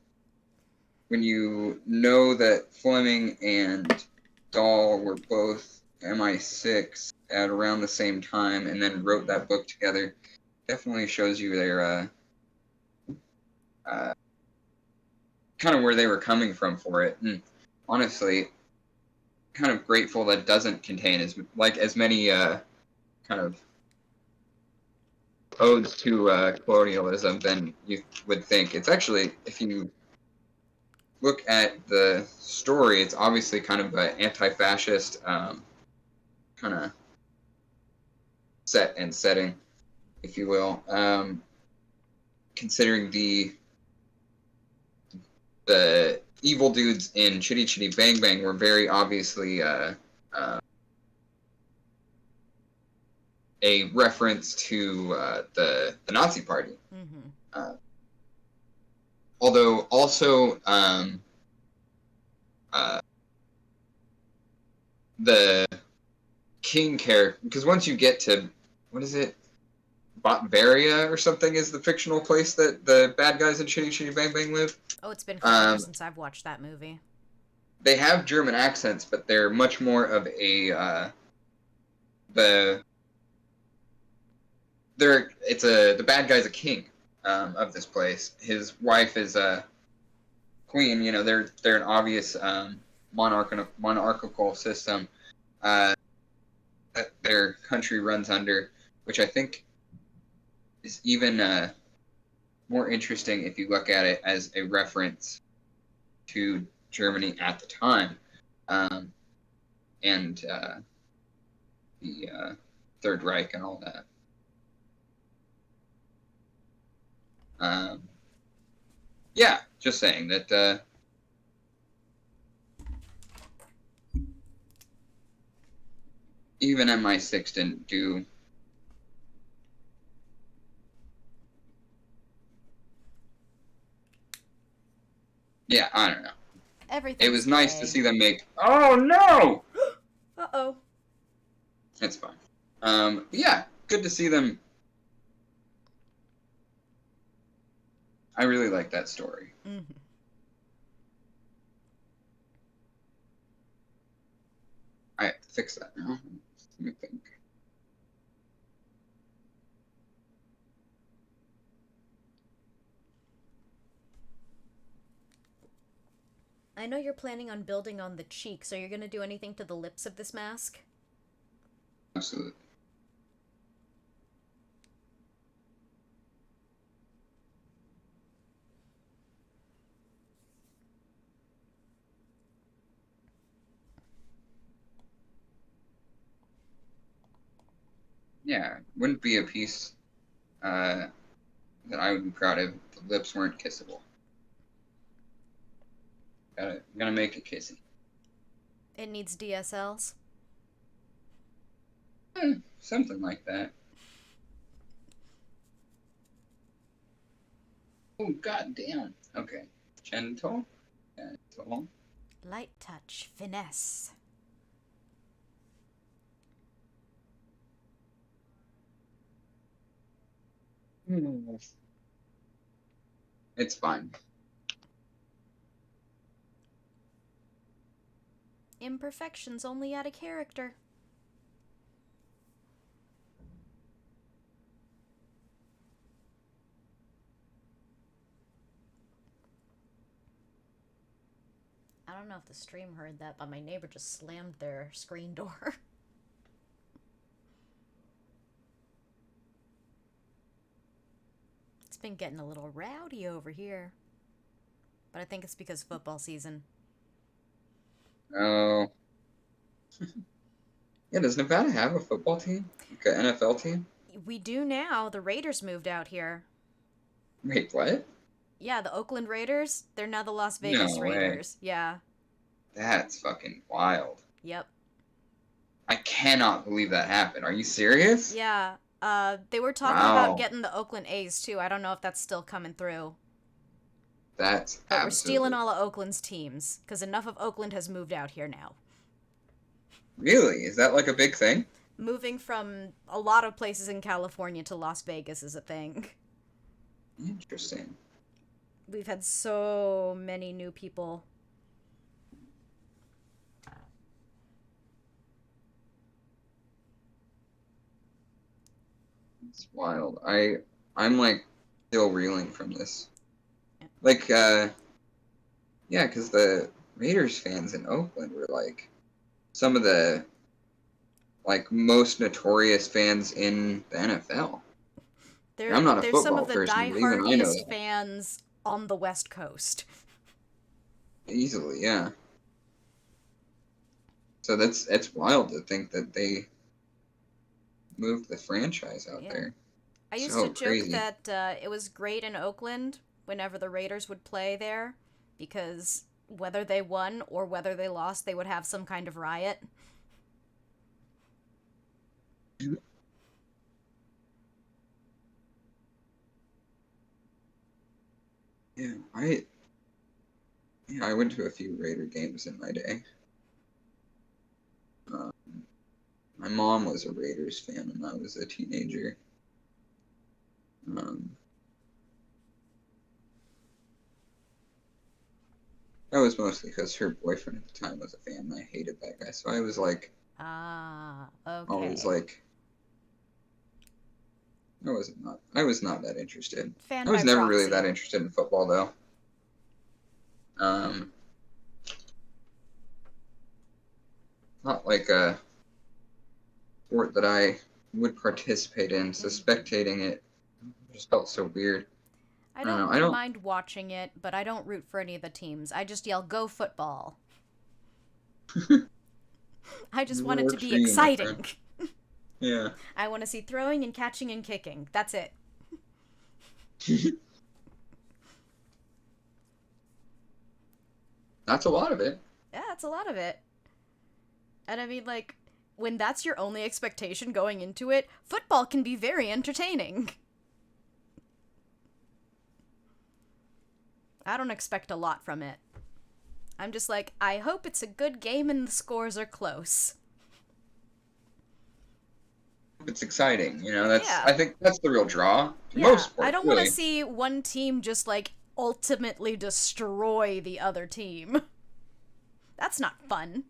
when you know that Fleming and Dahl were both MI6 at around the same time and then wrote that book together, definitely shows you their kind of where they were coming from for it. And honestly, kind of grateful that it doesn't contain as many kind of odes to colonialism than you would think. It's actually, if you look at the story, it's obviously kind of an anti-fascist kind of set and setting, if you will. Considering the evil dudes in Chitty Chitty Bang Bang were very obviously a reference to the Nazi Party. Although also the king character, because once you get to, what is it, Botvaria or something is the fictional place that the bad guys in Chitty Chitty Bang Bang live.
Oh, it's been forever since I've watched that movie.
They have German accents, but they're much more of a the bad guy's a king of this place. His wife is a queen. You know, they're an obvious monarchical system that their country runs under, which I think is even more interesting if you look at it as a reference to Germany at the time, and the Third Reich and all that. Yeah, just saying that even MI6 didn't do yeah, I don't know.
Everything.
It was nice to see them make. Oh no!
Uh-oh.
It's fine. Yeah, good to see them. I really like that story. I have to fix that now. Let me think.
I know you're planning on building on the cheeks. Are you going to do anything to the lips of this mask?
Absolutely. Yeah, wouldn't be a piece that I would be proud of if the lips weren't kissable. Gotta make it kissy.
It needs DSLs.
Something like that. Oh, goddamn. Okay. Gentle. Gentle.
Light touch, finesse.
It's fine.
Imperfections only add a character. I don't know if the stream heard that, but my neighbor just slammed their screen door. It's been getting a little rowdy over here. But I think it's because football season.
Oh. Yeah, does Nevada have a football team? Like an NFL team?
We do now. The Raiders moved out here.
Wait, what?
Yeah, the Oakland Raiders. They're now the Las Vegas
No way.
Raiders. Yeah.
That's fucking wild.
Yep.
I cannot believe that happened. Are you serious?
Yeah. They were talking
Wow.
about getting the Oakland A's too. I don't know if that's still coming through.
That's
But we're
absolutely...
stealing all of Oakland's teams, because enough of Oakland has moved out here now.
Really? Is that like a big thing?
Moving from a lot of places in California to Las Vegas is a thing.
Interesting.
We've had so many new people.
It's wild. I'm like still reeling from this. Like, yeah, because the Raiders fans in Oakland were like some of the like most notorious fans in the NFL. I'm not a
They're some
football
of the
person, but even I know
diehard
that.
fans on the West Coast.
Easily, yeah. So it's wild to think that they moved the franchise out
Yeah.
there.
I used
So
to joke
crazy.
that it was great in Oakland whenever the Raiders would play there, because whether they won or whether they lost, they would have some kind of riot.
Yeah, I went to a few Raider games in my day. My mom was a Raiders fan when I was a teenager. That was mostly because her boyfriend at the time was a fan, and I hated that guy. So I was like,
Ah, okay.
always like, I was not that interested.
Fan
I was
by
never really
proxy.
that interested in football, though. Not like a sport that I would participate in, so spectating it just felt so weird.
I
don't
don't
know, I don't-
mind watching it, but I don't root for any of the teams. I just yell, "Go football!" I just want it to
Works
be
for you, my
exciting.
friend. Yeah.
I want to see throwing and catching and kicking. That's it.
That's a lot of it.
Yeah, that's a lot of it. And I mean, like, when that's your only expectation going into it, football can be very entertaining. I don't expect a lot from it. I'm just like, I hope it's a good game and the scores are close.
It's exciting, you know. That's
Yeah.
I think that's the real draw. To
Yeah,
most sports,
I don't want
really.
to see one team just, like, ultimately destroy the other team. That's not fun.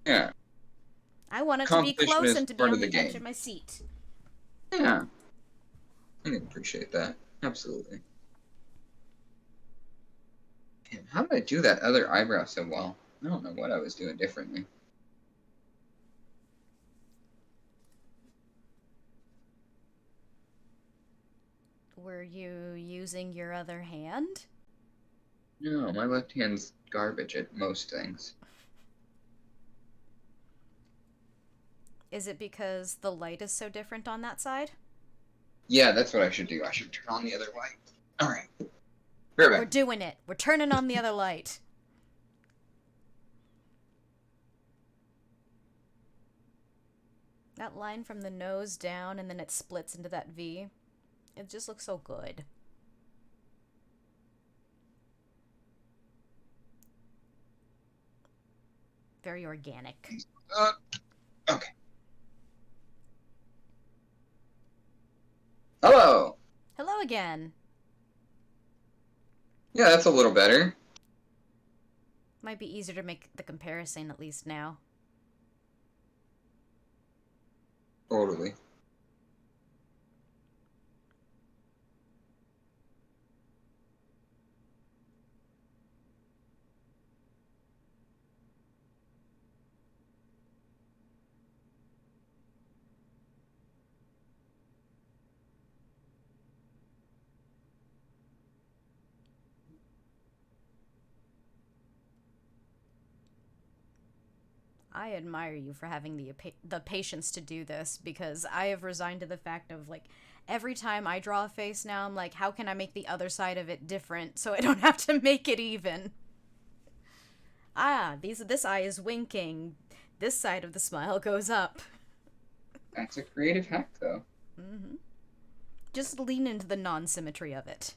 Yeah,
I want it to be
Competition
close
is
and to be
part
on
of
the
the
edge
game.
of my seat.
yeah. I can appreciate that. Absolutely. Damn, how did I do that other eyebrow so well? I don't know what I was doing differently.
Were you using your other hand?
No, my left hand's garbage at most things.
Is it because the light is so different on that side?
Yeah, that's what I should do. I should turn on the other light. All right. Right
We're
back.
doing it. We're turning on the other light. That line from the nose down and then it splits into that V. It just looks so good. Very organic.
Okay. Hello.
Hello again.
Yeah, that's a little better.
Might be easier to make the comparison at least now.
Totally.
I admire you for having the patience to do this, because I have resigned to the fact of, like, every time I draw a face now, I'm like, how can I make the other side of it different so I don't have to make it even? Ah, this eye is winking. This side of the smile goes up.
That's a creative hack, though.
Mm-hmm. Just lean into the non-symmetry of it.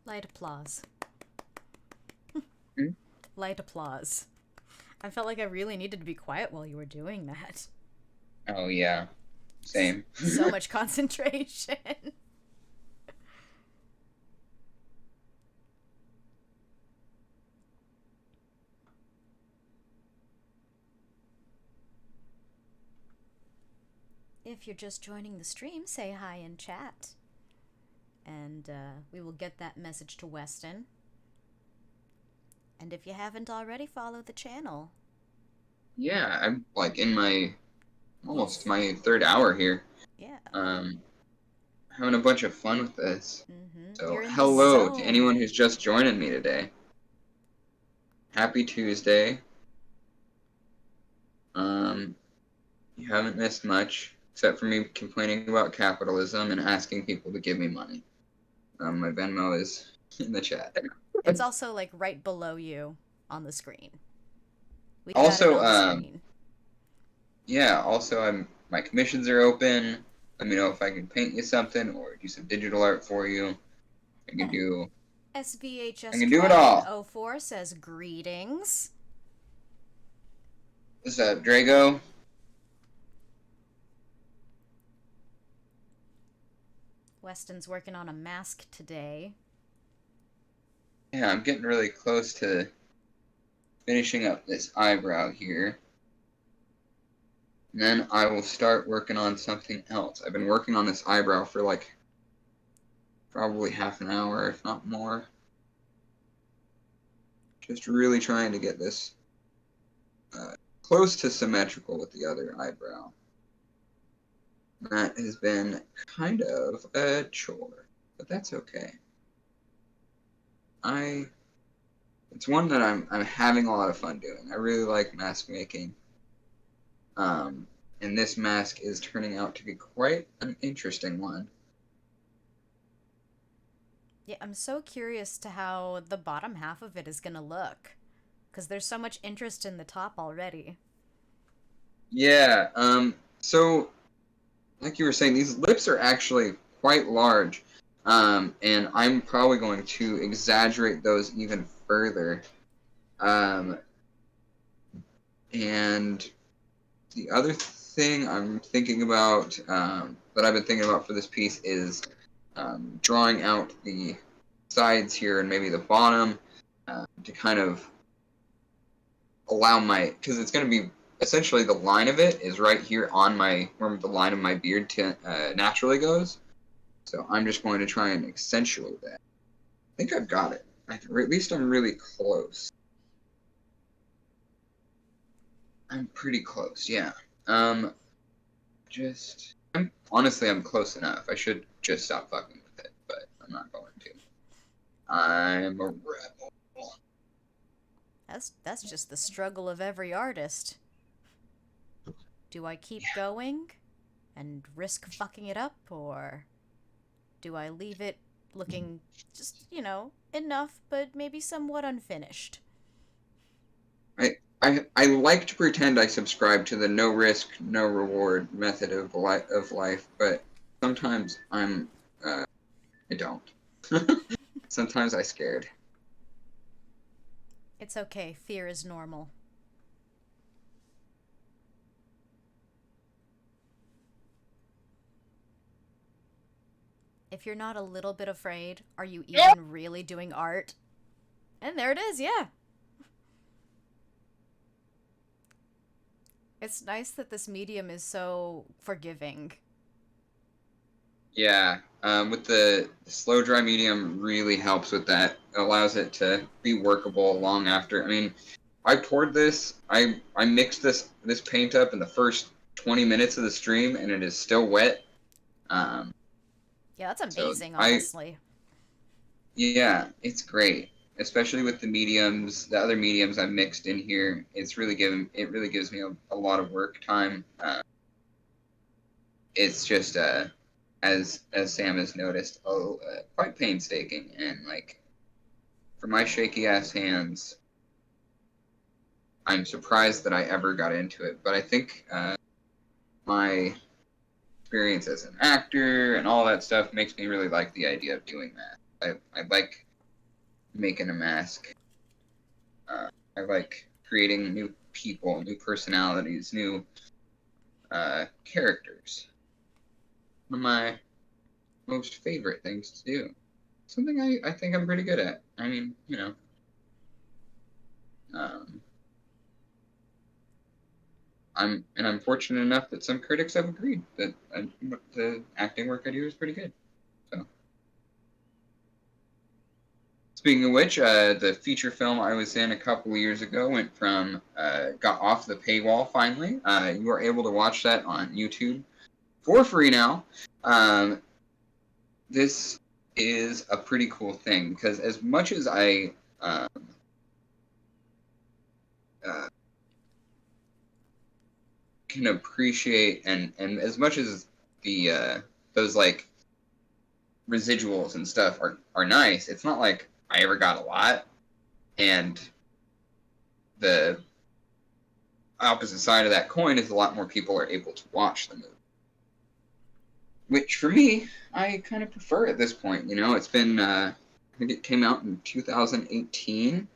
Light applause.
Hmm?
Light applause. I felt like I really needed to be quiet while you were doing that.
Oh, yeah. Same.
So much concentration. If you're just joining the stream, say hi in chat. And we will get that message to Weston. And if you haven't already, follow the channel.
Yeah, I'm like in my almost my third hour here.
Yeah.
Having a bunch of fun with this.
Mm-hmm.
So
You're in the
hello to
zone.
anyone who's just joining me today. Happy Tuesday. You haven't missed much, except for me complaining about capitalism and asking people to give me money. My Venmo is in the chat.
It's also like right below you on the screen. We
Also,
had it on the screen.
Yeah, also my commissions are open. Let me know if I can paint you something or do some digital art for you. I can do
SVHS
I can do it all.
Dragon 04 says greetings.
What's up, Drago?
Weston's working on a mask today.
Yeah, I'm getting really close to finishing up this eyebrow here. And then I will start working on something else. I've been working on this eyebrow for like probably half an hour, if not more. Just really trying to get this close to symmetrical with the other eyebrow. That has been kind of a chore, but that's okay. It's one that I'm having a lot of fun doing. I really like mask making. And this mask is turning out to be quite an interesting one.
Yeah, I'm so curious to how the bottom half of it is gonna look, because there's so much interest in the top already.
Yeah, so like you were saying, these lips are actually quite large, and I'm probably going to exaggerate those even further. And the other thing I'm thinking about, that I've been thinking about for this piece is drawing out the sides here and maybe the bottom to kind of allow because it's going to be essentially the line of it is right here on where the line of my beard naturally goes. So I'm just going to try and accentuate that. think I've got it. Or at least I'm really close. I'm pretty close, yeah. Honestly, I'm close enough. I should just stop fucking with it, but I'm not going to. I'm a rebel.
That's just the struggle of every artist. Do I keep going and risk fucking it up, or do I leave it looking just, enough, but maybe somewhat unfinished?
I like to pretend I subscribe to the no risk, no reward method of life, but sometimes I don't. Sometimes I scared.
It's okay. Fear is normal. If you're not a little bit afraid, are you even really doing art? And there it is, yeah. It's nice that this medium is so forgiving.
Yeah, with the slow dry medium really helps with that. It allows it to be workable long after. I mean, I poured this, I mixed this paint up in the first 20 minutes of the stream, and it is still wet.
Yeah, that's amazing,
so
honestly.
Yeah, it's great, especially with the other mediums I've mixed in here. It really gives me a lot of work time. It's just as Sam has noticed, quite painstaking, and like for my shaky ass hands, I'm surprised that I ever got into it. But I think my experience as an actor and all that stuff makes me really like the idea of doing that. I like making a mask. I like creating new people, new personalities, new characters. One of my most favorite things to do. Something I think I'm pretty good at. I mean, I'm fortunate enough that some critics have agreed that the acting work I do is pretty good. So, speaking of which, the feature film I was in a couple years ago got off the paywall finally. You are able to watch that on YouTube for free now. This is a pretty cool thing because as much as I can appreciate and as much as the those like residuals and stuff are nice, it's not like I ever got a lot, and the opposite side of that coin is a lot more people are able to watch the movie, which for me I kind of prefer at this point. It's been I think it came out in 2018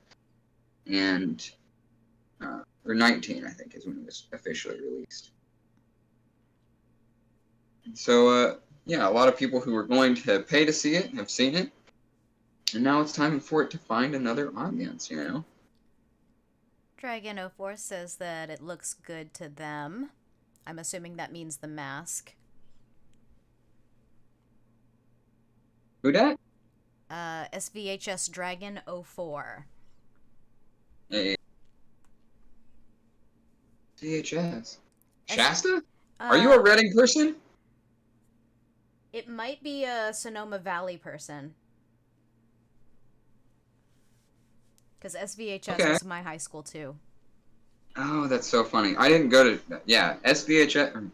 and or 19 I think is when it was officially released. So yeah, a lot of people who were going to pay to see it have seen it, and now it's time for it to find another audience.
Dragon04 says that it looks good to them. I'm assuming that means the mask.
Who dat?
SVHS Dragon04.
Hey. VHS. Shasta? Are you a Reading person?
It might be a Sonoma Valley person. Because SVHS was my high school, too.
Oh, that's so funny. I didn't go to... Yeah, SVHS...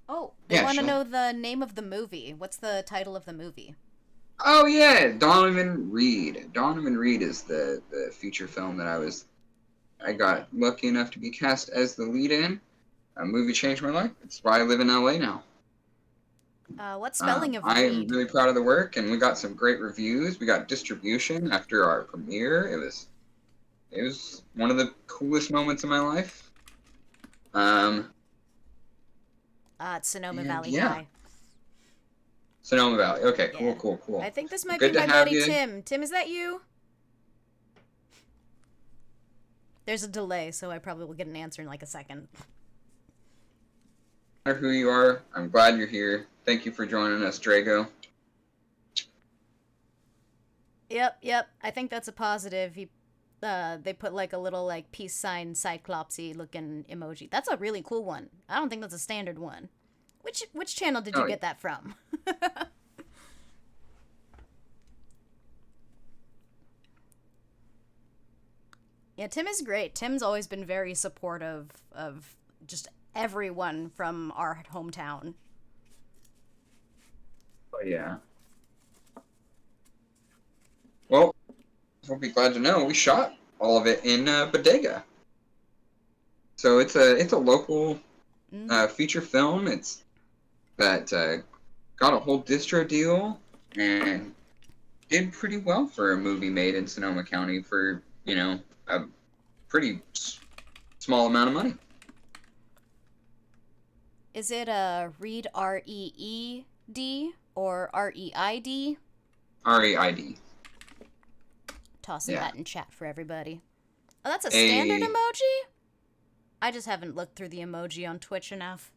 Oh, they want to know the name of the movie. What's the title of the movie?
Oh, yeah, Donovan Reed. Donovan Reed is the feature film that I got lucky enough to be cast as the lead in. A movie changed my life. That's why I live in LA now.
What spelling of Reed?
I am really proud of the work, and we got some great reviews. We got distribution after our premiere. It was one of the coolest moments of my life.
It's Sonoma Valley High.
Sonoma Valley. Okay,
Yeah.
cool.
I think this might
Good
be
to
my
have
buddy
you.
Tim. Tim, is that you? There's a delay, so I probably will get an answer in like a second.
No matter who you are, I'm glad you're here. Thank you for joining us, Drago.
Yep. I think that's a positive. They put like a little like peace sign cyclopsy looking emoji. That's a really cool one. I don't think that's a standard one. Which channel did you
Oh,
get that from? Yeah, Tim is great. Tim's always been very supportive of just everyone from our hometown.
Oh, yeah. Well, you'll be glad to know we shot all of it in Bodega. So it's a local feature film. It's that got a whole distro deal and did pretty well for a movie made in Sonoma County for, a pretty small amount of money.
Is it a Reed R-E-E-D or R-E-I-D?
REID.
Tossing
Yeah.
that in chat for everybody. Oh, that's a standard
A-
emoji? I just haven't looked through the emoji on Twitch enough.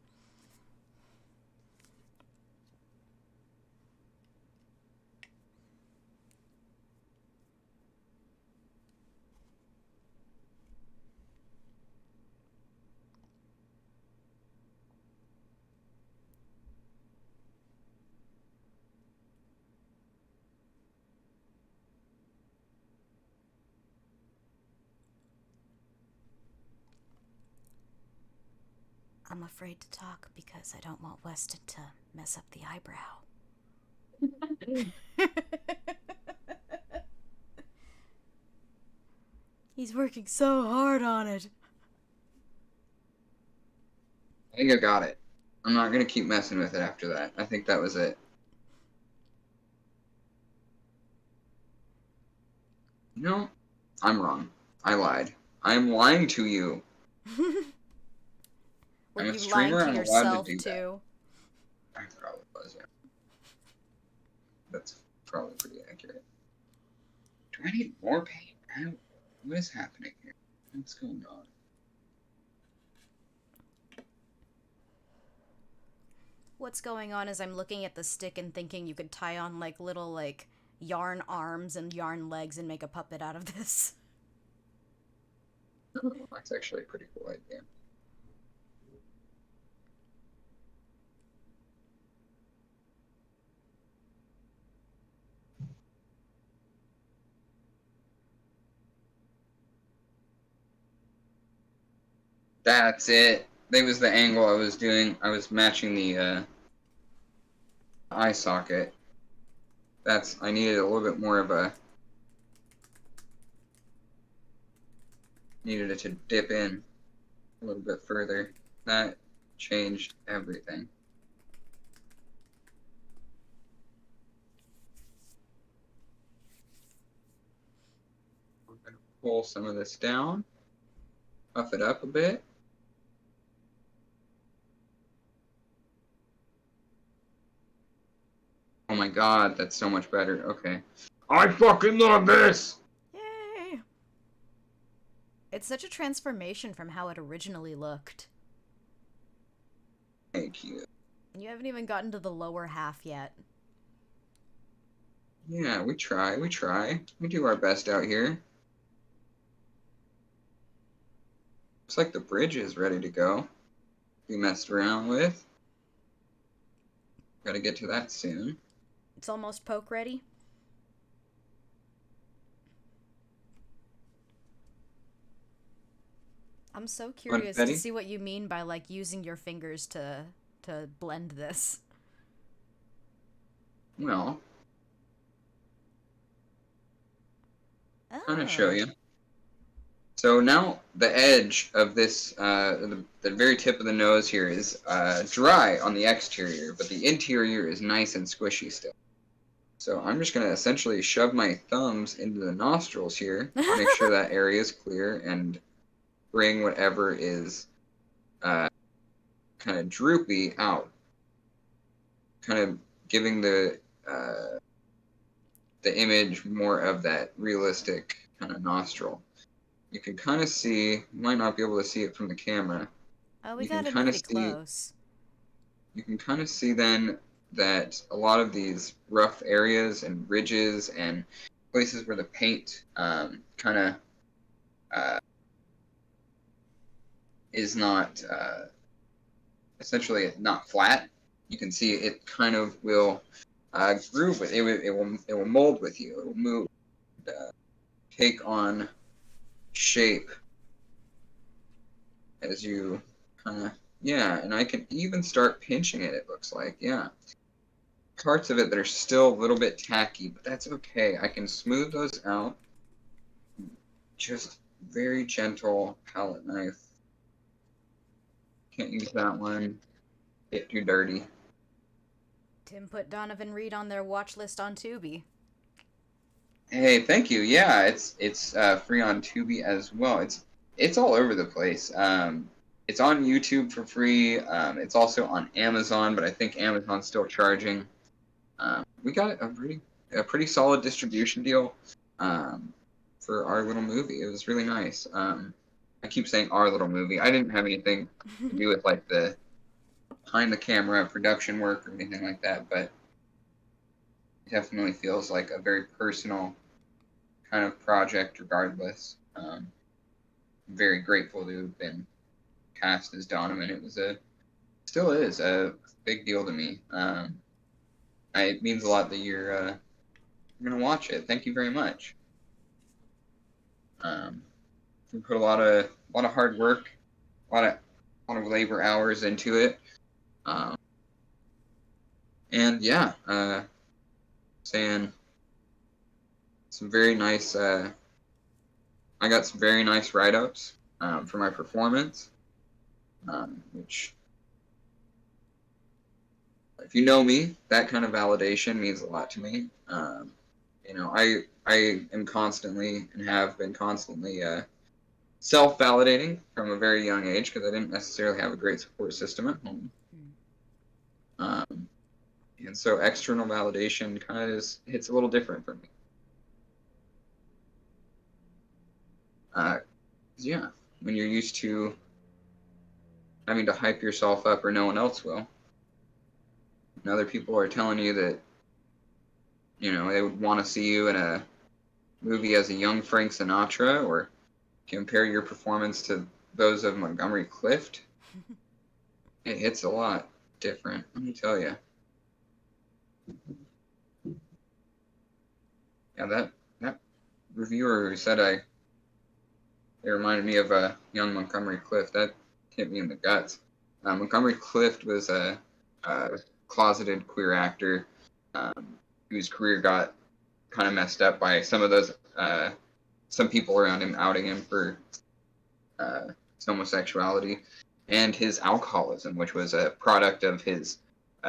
I'm afraid to talk because I don't want Weston to mess up the eyebrow. He's working so hard on it.
I think I got it. I'm not going to keep messing with it after that. I think that was it. No, I'm wrong. I lied. I'm lying to you.
Were
I'm a
you
streamer,
lying
I'm
to
allowed to
yourself
do that.
too?
I probably was, yeah. That's probably pretty accurate. Do I need more paint? What is happening here? What's going on?
What's going on is I'm looking at the stick and thinking you could tie on like little like yarn arms and yarn legs and make a puppet out of this.
Oh, that's actually a pretty cool idea. That's it. That was the angle I was doing. I was matching the eye socket. I needed a little bit more of a... Needed it to dip in a little bit further. That changed everything. We're going to pull some of this down. Puff it up a bit. Oh my god, that's so much better. Okay. I fucking love this!
Yay! It's such a transformation from how it originally looked.
Thank you.
You haven't even gotten to the lower half yet.
Yeah, we try. We do our best out here. Looks like the bridge is ready to go. We messed around with. Gotta get to that soon.
It's almost poke ready. I'm so curious to
Betty?
see what you mean by like using your fingers to blend this.
Well,
Oh.
I'm gonna show you. So now the edge of this, the very tip of the nose here is dry on the exterior, but the interior is nice and squishy still. So I'm just gonna essentially shove my thumbs into the nostrils here, make sure that area is clear, and bring whatever is kind of droopy out, kind of giving the image more of that realistic kind of nostril. You can kind of see, you might not be able to see it from the camera.
Oh, we
You
got
can
it
kinda
pretty
see-
close.
You can kind of see then that a lot of these rough areas and ridges and places where the paint kind of is not essentially not flat. You can see it kind of will groove with it. It will mold with you. It will move, take on shape as you kind of And I can even start pinching it. It looks like parts of it that are still a little bit tacky, but that's okay. I can smooth those out. Just very gentle palette knife. Can't use that one. Get too dirty.
Tim put Donovan Reed on their watch list on Tubi.
Hey, thank you. Yeah, it's free on Tubi as well. It's all over the place. It's on YouTube for free. It's also on Amazon, but I think Amazon's still charging. We got a pretty solid distribution deal for our little movie. It was really nice. I keep saying our little movie. I didn't have anything to do with like the behind the camera production work or anything like that, but it definitely feels like a very personal kind of project regardless. I'm very grateful to have been cast as Donovan. It was still is a big deal to me. It means a lot that you're gonna watch it. Thank you very much. We put a lot of hard work, a lot of labor hours into it. And saying some very nice. I got some very nice write-ups for my performance, which, if you know me, that kind of validation means a lot to me. I am constantly and have been constantly self-validating from a very young age because I didn't necessarily have a great support system at home. And so external validation kind of hits a little different for me. When you're used to having to hype yourself up or no one else will, and other people are telling you that, they would want to see you in a movie as a young Frank Sinatra or compare your performance to those of Montgomery Clift, it hits a lot different, let me tell you. Yeah, that reviewer who said it reminded me of a young Montgomery Clift, that hit me in the guts. Montgomery Clift was a closeted queer actor whose career got kind of messed up by some of those, some people around him outing him for his homosexuality and his alcoholism, which was a product of his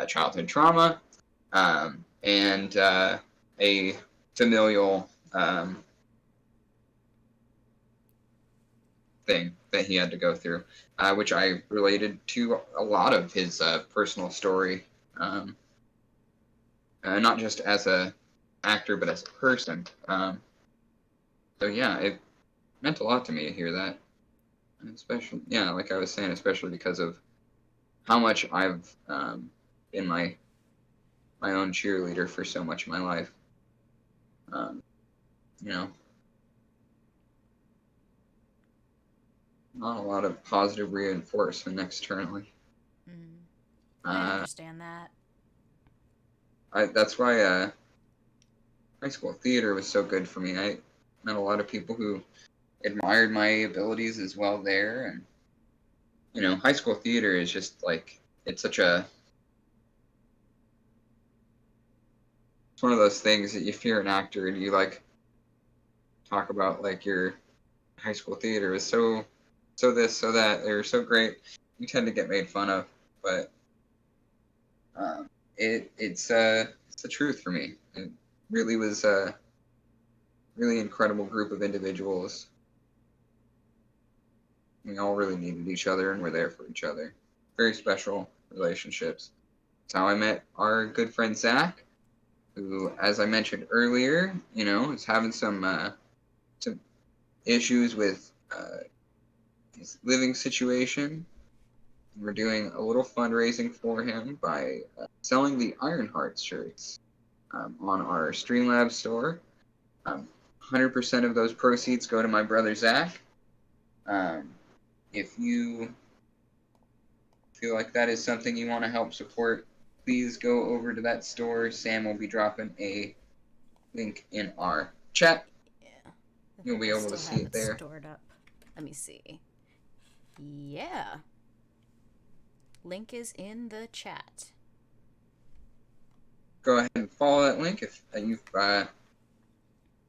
childhood trauma and a familial thing that he had to go through, which I related to a lot of his personal story, not just as a actor, but as a person. It meant a lot to me to hear that, and especially, like I was saying, especially because of how much I've been my own cheerleader for so much of my life. Not a lot of positive reinforcement externally.
I understand that.
That's why high school theater was so good for me. I met a lot of people who admired my abilities as well there, and high school theater is just like, it's one of those things that if you're an actor and you like talk about like your high school theater is so this, so that, they're so great, you tend to get made fun of, but it's the truth for me. It really was a really incredible group of individuals. We all really needed each other and were there for each other. Very special relationships. That's how I met our good friend Zach, who, as I mentioned earlier, is having some issues with his living situation. We're doing a little fundraising for him by selling the Ironheart shirts on our Streamlabs store. 100% of those proceeds go to my brother Zach. If you feel like that is something you want to help support, please go over to that store. Sam will be dropping a link in our chat.
Yeah. I
You'll
think
be
I
able to
still
see
have
it there.
Stored up. Let me see. Yeah. Link is in the chat.
Go ahead and follow that link if you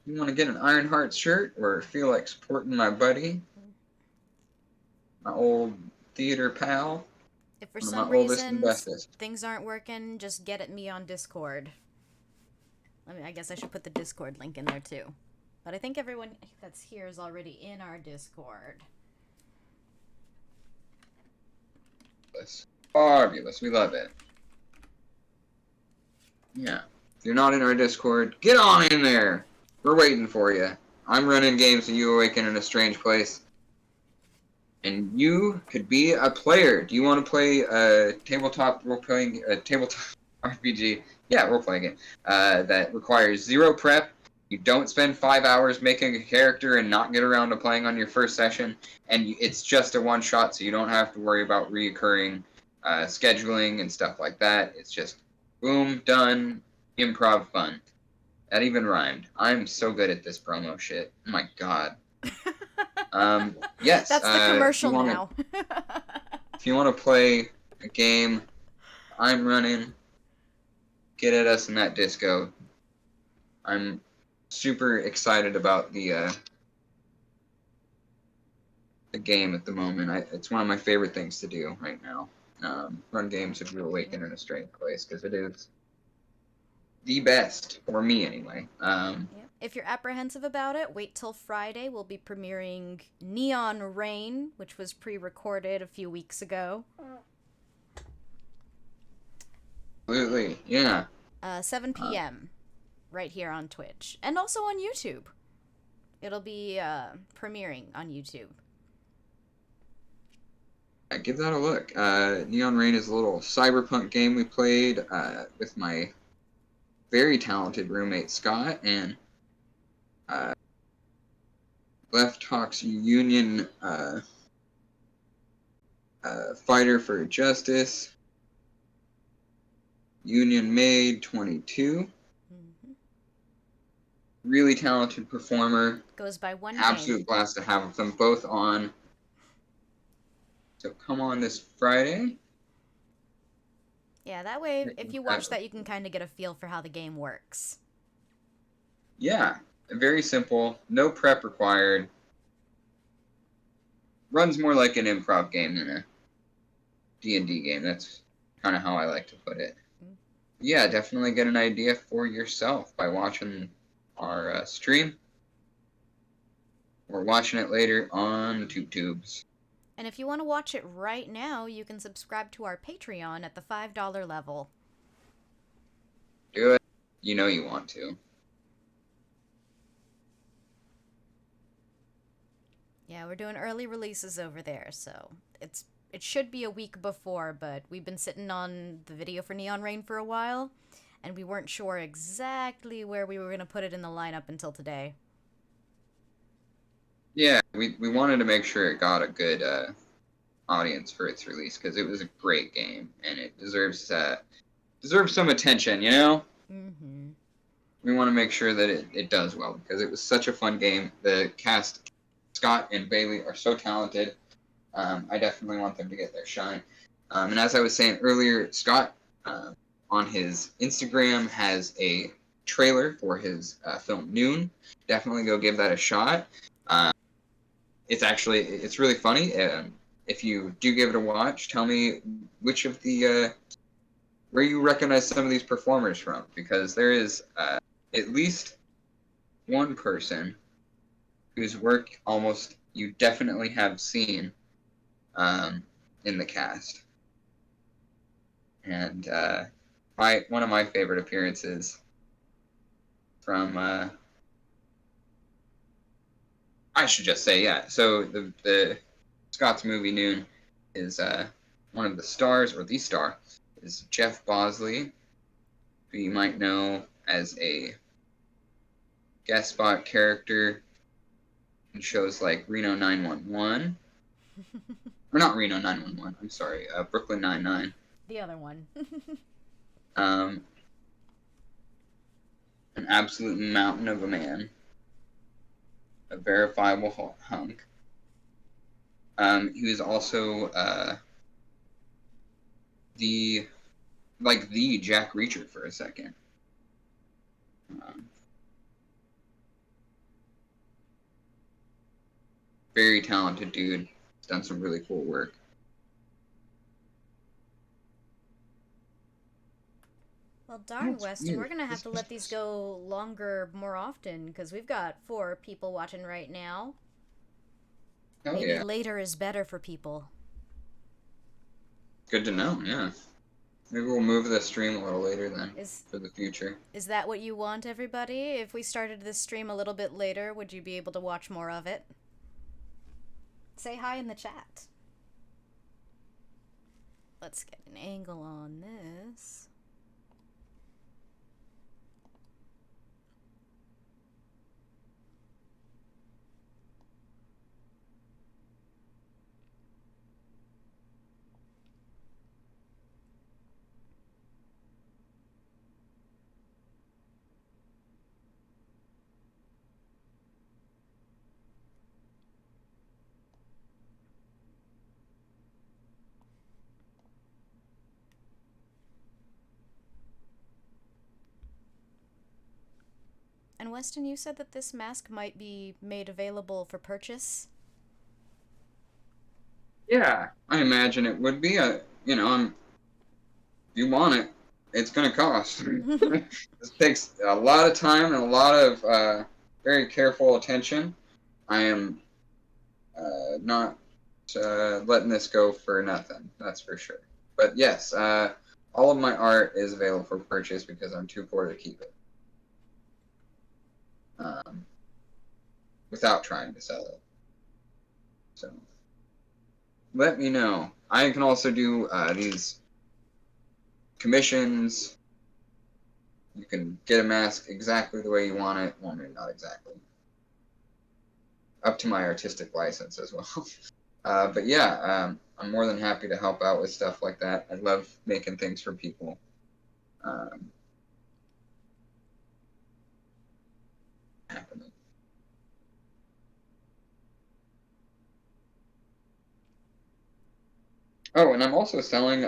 want to get an Ironheart shirt or feel like supporting my buddy, my old theater pal,
If for
one of
some
my oldest and
reason
bestest.
things aren't working, just get at me on Discord. I guess I should put the Discord link in there too. But I think everyone that's here is already in our Discord.
Fabulous. We love it. Yeah. If you're not in our Discord, get on in there. We're waiting for you. I'm running games and you awaken in a strange place. And you could be a player. Do you want to play a tabletop role-playing, tabletop RPG? Yeah, role-playing game. That requires 0 prep. You don't spend 5 hours making a character and not get around to playing on your first session. And it's just a one-shot, so you don't have to worry about reoccurring scheduling and stuff like that. It's just boom, done, improv fun. That even rhymed. I'm so good at this promo shit. Oh my god. Yes.
That's the commercial now.
If you want to play a game, I'm running. Get at us in that disco. I'm super excited about the game at the moment. It's one of my favorite things to do right now. Run games if you awaken in a strange place, because it is the best for me anyway.
Yeah. If you're apprehensive about it, wait till Friday. We'll be premiering Neon Rain, which was pre-recorded a few weeks ago.
Absolutely, yeah.
7 p.m. right here on Twitch. And also on YouTube. It'll be premiering on YouTube.
Give that a look. Neon Rain is a little cyberpunk game we played with my very talented roommate Scott and Left Hawks Union Fighter for Justice, Union Made 22.
Mm-hmm.
Really talented performer.
Goes by one
Absolute
name.
blast to have them both on. So come on this Friday.
Yeah, that way, if you watch that, you can kind of get a feel for how the game works.
Yeah, very simple. No prep required. Runs more like an improv game than a D&D game. That's kind of how I like to put it. Yeah, definitely get an idea for yourself by watching our stream or watching it later on TubeTubes.
And if you want to watch it right now, you can subscribe to our Patreon at the $5 level.
Do it. You know you want to.
Yeah, we're doing early releases over there, so it should be a week before, but we've been sitting on the video for Neon Rain for a while, and we weren't sure exactly where we were going to put it in the lineup until today.
Yeah, we wanted to make sure it got a good audience for its release, because it was a great game, and it deserves some attention, you know?
Mm-hmm.
We want to make sure that it does well, because it was such a fun game. The cast, Scott and Bailey, are so talented. I definitely want them to get their shine. And as I was saying earlier, Scott, on his Instagram, has a trailer for his film Noon. Definitely go give that a shot. It's really funny. If you do give it a watch, tell me which of the where you recognize some of these performers from, because there is at least one person whose work almost you definitely have seen in the cast. And one of my favorite appearances from I should just say, yeah. So the Scott's movie Noon is one of the stars, or the star, is Jeff Bosley, who you might know as a guest spot character in shows like Reno 911. Or not Reno 911, I'm sorry, Brooklyn Nine-Nine.
The other one.
An absolute mountain of a man. A verifiable hunk. He was also the Jack Reacher for a second. Very talented dude. He's done some really cool work.
Well, darn,
That's
Weston,
weird.
we're gonna have to let these go longer more often, because we've got 4 people watching right now.
Oh
Maybe
yeah,
later is better for people.
good to know. Yeah, maybe we'll move the stream a little later then for the future.
Is that what you want, everybody? If we started this stream a little bit later, would you be able to watch more of it? Say hi in the chat. Let's get an angle on this. And Weston, you said that this mask might be made available for purchase?
Yeah, I imagine it would be. If you want it, it's gonna cost. This takes a lot of time and a lot of very careful attention. I am not letting this go for nothing. That's for sure. But yes, all of my art is available for purchase because I'm too poor to keep it. Without trying to sell it. So, let me know. I can also do these commissions. You can get a mask exactly the way you want it. Well, maybe not exactly. Up to my artistic license as well. But yeah, I'm more than happy to help out with stuff like that. I love making things for people. Happening. Oh, and I'm also selling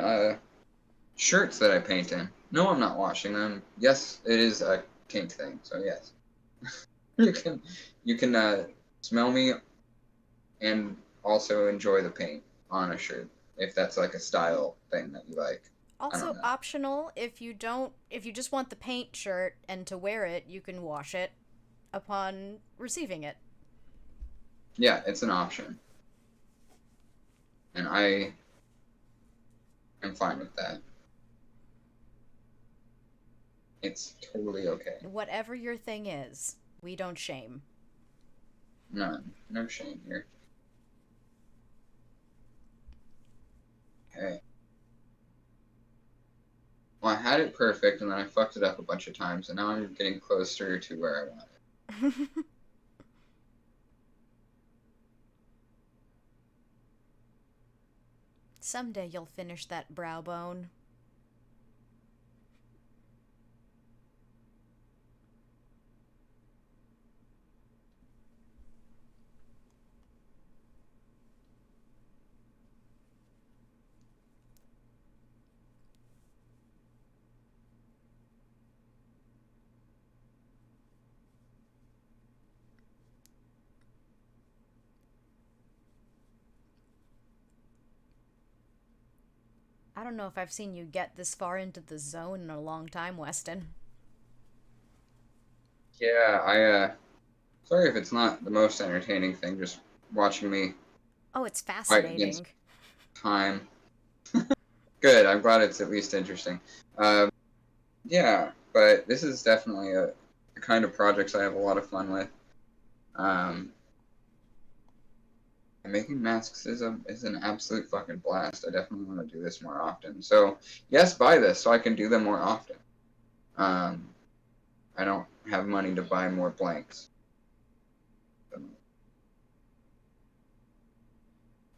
shirts that I paint in. No, I'm not washing them. Yes, it is a kink thing, so yes. you can smell me and also enjoy the paint on a shirt if that's like a style thing that you like.
Also optional, if you just want the paint shirt and to wear it, you can wash it upon receiving it.
Yeah, it's an option. And I am fine with that. It's totally okay.
Whatever your thing is, we don't shame.
None. No shame here. Okay. Well, I had it perfect, and then I fucked it up a bunch of times, and now I'm getting closer to where I want it.
Someday you'll finish that brow bone. I don't know if I've seen you get this far into the zone in a long time, Weston.
Yeah, sorry if it's not the most entertaining thing, just watching me
Oh, it's
fight
fascinating.
against time. Good, I'm glad it's at least interesting. Yeah, but this is definitely a kind of projects I have a lot of fun with. And making masks is an absolute fucking blast. I definitely want to do this more often. So yes, buy this so I can do them more often. I don't have money to buy more blanks. So,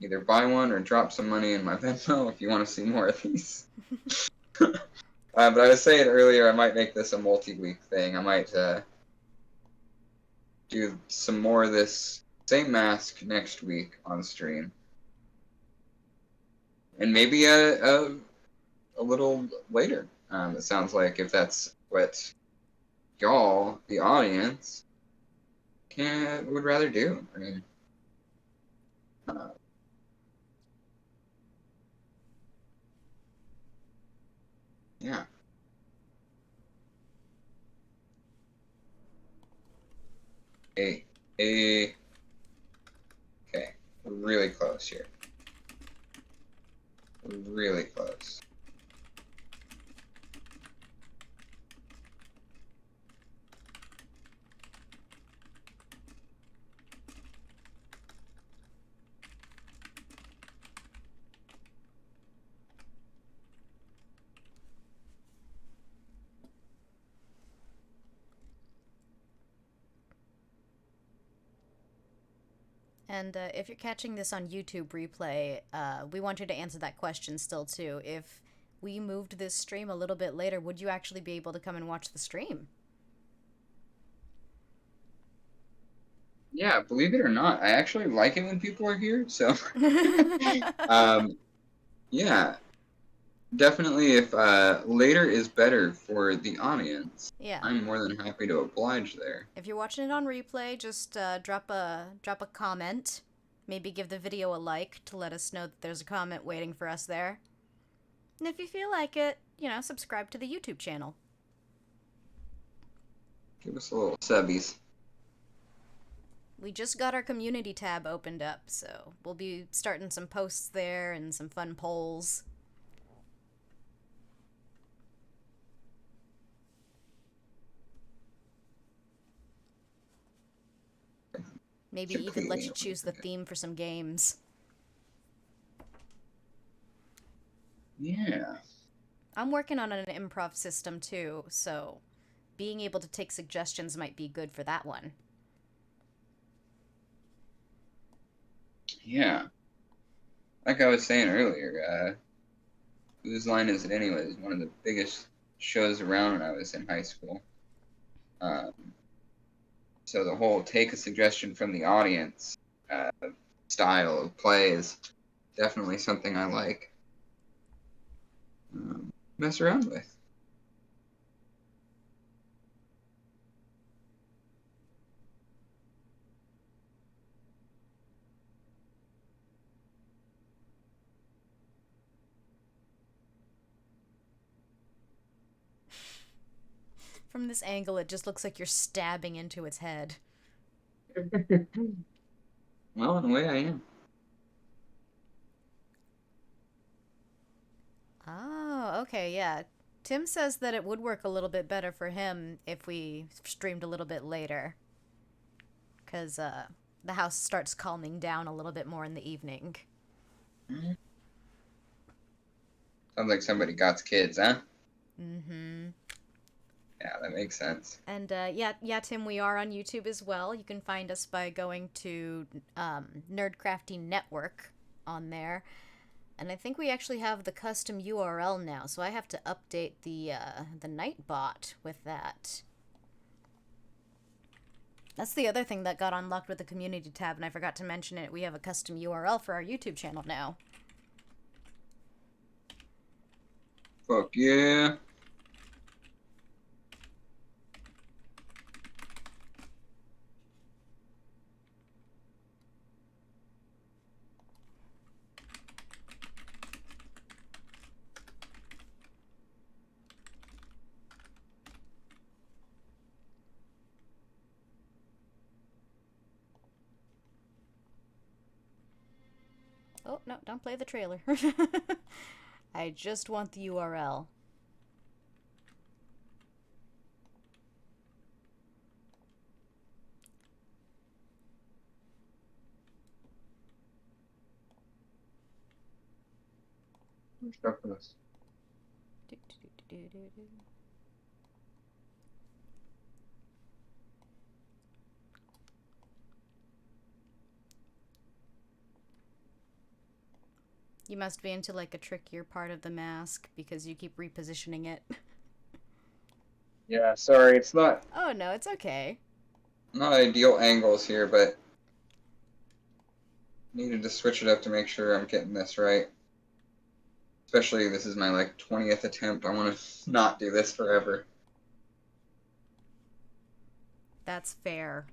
either buy one or drop some money in my Venmo if you want to see more of these. But I was saying earlier, I might make this a multi-week thing. I might do some more of this same mask next week on stream. And maybe a little later. It sounds like if that's what y'all, the audience, would rather do. I mean, yeah. Okay, we're really close here. We're really close.
And if you're catching this on YouTube replay, we want you to answer that question still too. If we moved this stream a little bit later, would you actually be able to come and watch the stream?
Yeah, believe it or not, I actually like it when people are here. So, yeah, definitely. If later is better for the audience,
Yeah.
I'm more than happy to oblige there.
If you're watching it on replay, just drop a comment. Maybe give the video a like to let us know that there's a comment waiting for us there. And if you feel like it, you know, subscribe to the YouTube channel.
Give us a little subbies.
We just got our community tab opened up, so we'll be starting some posts there and some fun polls. Maybe even let you choose the theme for some games.
Yeah.
I'm working on an improv system too, so being able to take suggestions might be good for that one.
Yeah. Like I was saying earlier, Whose Line Is It Anyway? One of the biggest shows around when I was in high school. So the whole take a suggestion from the audience style of play is definitely something I like. Mess around with.
From this angle, it just looks like you're stabbing into its head.
Well, in a way, I am.
Oh, okay, yeah. Tim says that it would work a little bit better for him if we streamed a little bit later. Because the house starts calming down a little bit more in the evening.
Sounds like somebody got kids, huh?
Mm-hmm.
Yeah, that makes sense.
And yeah, Tim, we are on YouTube as well. You can find us by going to Nerdcrafty Network on there. And I think we actually have the custom URL now, so I have to update the Nightbot with that. That's the other thing that got unlocked with the community tab, and I forgot to mention it. We have a custom URL for our YouTube channel now.
Fuck yeah.
Oh, no, don't play the trailer. I just want the URL.
Stuff for this.
You must be into like a trickier part of the mask because you keep repositioning it.
Yeah, sorry, it's not
Oh no, it's okay.
ideal angles here, but needed to switch it up to make sure I'm getting this right. Especially this is my like 20th attempt. I want to not do this forever.
That's fair.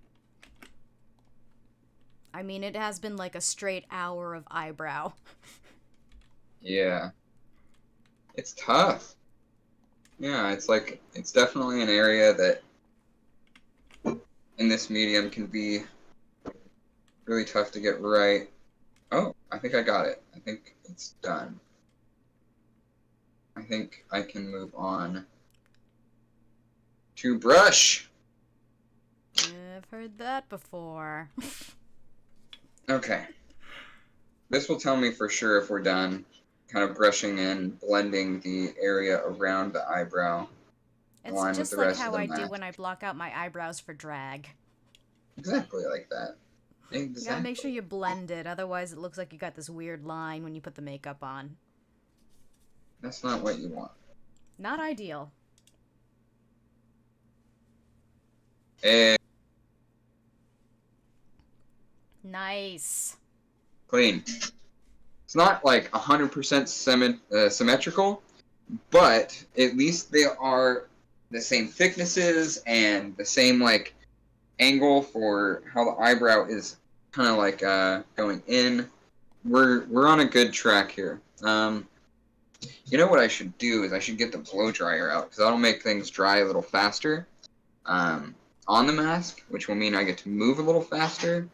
I mean, it has been like a straight hour of eyebrow.
Yeah. It's tough. Yeah, it's like, it's definitely an area that in this medium can be really tough to get right. Oh, I think I got it. I think it's done. I think I can move on to brush.
I've heard that before.
Okay. This will tell me for sure if we're done. Kind of brushing and blending the area around the eyebrow.
It's
Align with
just
the
like
rest of
how
the
I do
mask.
when I block out my eyebrows for drag.
Exactly like that.
You gotta
Exactly.
make sure you blend it, otherwise it looks like you got this weird line when you put the makeup on.
That's not what you want.
Not ideal.
Eh,
Nice.
clean. It's not like 100% symmetrical, but at least they are the same thicknesses and the same like angle for how the eyebrow is kind of like going in. We're on a good track here. You know what I should do is I should get the blow dryer out because that'll make things dry a little faster on the mask, which will mean I get to move a little faster.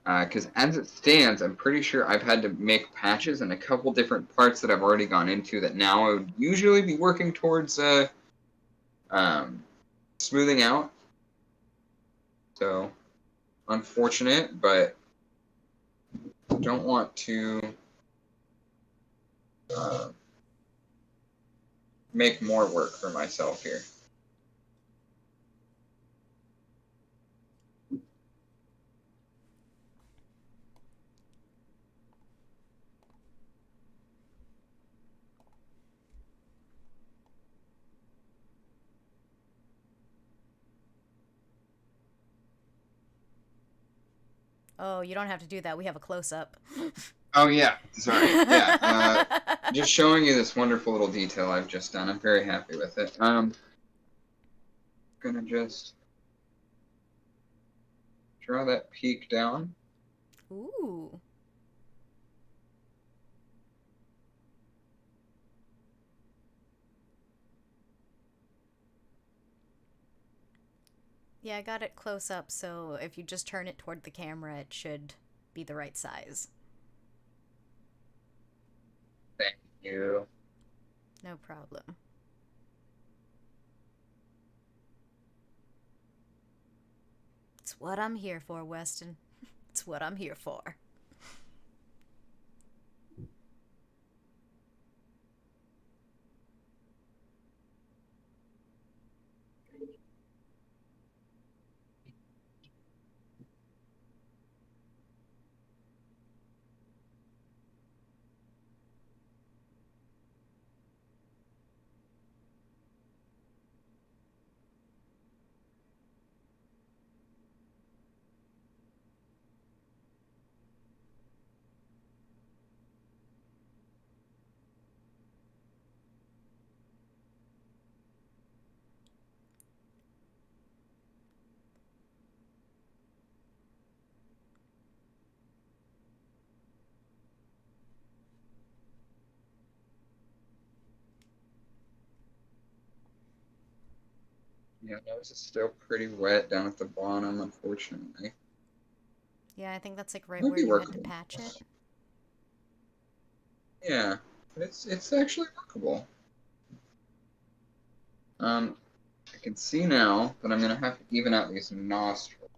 Because as it stands, I'm pretty sure I've had to make patches in a couple different parts that I've already gone into that now I would usually be working towards smoothing out. So, unfortunate, but don't want to make more work for myself here.
Oh, you don't have to do that. We have a close-up.
Oh yeah, sorry. Yeah, just showing you this wonderful little detail I've just done. I'm very happy with it. Gonna just draw that peak down.
Ooh. Yeah, I got it close up, so if you just turn it toward the camera, it should be the right size.
Thank you.
No problem. It's what I'm here for, Weston. It's what I'm here for.
Yeah, nose is still pretty wet down at the bottom, unfortunately.
Yeah, I think that's like right
Might
where
be
you had to
workable.
patch it.
Yeah, but it's actually workable. I can see now that I'm gonna have to even out these nostrils.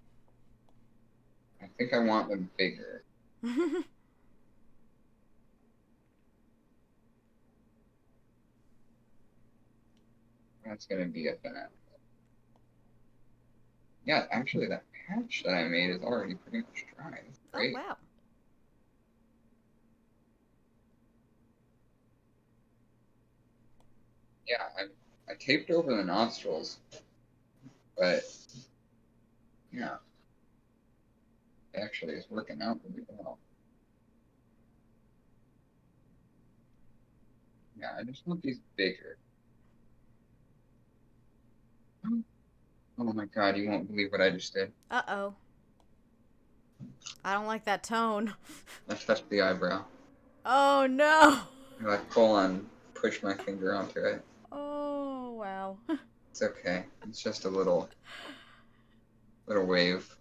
I think I want them bigger. That's gonna be a bad. Yeah, actually, that patch that I made is already pretty much dry. That's
Oh,
great.
wow.
Yeah, I taped over the nostrils, but yeah, it actually is working out really well. Yeah, I just want these bigger. Oh my god, you won't believe what I just did.
Uh-oh. I don't like that tone.
I touched the eyebrow.
Oh, no.
I like full on push my finger onto it.
Oh, wow.
It's okay. It's just a little wave.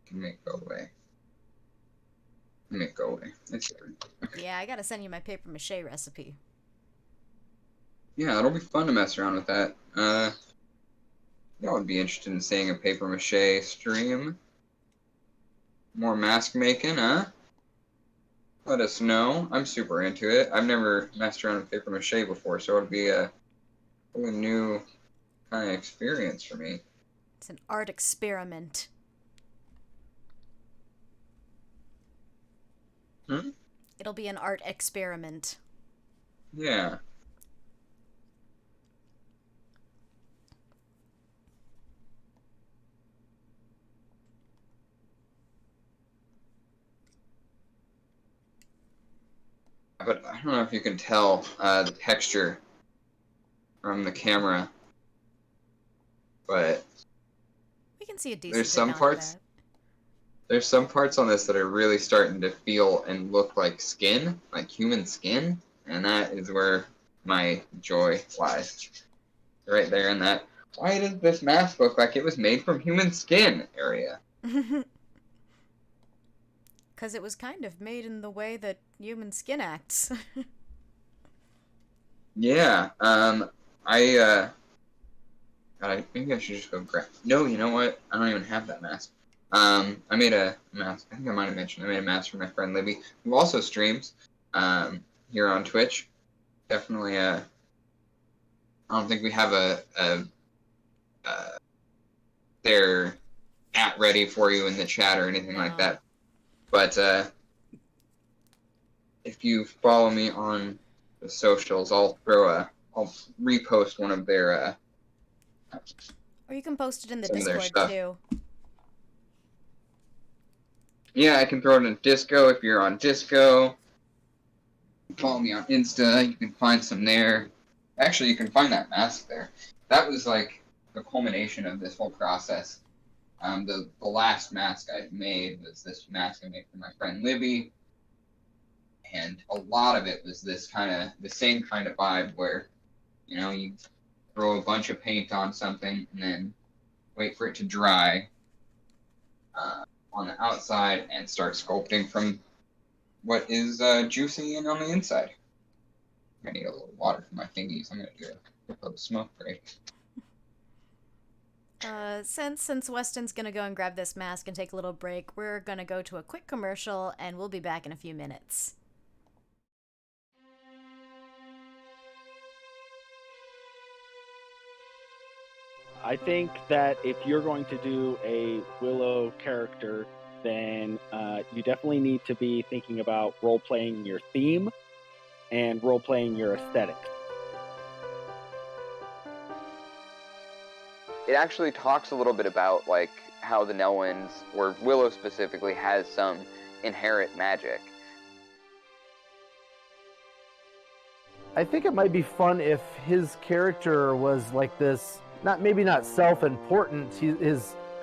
Can make go away. Make go away. It's different. Okay.
Yeah, I gotta send you my paper mache recipe.
Yeah, it'll be fun to mess around with that. Y'all would be interested in seeing a paper mache stream. More mask making, huh? Let us know. I'm super into it. I've never messed around with paper mache before, so it'll be a really new kind of experience for me.
It's an art experiment. It'll be an art experiment.
Yeah. But I don't know if you can tell the texture from the camera, but
We can see a decent
there's some
amount
parts.
of that.
There's some parts on this that are really starting to feel and look like skin, like human skin, and that is where my joy lies. Right there in that, why does this mask look like it was made from human skin area?
Because it was kind of made in the way that human skin acts.
Yeah, God, maybe I should just go grab. No, you know what? I don't even have that mask. I made a mask. I think I might have mentioned I made a mask for my friend Libby, who also streams here on Twitch. Definitely, I don't think we have their at ready for you in the chat or anything like that. But if you follow me on the socials, I'll repost one of their
Or you can post it in the
some of their
Discord,
stuff.
too.
Yeah, I can throw it in Disco if you're on Disco. Follow me on Insta, you can find some there. Actually, you can find that mask there. That was like the culmination of this whole process. The last mask I made was this mask I made for my friend Libby. And a lot of it was this the same kind of vibe where, you throw a bunch of paint on something and then wait for it to dry on the outside and start sculpting from what is juicy and on the inside. I need a little water for my fingies. I'm gonna do a little smoke break.
Since Weston's gonna go and grab this mask and take a little break, we're gonna go to a quick commercial and we'll be back in a few minutes.
I think that if you're going to do a Willow character, then you definitely need to be thinking about role-playing your theme and role-playing your aesthetic.
It actually talks a little bit about like how the Nelwyn's, or Willow specifically, has some inherent magic.
I think it might be fun if his character was like this, maybe not self-important.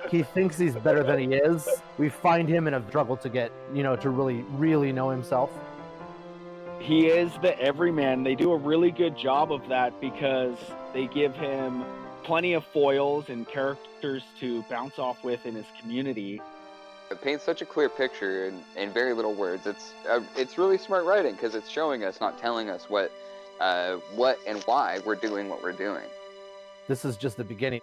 He thinks he's better than he is. We find him in a struggle to get, to really know himself.
He is the everyman. They do a really good job of that because they give him plenty of foils and characters to bounce off with in his community.
It paints such a clear picture in very little words. It's really smart writing because it's showing us, not telling us what and why we're doing what we're doing.
This is just the beginning.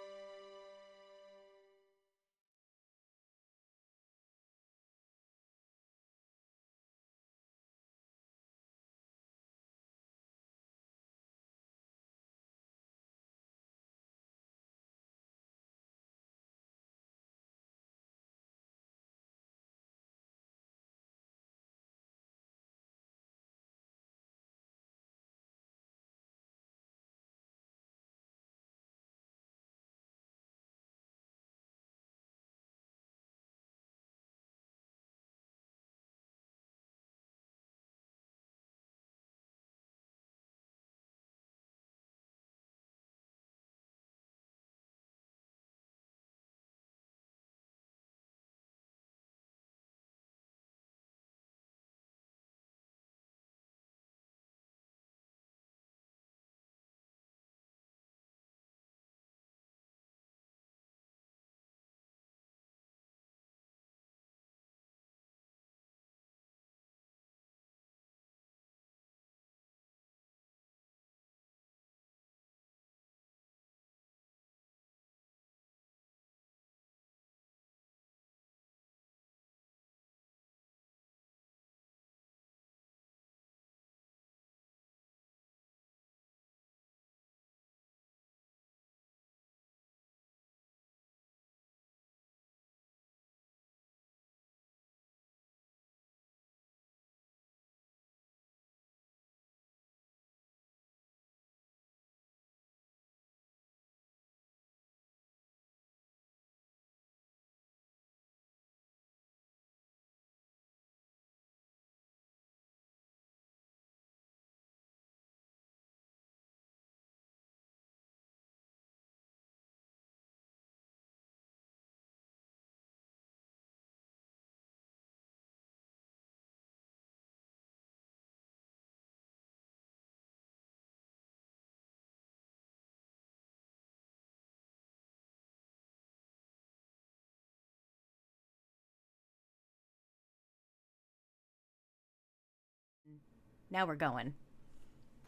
Now we're going.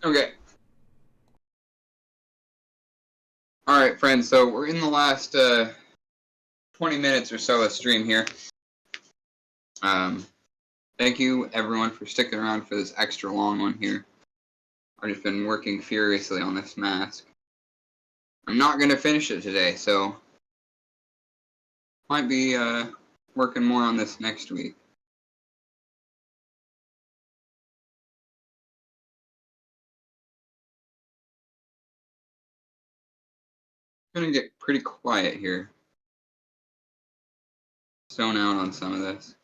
Okay. Alright, friends, so we're in the last 20 minutes or so of stream here. Thank you, everyone, for sticking around for this extra long one here. I've just been working furiously on this mask. I'm not going to finish it today, so might be working more on this next week. I'm going to get pretty quiet here. Zone out on some of this.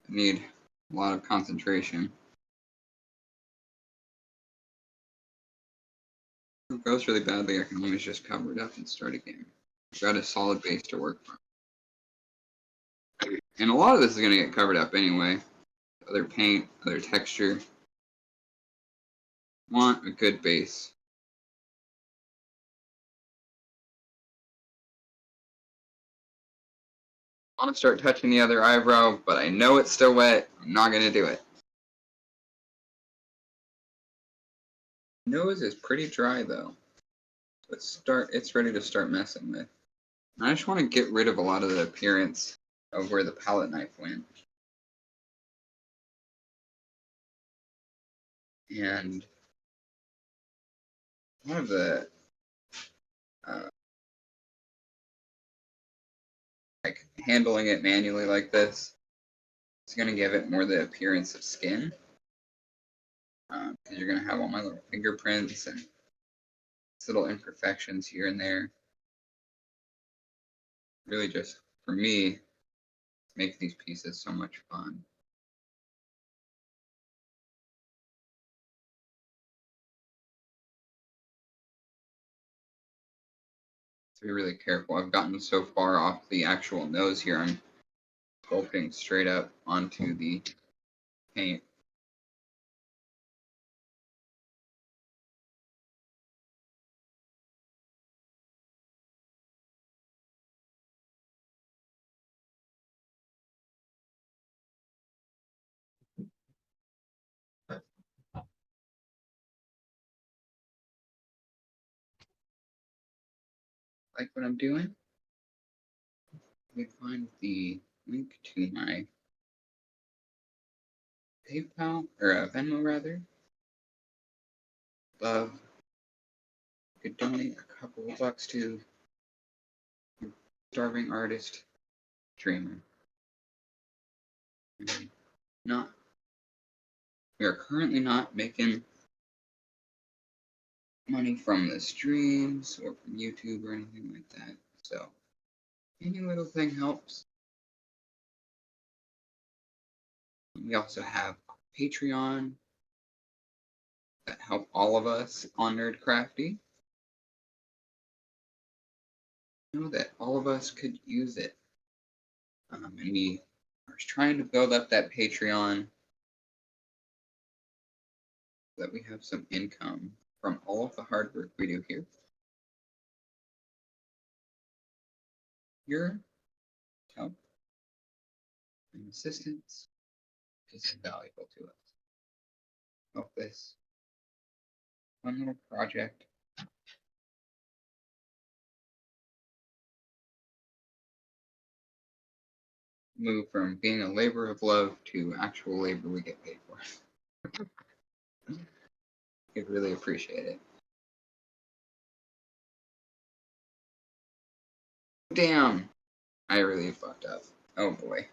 I need a lot of concentration. If it goes really badly, I can always just cover it up and start again. I've got a solid base to work from. And a lot of this is going to get covered up anyway. Other paint, other texture. Want a good base. I want to start touching the other eyebrow, but I know it's still wet. I'm not going to do it. Nose is pretty dry though. It's ready to start messing with. I just want to get rid of a lot of the appearance of where the palette knife went. And one of the like handling it manually like this, it's going to give it more the appearance of skin. Because you're going to have all my little fingerprints and little imperfections here and there. Really just, for me, make these pieces so much fun. To be really careful. I've gotten so far off the actual nose here, I'm sculpting straight up onto the paint. Like what I'm doing? You can find the link to my PayPal, or Venmo rather. Above. You could donate a couple of bucks to starving artist dreamer. We are currently not making money from the streams or from YouTube or anything like that. So any little thing helps. We also have Patreon that help all of us on Nerdcrafty. Know that all of us could use it. And we are trying to build up that Patreon so that we have some income from all of the hard work we do here. Your help and assistance is valuable to us. Help this one little project move from being a labor of love to actual labor we get paid for. I'd really appreciate it. Damn! I really fucked up. Oh boy.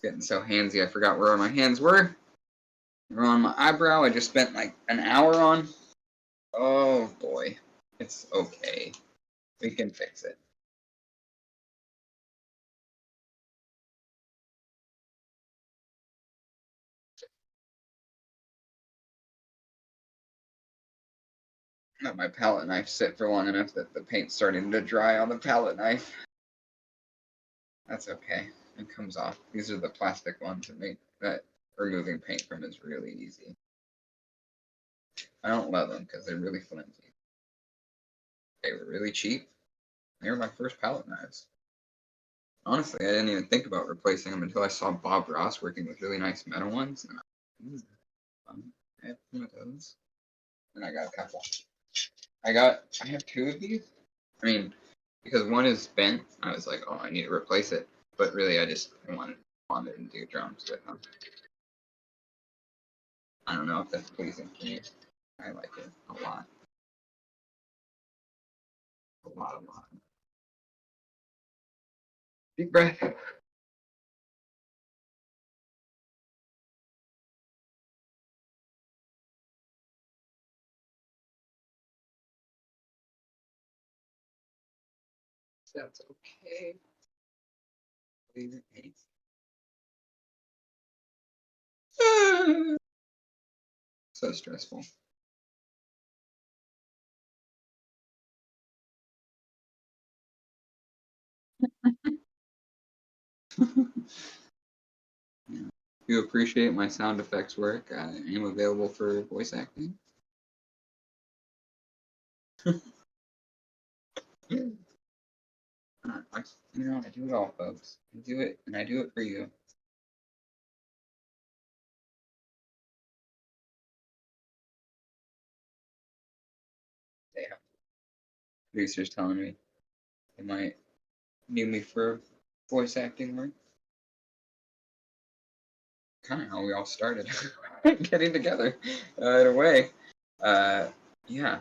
Getting so handsy I forgot where my hands were. They're on my eyebrow I just spent like an hour on. Oh boy. It's okay. We can fix it. Let my palette knife sit for long enough that the paint's starting to dry on the palette knife. That's okay. It comes off. These are the plastic ones that removing paint from is really easy. I don't love them because they're really flimsy. They were really cheap. They were my first palette knives. Honestly, I didn't even think about replacing them until I saw Bob Ross working with really nice metal ones. And I have one of those, and I got a couple. I have two of these. I mean, because one is bent, I was like, oh, I need to replace it. But really, I wanted to do drums with them. I don't know if that's pleasing for you. I like it a lot. A lot. Deep breath. That's okay. Please. So stressful. If you appreciate my sound effects work, I am available for voice acting. I do it all, folks. I do it, and I do it for you. They have producers telling me they might need me for voice acting work. Kind of how we all started getting together in a way. Yeah.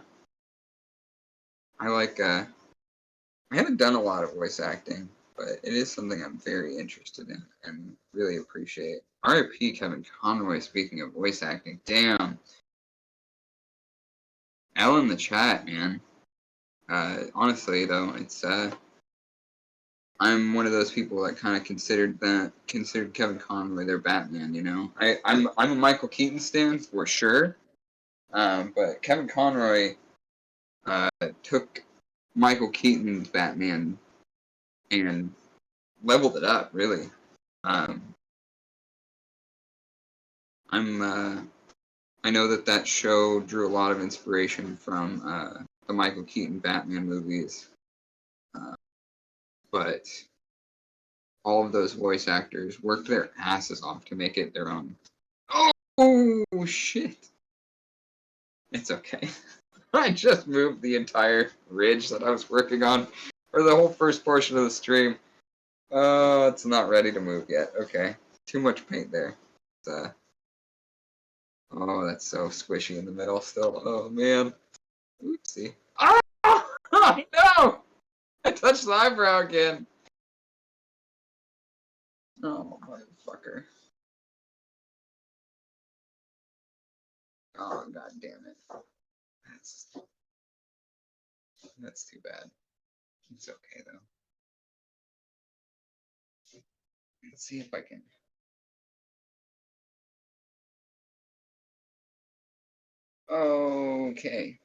I haven't done a lot of voice acting, but it is something I'm very interested in and really appreciate. R.I.P. Kevin Conroy, speaking of voice acting. Damn. L in the chat, man. Honestly, though, it's, I'm one of those people that kind of considered Kevin Conroy their Batman, you know? I'm a Michael Keaton stan, for sure. But Kevin Conroy took Michael Keaton's Batman and leveled it up, really. I know that show drew a lot of inspiration from the Michael Keaton Batman movies, but all of those voice actors worked their asses off to make it their own. Oh shit! It's okay. I just moved the entire ridge that I was working on for the whole first portion of the stream. It's not ready to move yet. Okay. Too much paint there. Oh, that's so squishy in the middle still. Oh, man. Oopsie. Oh, no! I touched the eyebrow again. Oh, motherfucker. Oh, god damn it. That's too bad. It's okay, though. Let's see if I can. Okay.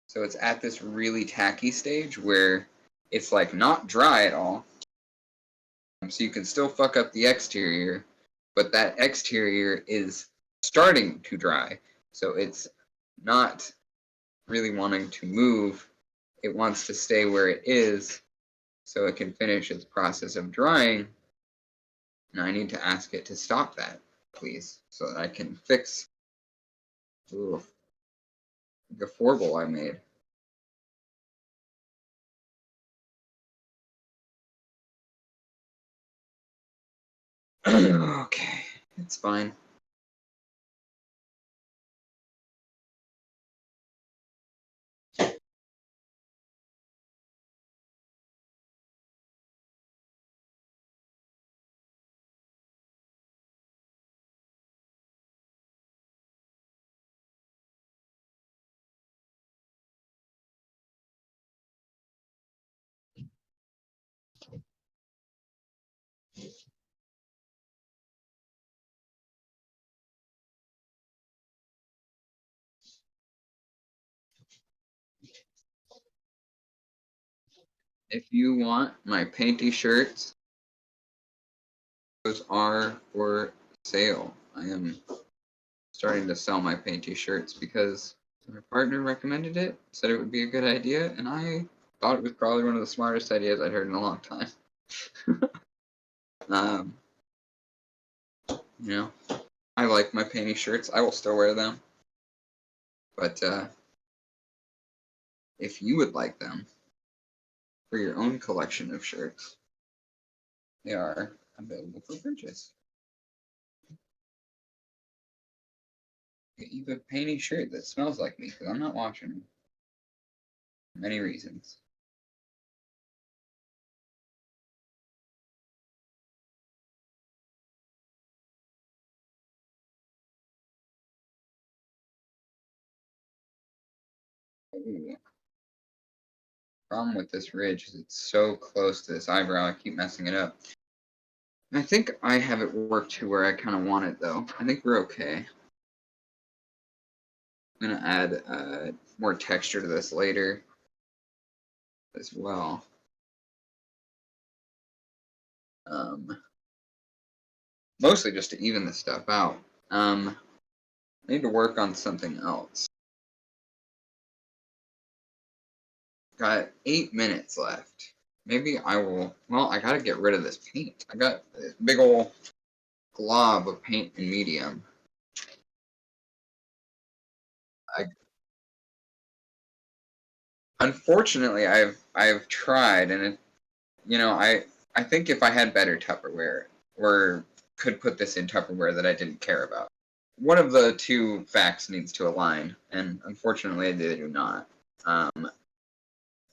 So it's at this really tacky stage where it's like not dry at all. So you can still fuck up the exterior, but that exterior is starting to dry. So it's not really wanting to move. It wants to stay where it is so it can finish its process of drying. And I need to ask it to stop that, please, so that I can fix the forble I made. Okay, it's fine. If you want my painty shirts, those are for sale. I am starting to sell my painty shirts because my partner recommended it, said it would be a good idea, and I thought it was probably one of the smartest ideas I'd heard in a long time. You know, I like my painty shirts. I will still wear them. But if you would like them for your own collection of shirts, they are available for purchase. Get you a painty shirt that smells like me, because I'm not washing them. For many reasons. Ooh. Problem with this ridge is it's so close to this eyebrow, I keep messing it up. I think I have it worked to where I kind of want it, though. I think we're okay. I'm going to add more texture to this later as well. Mostly just to even this stuff out. I need to work on something else. Got 8 minutes left. Maybe I will... Well, I gotta get rid of this paint. I got this big ol' glob of paint in medium. Unfortunately, I've tried, and it, you know, I think if I had better Tupperware, or could put this in Tupperware that I didn't care about, one of the two facts needs to align, and unfortunately they do not.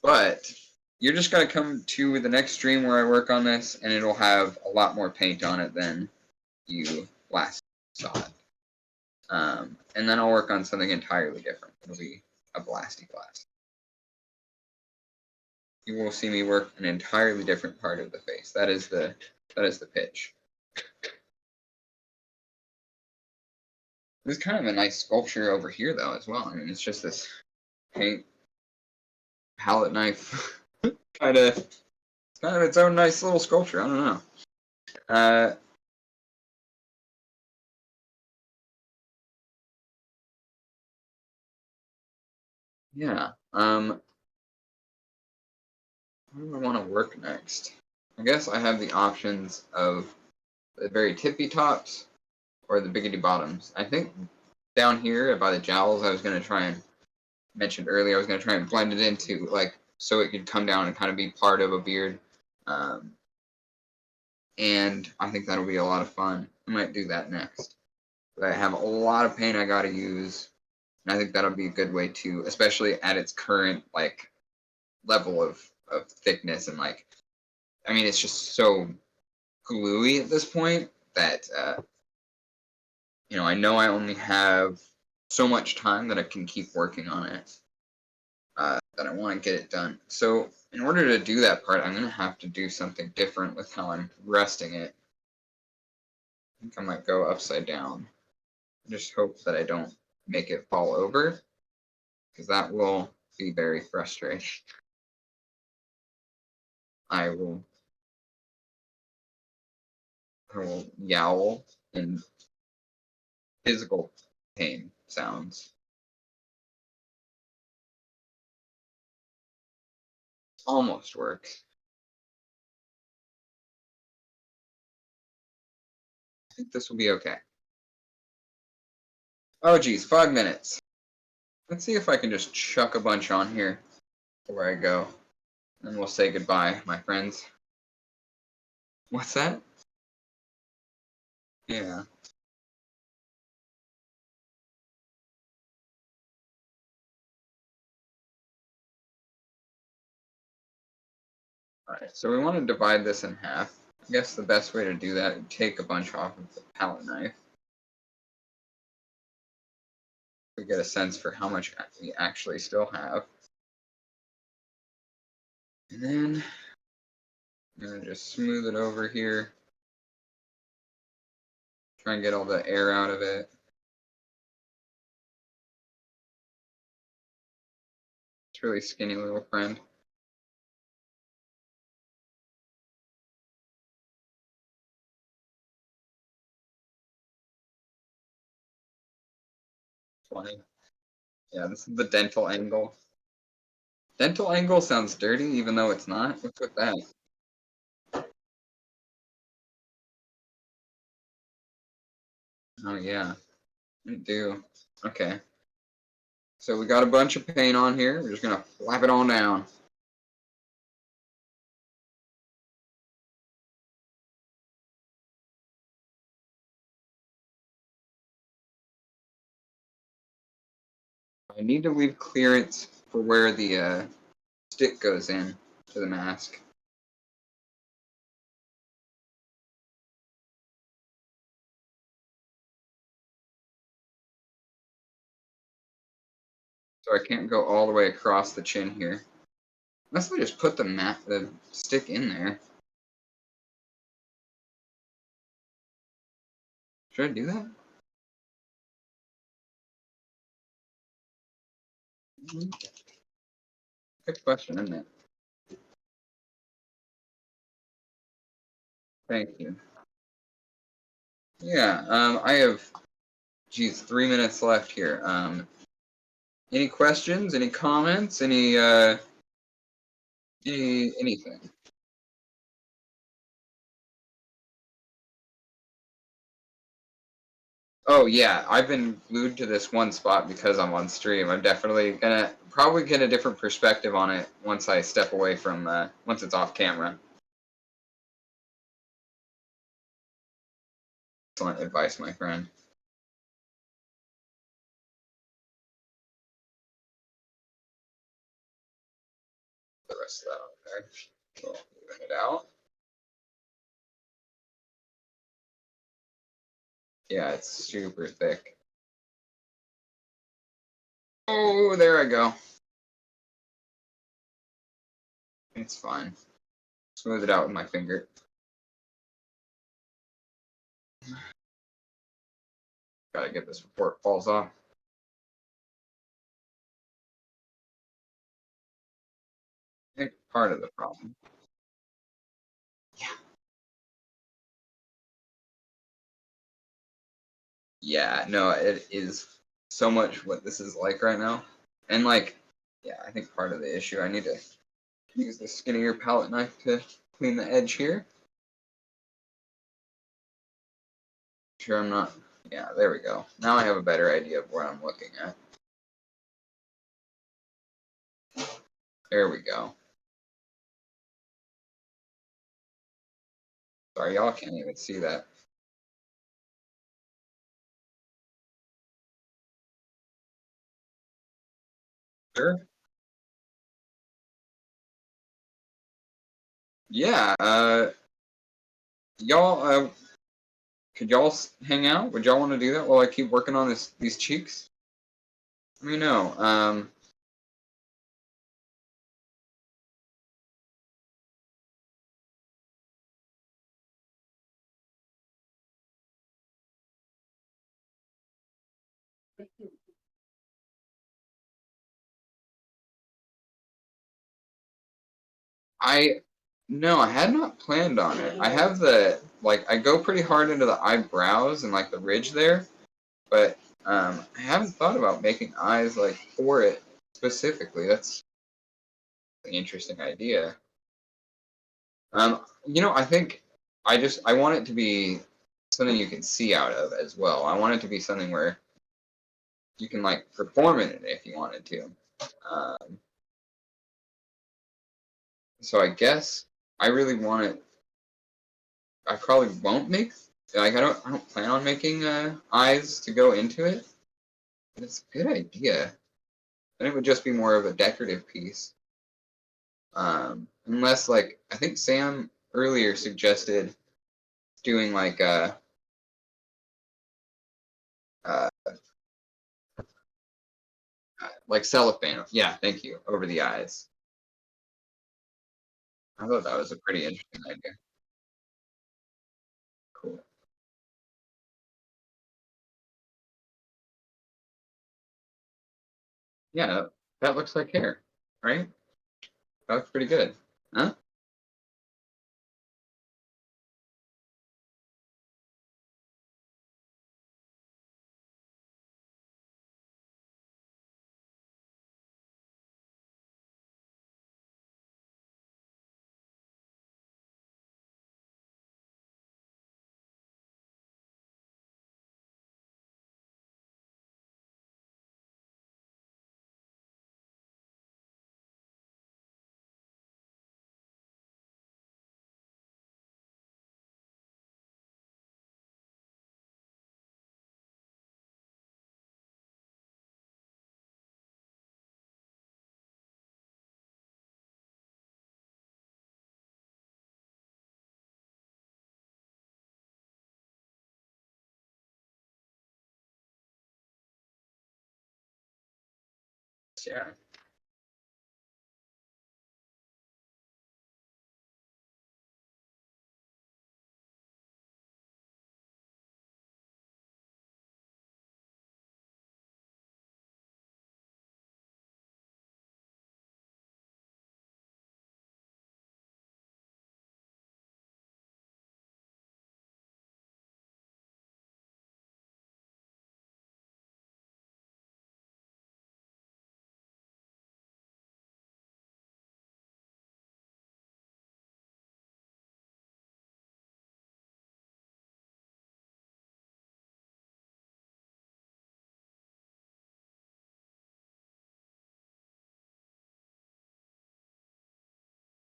But you're just gonna come to the next stream where I work on this, and it'll have a lot more paint on it than you last saw it. And then I'll work on something entirely different. It'll be a blasty blast. You will see me work an entirely different part of the face. That is the pitch. There's kind of a nice sculpture over here though as well. I mean, it's just this paint palette knife kind of. It's kind of its own nice little sculpture. I don't know. Yeah. Where do I want to work next? I guess I have the options of the very tippy tops or the biggity bottoms. I think down here by the jowls, I was going to try and mentioned earlier, I was going to try and blend it into, like, so it could come down and kind of be part of a beard. And I think that'll be a lot of fun. I might do that next. But I have a lot of paint I got to use. And I think that'll be a good way to, especially at its current, like, level of thickness and, like, I mean, it's just so gluey at this point that, you know I only have so much time that I can keep working on it, that I want to get it done. So in order to do that part, I'm going to have to do something different with how I'm resting it. I think I might go upside down. I just hope that I don't make it fall over, because that will be very frustrating. I will yowl in physical pain sounds. Almost works. I think this will be okay. Oh geez, 5 minutes. Let's see if I can just chuck a bunch on here before I go. And we'll say goodbye, my friends. What's that? Yeah. Alright, so we want to divide this in half. I guess the best way to do that is take a bunch off of the palette knife. We get a sense for how much we actually still have. And then I'm going to just smooth it over here. Try and get all the air out of it. It's a really skinny little friend. Funny. Yeah, this is the dental angle. Dental angle sounds dirty, even though it's not. What's with that? Oh yeah, I do. Okay. So we got a bunch of paint on here. We're just gonna flap it on down. I need to leave clearance for where the stick goes in to the mask. So I can't go all the way across the chin here. Unless I just put the stick in there. Should I do that? Good question, isn't it? Thank you. Yeah, I have, geez, 3 minutes left here. Any questions? Any comments? Anything? Oh yeah, I've been glued to this one spot because I'm on stream. I'm definitely gonna probably get a different perspective on it once I step away from once it's off camera. Excellent advice, my friend. The rest of that on there. So even it out. Yeah, it's super thick. Oh, there I go. It's fine. Smooth it out with my finger. Gotta get this before it falls off. I think part of the problem. Yeah, no, it is so much what this is like right now. And like, yeah, I think part of the issue, I need to use the skinnier palette knife to clean the edge here. Sure I'm not, yeah, there we go. Now I have a better idea of where I'm looking at. There we go. Sorry, y'all can't even see that. Sure. Yeah, y'all, could y'all hang out? Would y'all want to do that while I keep working on these cheeks? Let me know. No, I had not planned on it. I have I go pretty hard into the eyebrows and like the ridge there, but I haven't thought about making eyes like for it specifically. That's an interesting idea. I think I want it to be something you can see out of as well. I want it to be something where you can like perform in it if you wanted to. Um, so I guess I really want it. I probably won't make I don't plan on making eyes to go into it. But it's a good idea. And it would just be more of a decorative piece. Unless like I think Sam earlier suggested doing uh, like cellophane. Yeah, thank you. Over the eyes. I thought that was a pretty interesting idea. Cool. Yeah, that looks like hair, right? That looks pretty good. Huh? course, yeah.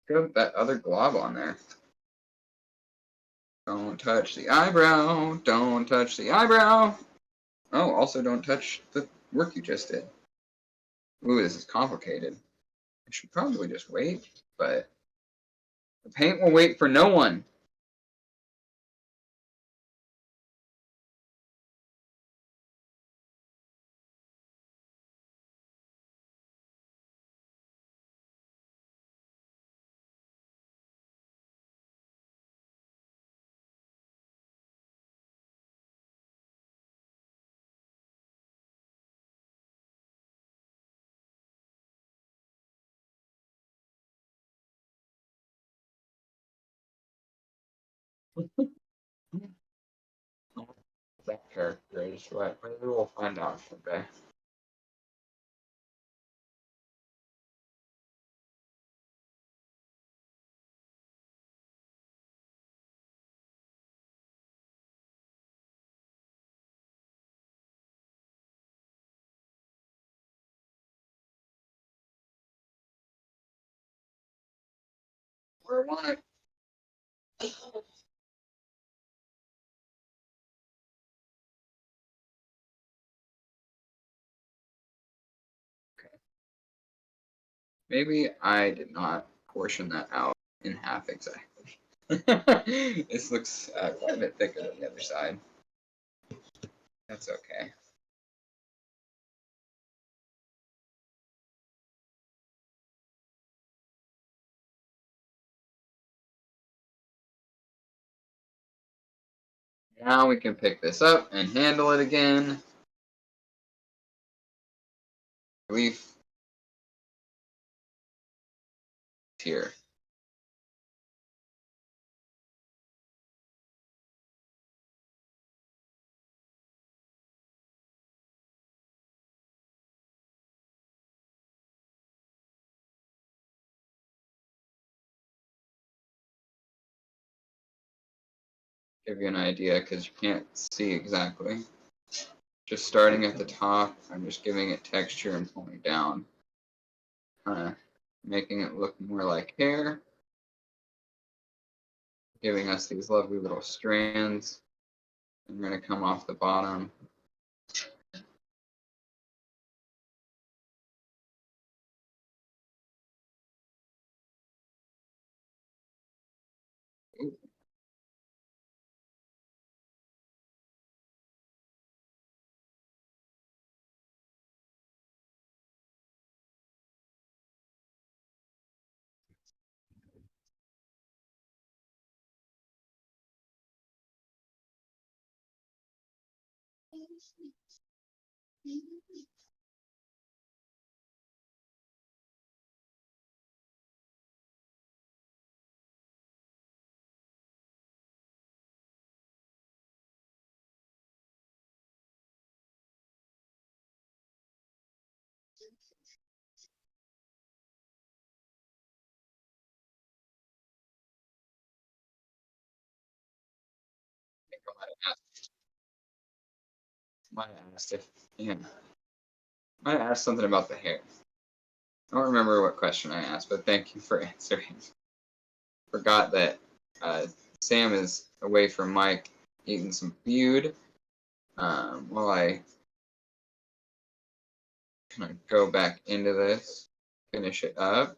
Put that other glob on there. Don't touch the eyebrow. Don't touch the eyebrow. Oh, also don't touch the work you just did. Ooh, this is complicated. I should probably just wait, but the paint will wait for no one. That character is what maybe we'll find out someday. Where am I? Maybe I did not portion that out in half exactly. This looks quite a bit thicker than the other side. That's okay. Now we can pick this up and handle it again. Leaf here. Give you an idea because you can't see exactly. Just starting at the top, I'm just giving it texture and pulling down. Making it look more like hair. Giving us these lovely little strands. And we're going to come off the bottom. Ooh. Might have asked if, yeah. Might have asked something about the hair. I don't remember what question I asked, but thank you for answering. Forgot that Sam is away from Mike eating some food while I kind of go back into this, finish it up.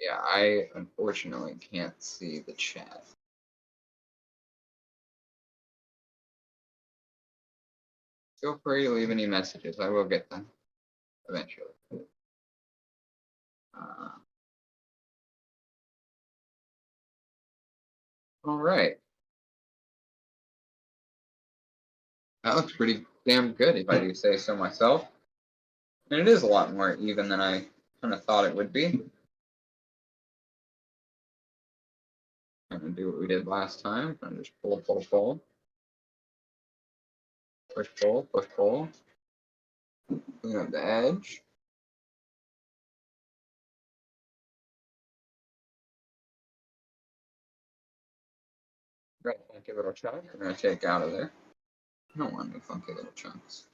Yeah, I unfortunately can't see the chat. Feel free to leave any messages. I will get them eventually. All right. That looks pretty damn good, if I do say so myself. And it is a lot more even than I kind of thought it would be. I'm going to do what we did last time. I'm just pull, pull, pull. Push, pull, push, pull. Clean up the edge. Right, funky little chunk. We're going to take out of there. I don't want any funky little chunks.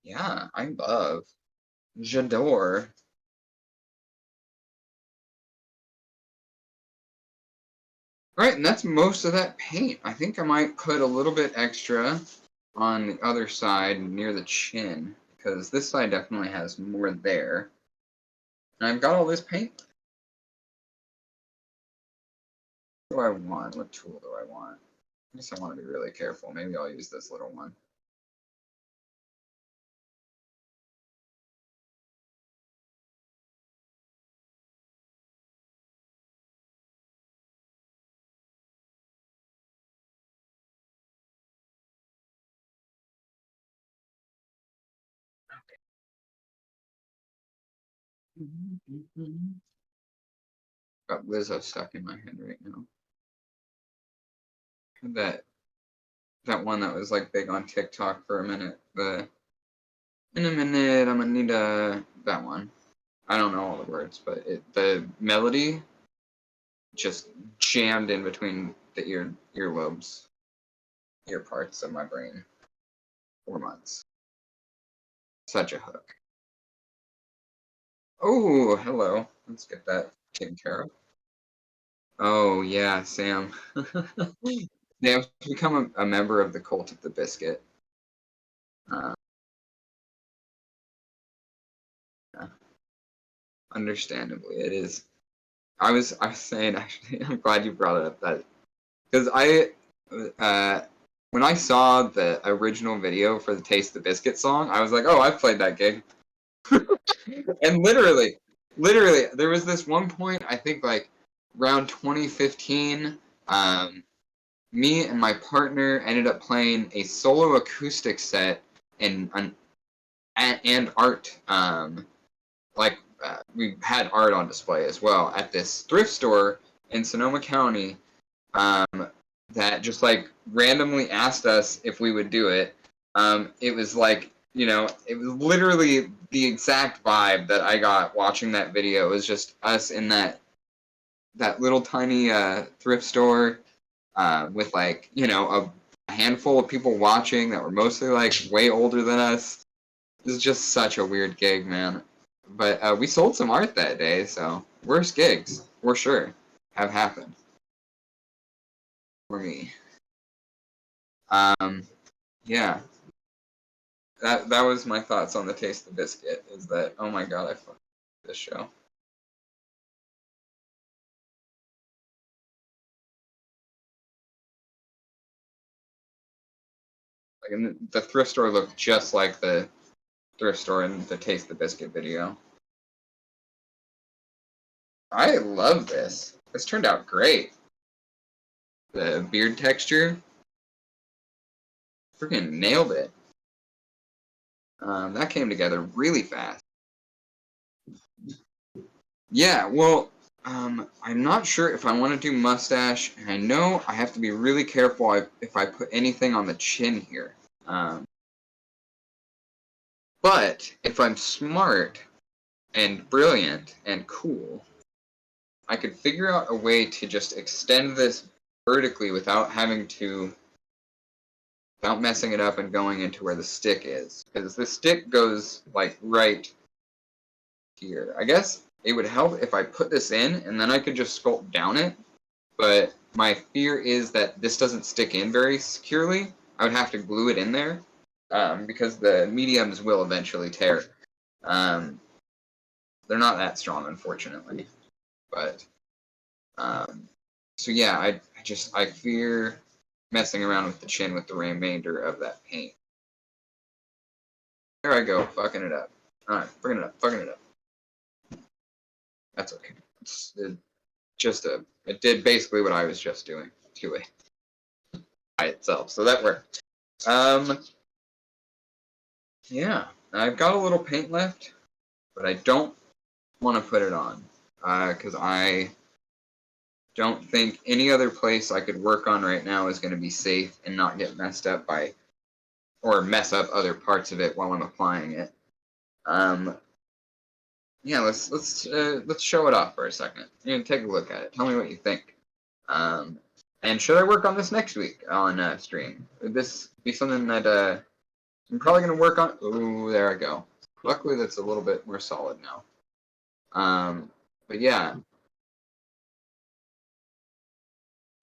Yeah, I love. J'adore. Right, and that's most of that paint. I think I might put a little bit extra on the other side near the chin, because this side definitely has more there. And I've got all this paint. What do I want? What tool do I want? I guess I want to be really careful. Maybe I'll use this little one. Got Lizzo stuck in my head right now. That one that was like big on TikTok for a minute. In a minute I'm gonna need that one. I don't know all the words, but the melody just jammed in between the earlobes, ear parts of my brain for months. Such a hook. Oh, hello. Let's get that taken care of. Oh yeah, Sam. Sam's become a member of the cult of the biscuit. Yeah. Understandably, it is. I was saying actually, I'm glad you brought it up that because when I saw the original video for the Taste the Biscuit song, I was like, oh, I've played that gig. And literally, there was this one point, I think like around 2015, me and my partner ended up playing a solo acoustic set and art. We had art on display as well at this thrift store in Sonoma County. That just like randomly asked us if we would do it. It was like, you know, it was literally the exact vibe that I got watching that video. It was just us in that little tiny thrift store with like, you know, a handful of people watching that were mostly like way older than us. It was just such a weird gig, man. But we sold some art that day, so worst gigs, for sure, have happened. For me. Yeah. That was my thoughts on the Taste of the Biscuit, is that, oh my god, I fucked this show. Like, and the thrift store looked just like the thrift store in the Taste the Biscuit video. I love this. This turned out great. The beard texture. Freaking nailed it. That came together really fast. Yeah, well, I'm not sure if I want to do mustache, and I know I have to be really careful if I put anything on the chin here. But if I'm smart and brilliant and cool, I could figure out a way to just extend this vertically without messing it up and going into where the stick is. Because the stick goes like right here. I guess it would help if I put this in and then I could just sculpt down it. But my fear is that this doesn't stick in very securely. I would have to glue it in there because the mediums will eventually tear. They're not that strong, unfortunately. But so yeah, I fear messing around with the chin with the remainder of that paint. There I go, fucking it up. Alright, fucking it up. That's okay. It did basically what I was just doing to it by itself, so that worked. Yeah, I've got a little paint left, but I don't want to put it on, because I don't think any other place I could work on right now is going to be safe and not get messed up by, or mess up other parts of it while I'm applying it. Yeah, let's show it off for a second. You can take a look at it. Tell me what you think. And should I work on this next week on stream? Would this be something that I'm probably gonna work on? Ooh, there I go. Luckily, that's a little bit more solid now. But yeah.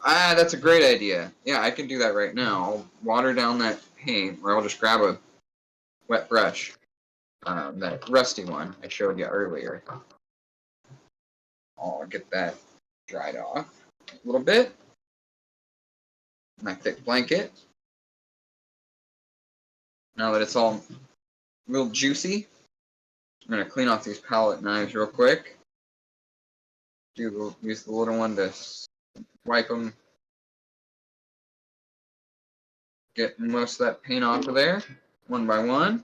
That's a great idea. Yeah, I can do that right now. I'll water down that paint, or I'll just grab a wet brush. That rusty one I showed you earlier. I'll get that dried off a little bit. My thick blanket. Now that it's all real juicy, I'm gonna clean off these palette knives real quick. Use the little one to wipe them. Get most of that paint off of there, one by one.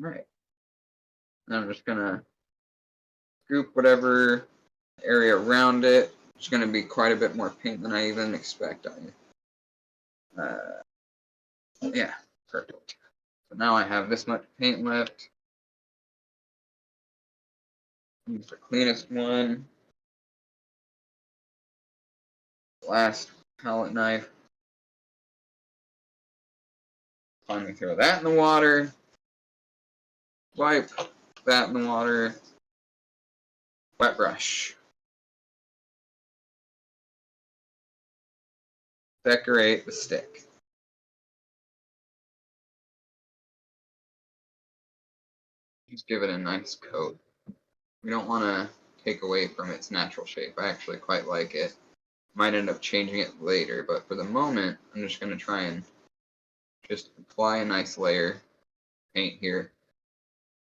Alright. Now I'm just gonna scoop whatever area around it. It's gonna be quite a bit more paint than I even expect on you. Yeah, perfect. So now I have this much paint left. Use the cleanest one. Last palette knife. Finally throw that in the water. Wipe that in the water. Wet brush. Decorate the stick. Just give it a nice coat. We don't want to take away from its natural shape. I actually quite like it. Might end up changing it later, but for the moment, I'm just going to try and just apply a nice layer of paint here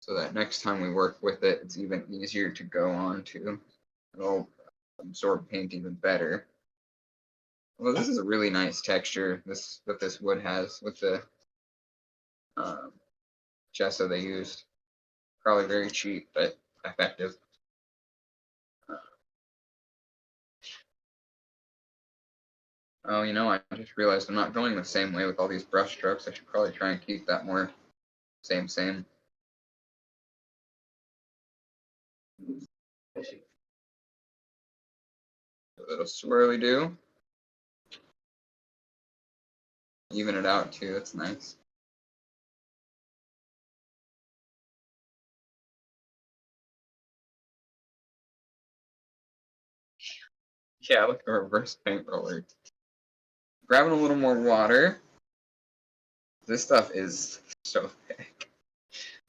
so that next time we work with it, it's even easier to go on to. It'll absorb paint even better. Well, this is a really nice texture that this wood has with the gesso they used. Probably very cheap, but effective. Oh, you know, I just realized I'm not going the same way with all these brush strokes. I should probably try and keep that more same. A little swirly do. Even it out too, it's nice. Yeah, like a reverse paint roller. Grabbing a little more water. This stuff is so thick.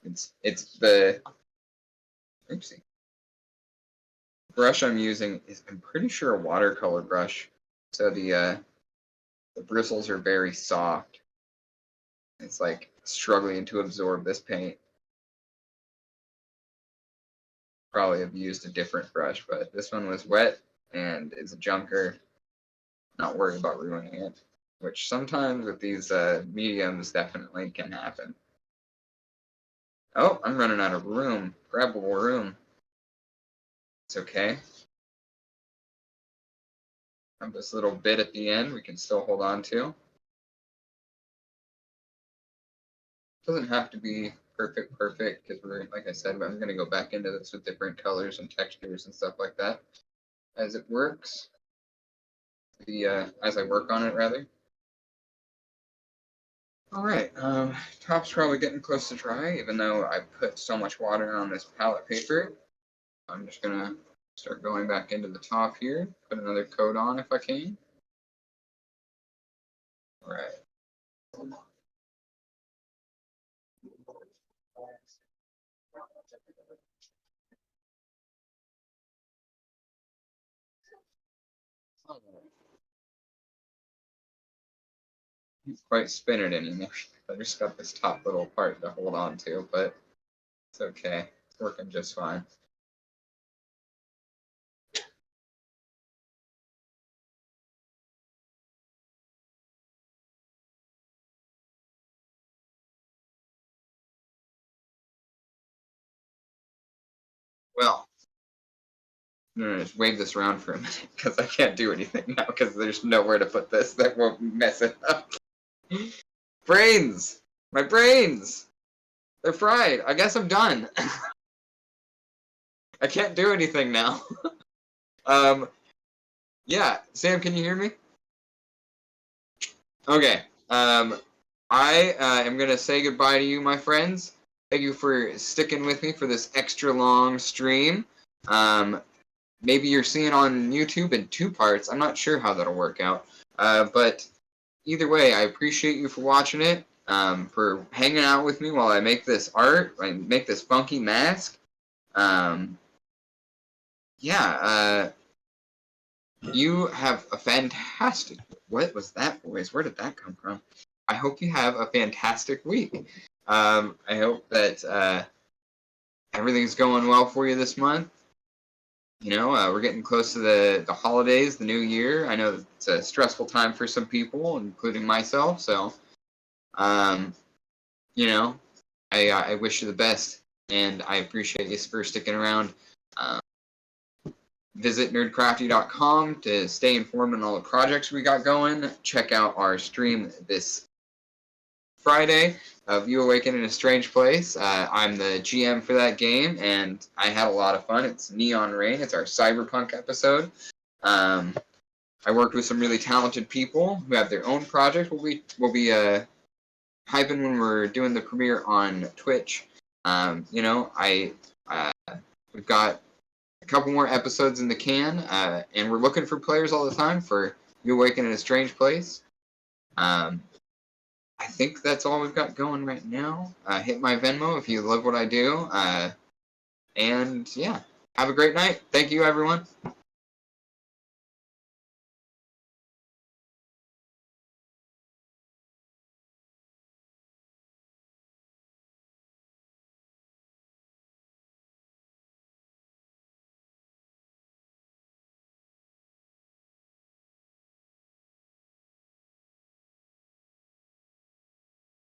It's the oopsie. Brush I'm using is, I'm pretty sure, a watercolor brush. So the bristles are very soft. It's like struggling to absorb this paint. Probably have used a different brush, but this one was wet and is a junker. Not worried about ruining it, which sometimes with these mediums definitely can happen. Oh, I'm running out of room. Grabbable room. It's okay. Have this little bit at the end we can still hold on to. Doesn't have to be perfect, because we're, like I said, I'm going to go back into this with different colors and textures and stuff like that as it works. as I work on it, rather. Alright, top's probably getting close to dry, even though I put so much water on this palette paper. I'm just gonna start going back into the top here, put another coat on if I can. Alright. Can't quite spin it anymore. I just got this top little part to hold on to, but it's okay. It's working just fine. Well, I'm gonna just wave this around for a minute because I can't do anything now because there's nowhere to put this that won't mess it up. Brains! My brains! They're fried. I guess I'm done. I can't do anything now. Yeah, Sam, can you hear me? Okay. I am gonna say goodbye to you, my friends. Thank you for sticking with me for this extra long stream. Maybe you're seeing on YouTube in 2 parts. I'm not sure how that'll work out. But either way, I appreciate you for watching it, for hanging out with me while I make this art, I make this funky mask. Yeah, you have a fantastic... What was that voice? Where did that come from? I hope you have a fantastic week. I hope that everything's going well for you this month. You know, we're getting close to the holidays, the new year. I know it's a stressful time for some people, including myself. So, you know, I wish you the best, and I appreciate you for sticking around. Visit nerdcrafty.com to stay informed on all the projects we got going. Check out our stream this Friday of You Awaken in a Strange Place. I'm the GM for that game, and I had a lot of fun. It's Neon Rain. It's our cyberpunk episode. I worked with some really talented people who have their own project. We'll be hyping when we're doing the premiere on Twitch. You know, we've got a couple more episodes in the can, and we're looking for players all the time for You Awaken in a Strange Place. I think that's all we've got going right now. Hit my Venmo if you love what I do. And yeah, have a great night. Thank you, everyone.